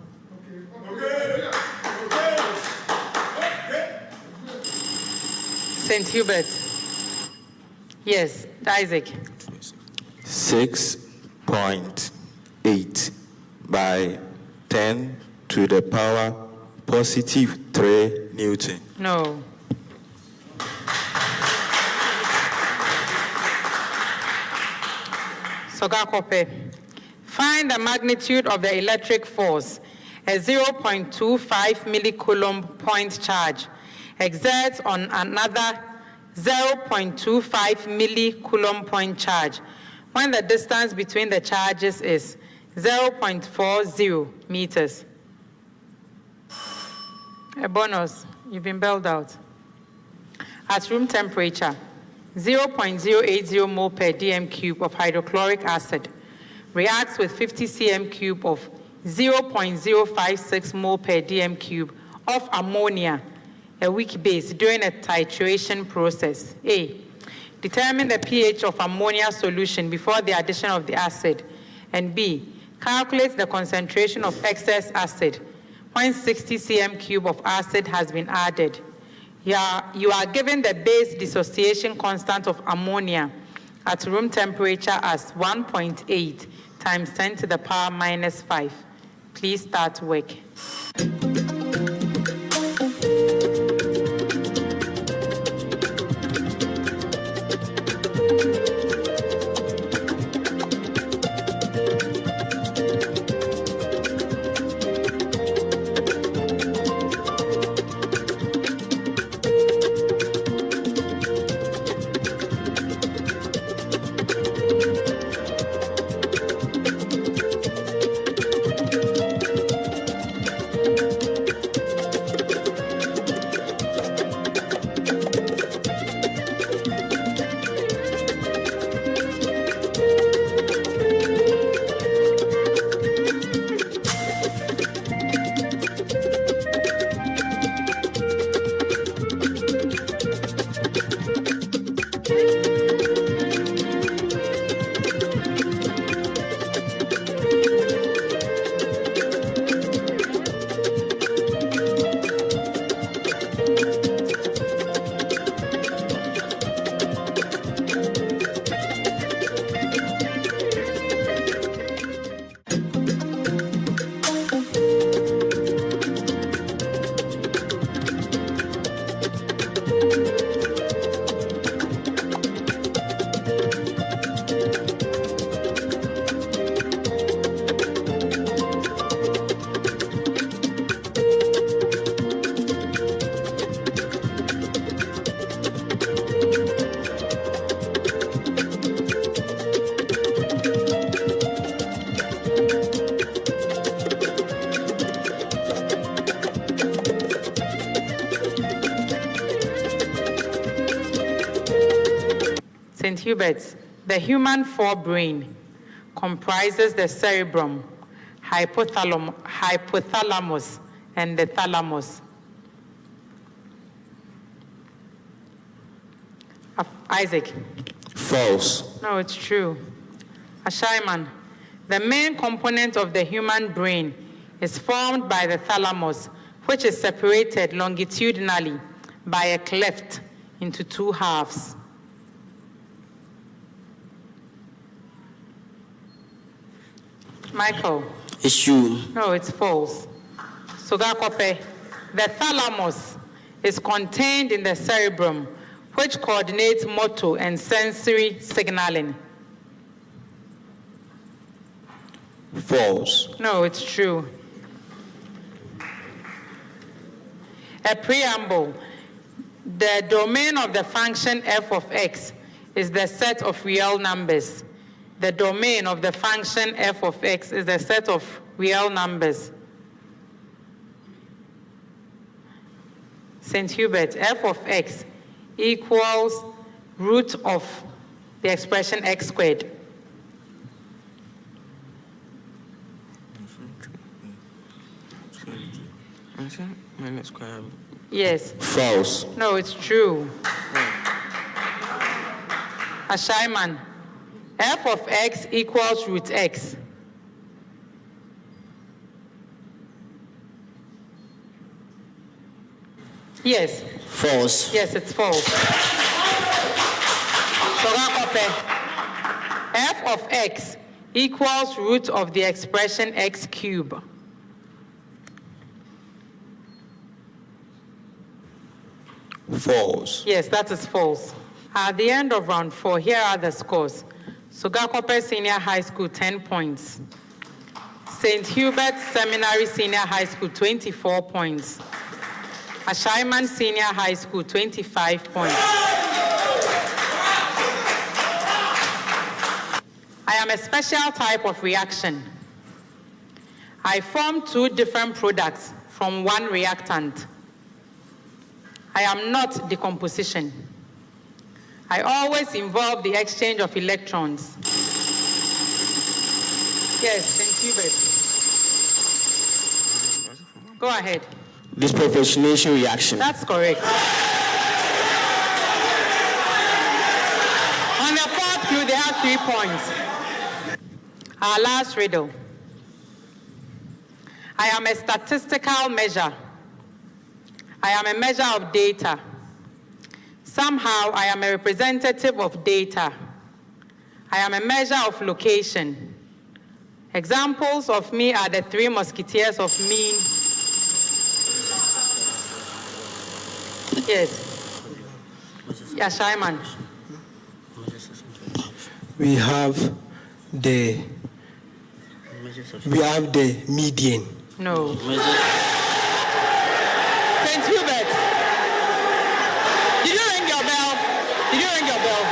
St. Hubert. Yes, Isaac. 6.8 by 10 to the power positive 3 Newton. No. Sogakope. Find the magnitude of the electric force a 0.25 millicoulomb point charge exerts on another 0.25 millicoulomb point charge when the distance between the charges is 0.40 meters. A bonus, you've been bailed out. At room temperature, 0.080 mole per dm cube of hydrochloric acid reacts with 50 cm cube of 0.056 mole per dm cube of ammonia, a weak base, during a titration process. A. Determine the pH of ammonia solution before the addition of the acid. And B. Calculate the concentration of excess acid when 60 cm cube of acid has been added. You are given the base dissociation constant of ammonia at room temperature as 1.8 times 10 to the power minus 5. Please start work. St. Hubert, the human forebrain comprises the cerebrum, hypothalamus, and the thalamus? Isaac. False. No, it's true. Ashaiman. The main component of the human brain is formed by the thalamus, which is separated longitudinally by a cleft into two halves. Michael. It's true. No, it's false. Sogakope. The thalamus is contained in the cerebrum, which coordinates motor and sensory signaling. False. No, it's true. A preamble. The domain of the function f of x is the set of real numbers. The domain of the function f of x is the set of real numbers. St. Hubert, f of x equals root of the expression x squared. Yes. False. No, it's true. Ashaiman, f of x equals root x. Yes. False. Yes, it's false. F of x equals root of the expression x cubed. False. Yes, that is false. At the end of round 4, here are the scores. Sogakope Senior High School, 10 points. St. Hubert Seminary Senior High School, 24 points. Ashaiman Senior High School, 25 points. I am a special type of reaction. I form two different products from one reactant. I am not decomposition. I always involve the exchange of electrons. Yes, St. Hubert. Go ahead. Disproportionation reaction. That's correct. On the fourth clue, they have 3 points. Our last riddle. I am a statistical measure. I am a measure of data. Somehow, I am a representative of data. I am a measure of location. Examples of me are the 3 musketeers of mean. Yes. Shaiman. We have the median. No. St. Hubert. Did you ring your bell? Did you ring your bell?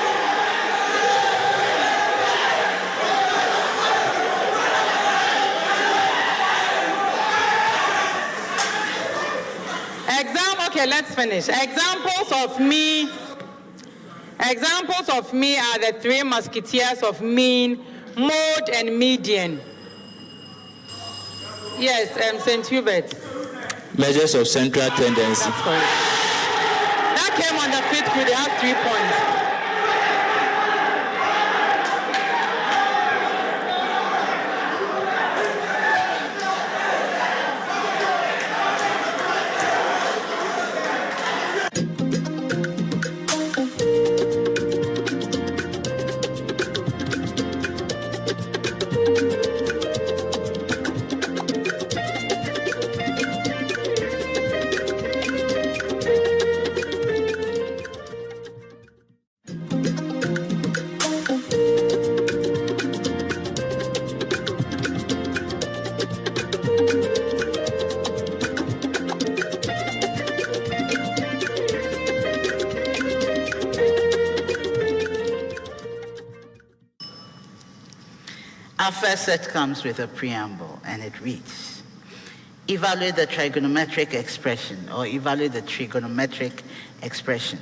Okay, let's finish. Examples of me are the 3 musketeers of mean, mode, and median. Yes, St. Hubert. Measures of central tendency. That's correct. That came on the 5th clue. They have 3 points. Our first set comes with a preamble, and it reads, evaluate the trigonometric expression, or evaluate the trigonometric expression.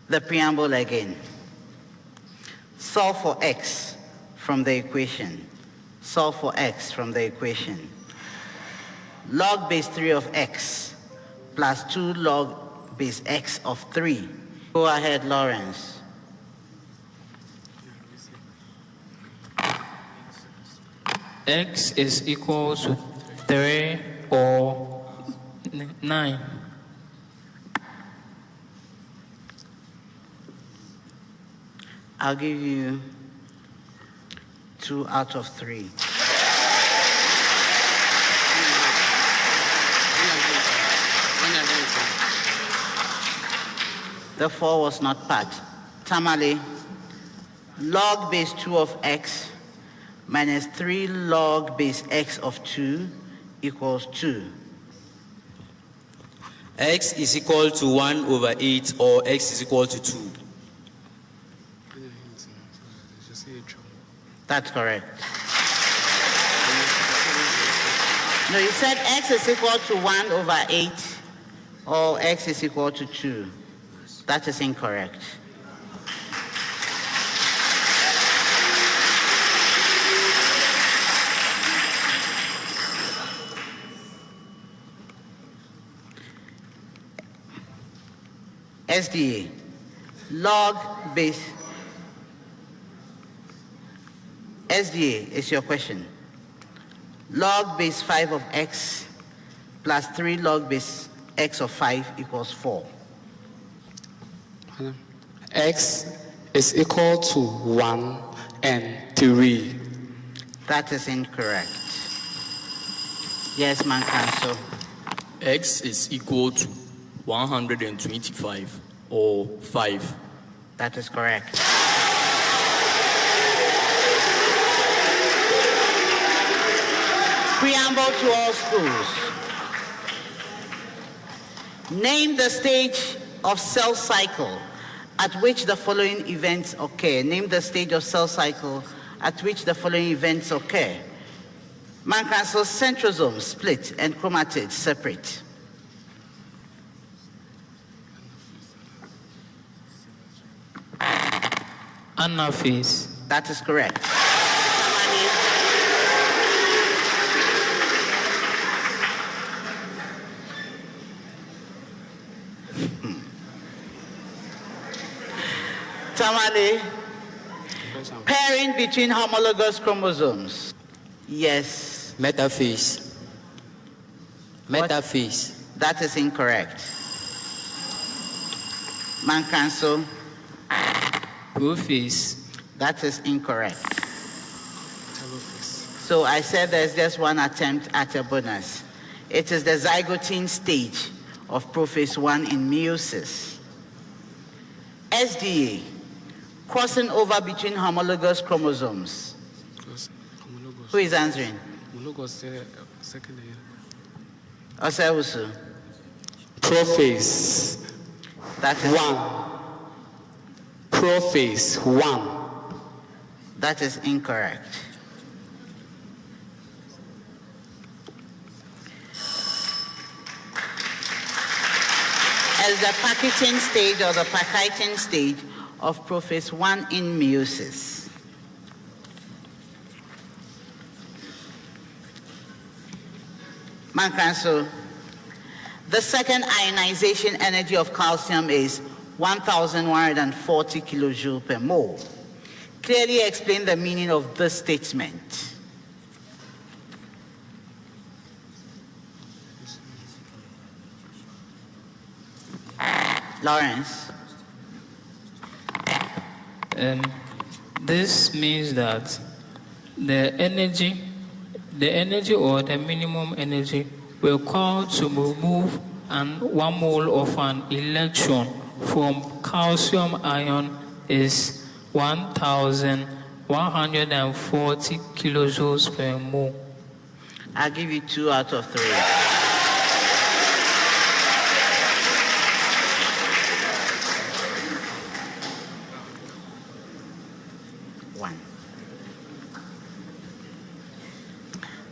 the preamble again. Solve for x from the equation. Solve for x from the equation. Log base 3 of x plus 2 log base x of 3. Go ahead, Lawrence. X is equal to 3 or 9. I'll give you 2 out of 3. The 4 was not part. Tamale, log base 2 of x minus 3 log base x of 2 equals 2. X is equal to 1 over 8, or x is equal to 2. That's correct. No, you said x is equal to 1 over 8, or x is equal to 2. That is incorrect. SDA, log base. SDA is your question. Log base 5 of x plus 3 log base x of 5 equals 4. X is equal to 1 and 3. That is incorrect. Yes, man, cancel. X is equal to 125 or 5. That is correct. Preamble to all schools. Name the stage of cell cycle at which the following events occur. Name the stage of cell cycle at which the following events occur. Man cancel, centrosomes split and chromatids separate. Anaphase. That is correct. Tamale, pairing between homologous chromosomes. Yes. Metaphase. Metaphase. That is incorrect. Man cancel. Prophase. That is incorrect. So I said there's just one attempt at a bonus. It is the zygotine stage of prophase 1 in meiosis. SDA, crossing over between homologous chromosomes. Who is answering? Osewusu. Prophase. That is 1. Prophase 1. That is incorrect. As the packaging stage or the Pachyton stage of prophase 1 in meiosis. Man cancel. The second ionization energy of calcium is 1,140 kilojoules per mole. Clearly explain the meaning of this statement. Lawrence. This means that the energy or the minimum energy required to remove 1 mole of an electron from calcium ion is 1,140 kilojoules per mole. I'll give you 2 out of 3.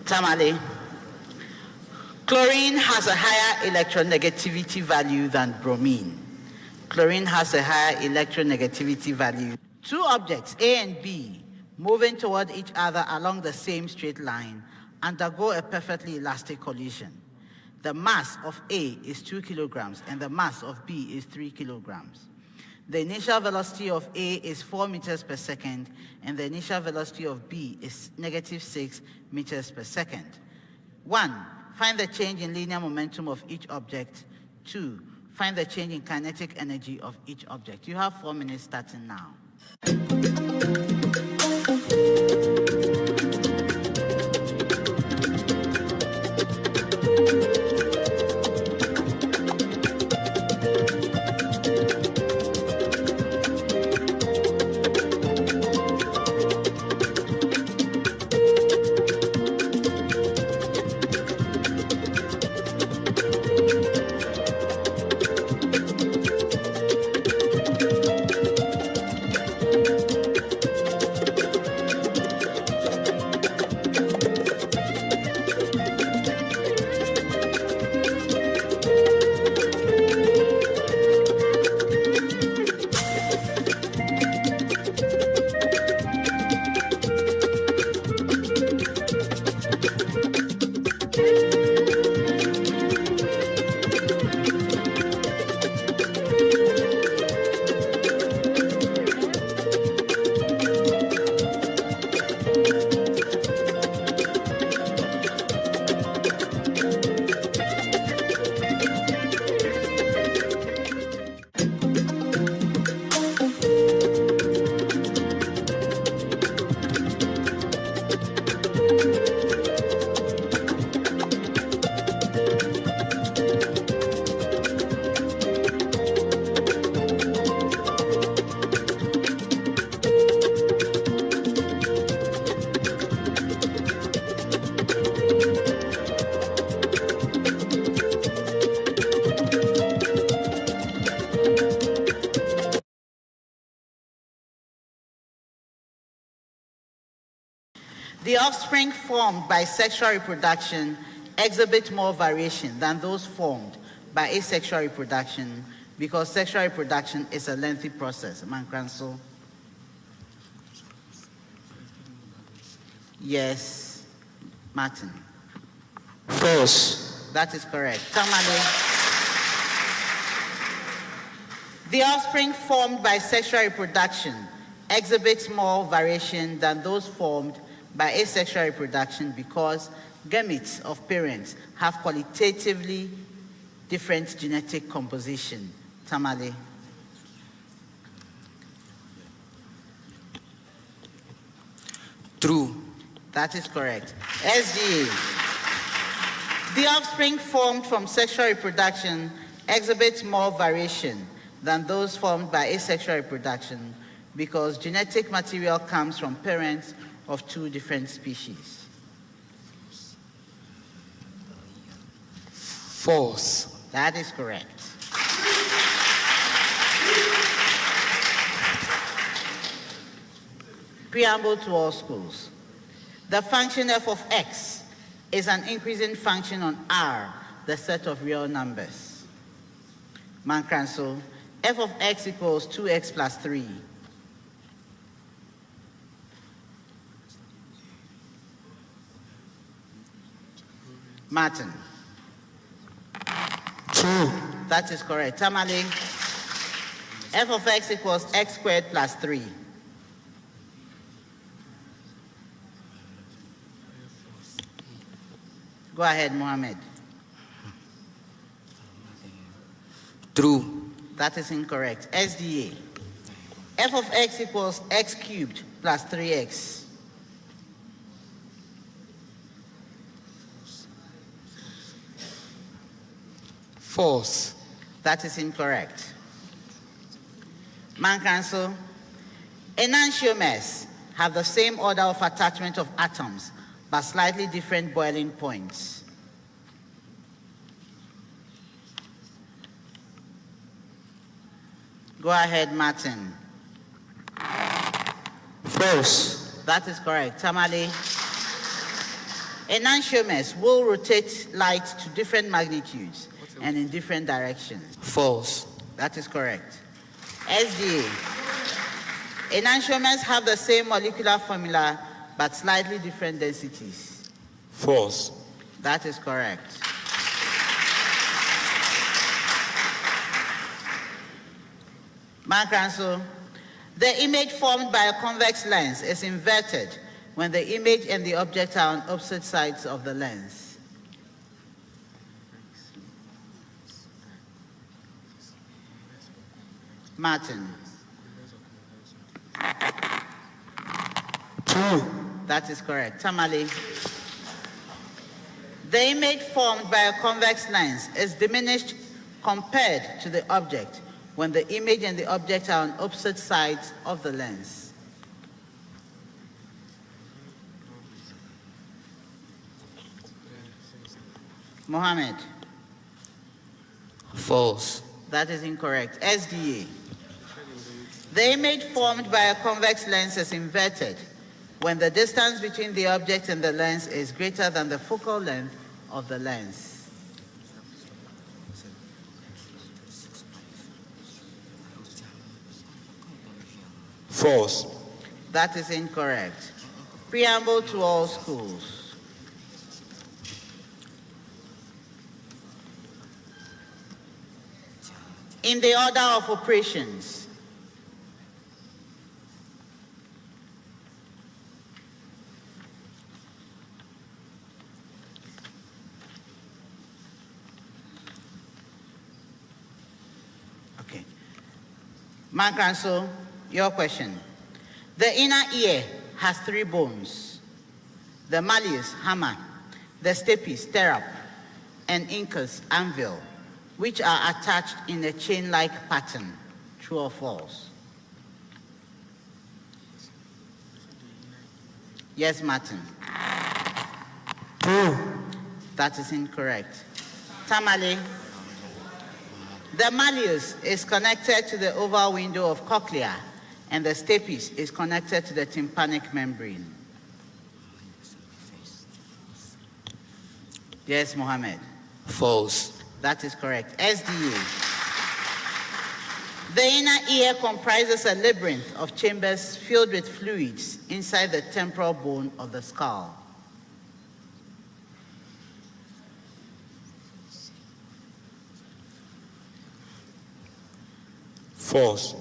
Tamale, chlorine has a higher electronegativity value than bromine. Chlorine has a higher electronegativity value. Two objects, A and B, moving toward each other along the same straight line, undergo a perfectly elastic collision. The mass of A is 2 kilograms and the mass of B is 3 kilograms. The initial velocity of A is 4 meters per second and the initial velocity of B is -6 meters per second. 1. Find the change in linear momentum of each object. 2. Find the change in kinetic energy of each object. You have 4 minutes starting now. The offspring formed by sexual reproduction exhibit more variation than those formed by asexual reproduction because sexual reproduction is a lengthy process. Mankranso? Yes. Martin? False. That is correct. Tamale? The offspring formed by sexual reproduction exhibits more variation than those formed by asexual reproduction because gametes of parents have qualitatively different genetic composition. Tamale? True. That is correct. SDA. The offspring formed from sexual reproduction exhibits more variation than those formed by asexual reproduction because genetic material comes from parents of 2 different species. False. That is correct. Preamble to all schools. The function f of x is an increasing function on R, the set of real numbers. Mankranso, f of x equals 2x plus 3. Martin? True. That is correct. Tamale? F of x equals x squared plus 3. Go ahead, Mohammed. True. That is incorrect. SDA. F of x equals x cubed plus 3x. False. That is incorrect. Mankranso. Enantiomers have the same order of attachment of atoms, but slightly different boiling points. Go ahead, Martin. False. That is correct. Tamale. Enantiomers will rotate light to different magnitudes and in different directions. False. That is correct. SDA. Enantiomers have the same molecular formula but slightly different densities. False. That is correct. Mark Ranso, the image formed by a convex lens is inverted when the image and the object are on opposite sides of the lens. Martin. True. That is correct. Tamale. The image formed by a convex lens is diminished compared to the object when the image and the object are on opposite sides of the lens. Mohammed. False. That is incorrect. SDA. The image formed by a convex lens is inverted when the distance between the object and the lens is greater than the focal length of the lens. False. That is incorrect. Preamble to all schools. In the order of operations, okay. Mark Ranso, your question. The inner ear has 3 bones: the malleus, hammer, the stapes, stirrup, and incus, anvil, which are attached in a chain-like pattern. True or false? Yes, Martin. True. That is incorrect. Tamale. The malleus is connected to the oval window of cochlea, and the stapes is connected to the tympanic membrane. Yes, Mohammed. False. That is correct. SDA. The inner ear comprises a labyrinth of chambers filled with fluids inside the temporal bone of the skull. False.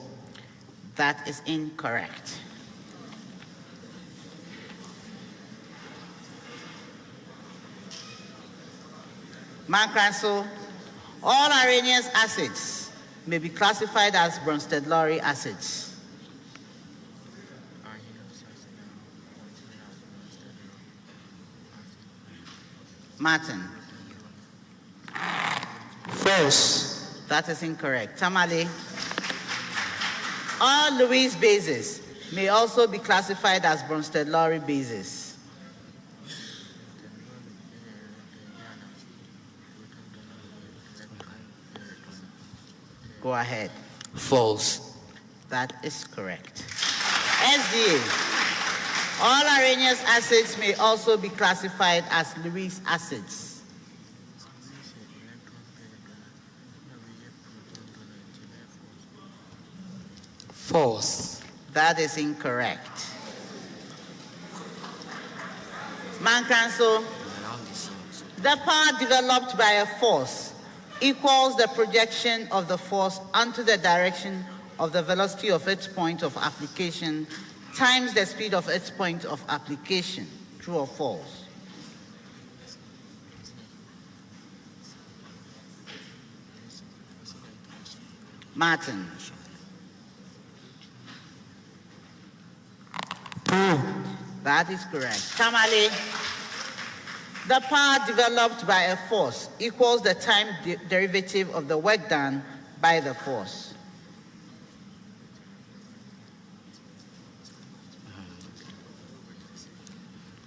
That is incorrect. Mark Ranso, all Arrhenius acids may be classified as Bronsted-Lowry acids. Martin. False. That is incorrect. Tamale. All Lewis bases may also be classified as Bronsted-Lowry bases. Go ahead. False. That is correct. SDA. All Arrhenius acids may also be classified as Lewis acids. False. That is incorrect. Mankanso, the power developed by a force equals the projection of the force onto the direction of the velocity of its point of application times the speed of its point of application. True or false? Martin. True. That is correct. Tamale. The power developed by a force equals the time derivative of the work done by the force.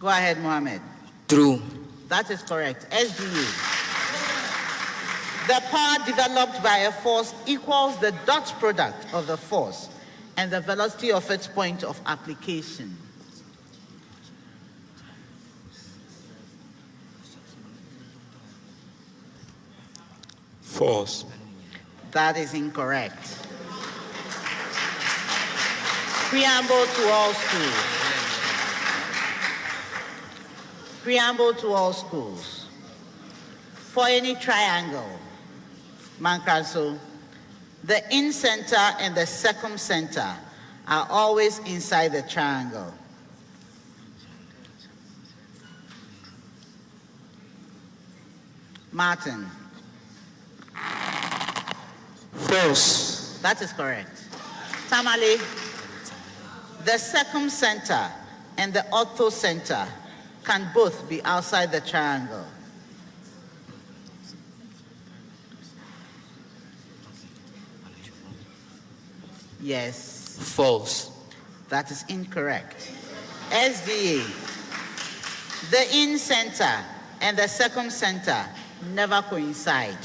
Go ahead, Mohammed. True. That is correct. SDA. The power developed by a force equals the dot product of the force and the velocity of its point of application. False. That is incorrect. Preamble to all schools. Preamble to all schools. For any triangle, Mankaso, the in-center and the circumcenter are always inside the triangle. Martin. False. That is correct. Tamale, the circumcenter and the orthocenter can both be outside the triangle. Yes. False. That is incorrect. SDA, the in-center and the circumcenter never coincide.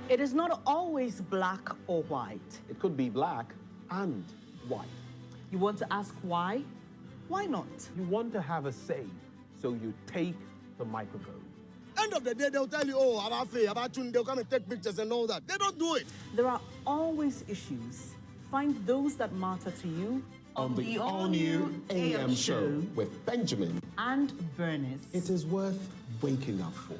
It is not always black or white. It could be black and white. You want to ask why? Why not? You want to have a say, so you take the microphone. End of the day, they'll tell you, oh, about Faye, about Tune, they'll come and take pictures and all that. They don't do it. There are always issues. Find those that matter to you On the all-new AM show with Benjamin and Bernice. It is worth waking up for.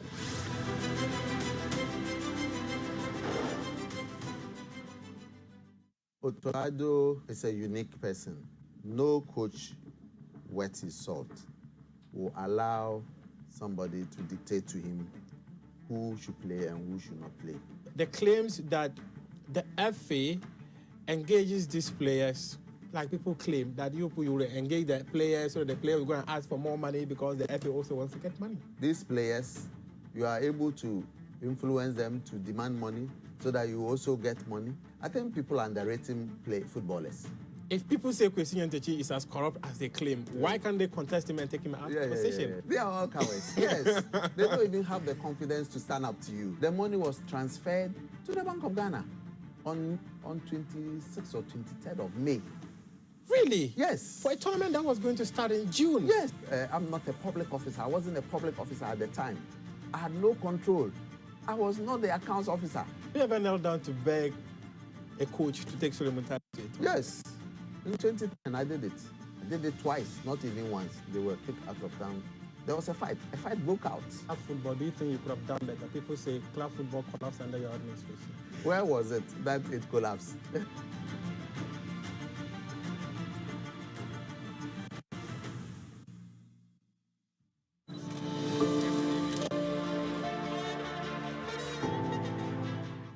Otoado is a unique person. No coach worth his salt will allow somebody to dictate to him who should play and who should not play. The claims that the FA engages these players, like people claim that you will engage the players so the player will go and ask for more money because the FA also wants to get money. These players, you are able to influence them to demand money so that you also get money. I think people are underrating footballers. If people say Kwesi Ntechi is as corrupt as they claim, why can't they contest him and take him out of position? They are all cowards. Yes. They don't even have the confidence to stand up to you. The money was transferred to the Bank of Ghana on 26th or 23rd of May. Really? Yes. For a tournament that was going to start in June? Yes. I'm not a public officer. I wasn't a public officer at the time. I had no control. I was not the accounts officer. You ever knelt down to beg a coach to take Solomon to it? Yes. In 2010, I did it. I did it twice, not even once. They were kicked out of town. There was a fight. A fight broke out. Club football, do you think you could have done better? People say club football collapsed under your administration. Where was it that it collapsed?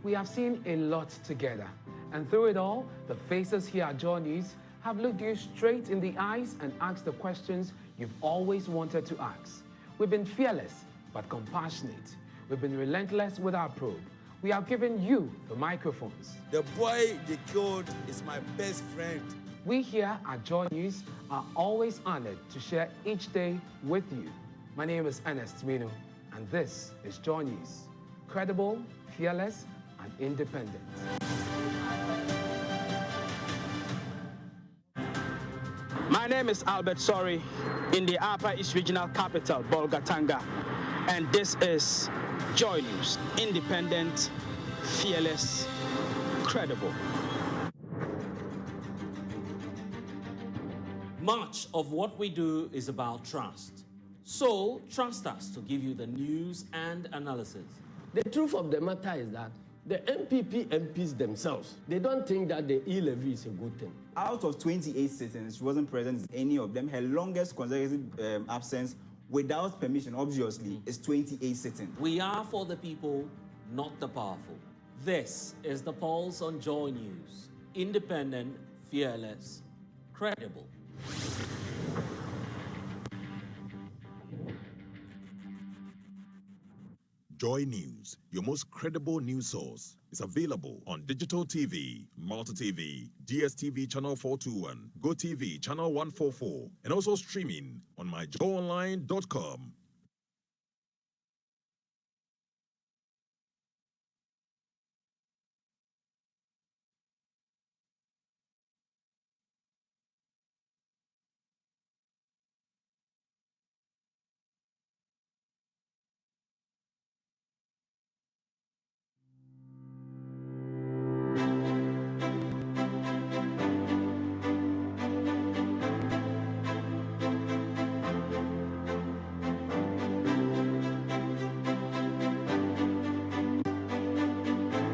We have seen a lot together, and through it all, the faces here at Joy News have looked you straight in the eyes and asked the questions you've always wanted to ask. We've been fearless, but compassionate. We've been relentless with our probe. We have given you the microphones. The boy they killed is my best friend. We here at Joy News are always honored to share each day with you. My name is Ernest Minu, and this is Joy News. Credible, fearless, and independent. My name is Albert Sori in the Upper East Regional Capital, Bolgatanga, and this is Joy News, independent, fearless, credible. Much of what we do is about trust. So trust us to give you the news and analysis. The truth of the matter is that the MPP MPs themselves, they don't think that the e-levy is a good thing. Out of 28 sittings, she wasn't present in any of them. Her longest consecutive absence without permission, obviously, is 28 sittings. We are for the people, not the powerful. This is the Pulse on Joy News. Independent, fearless, credible. Joy News, your most credible news source, is available on digital TV, Multi TV, DSTV channel 421, GoTV channel 144, and also streaming on myjoyonline.com.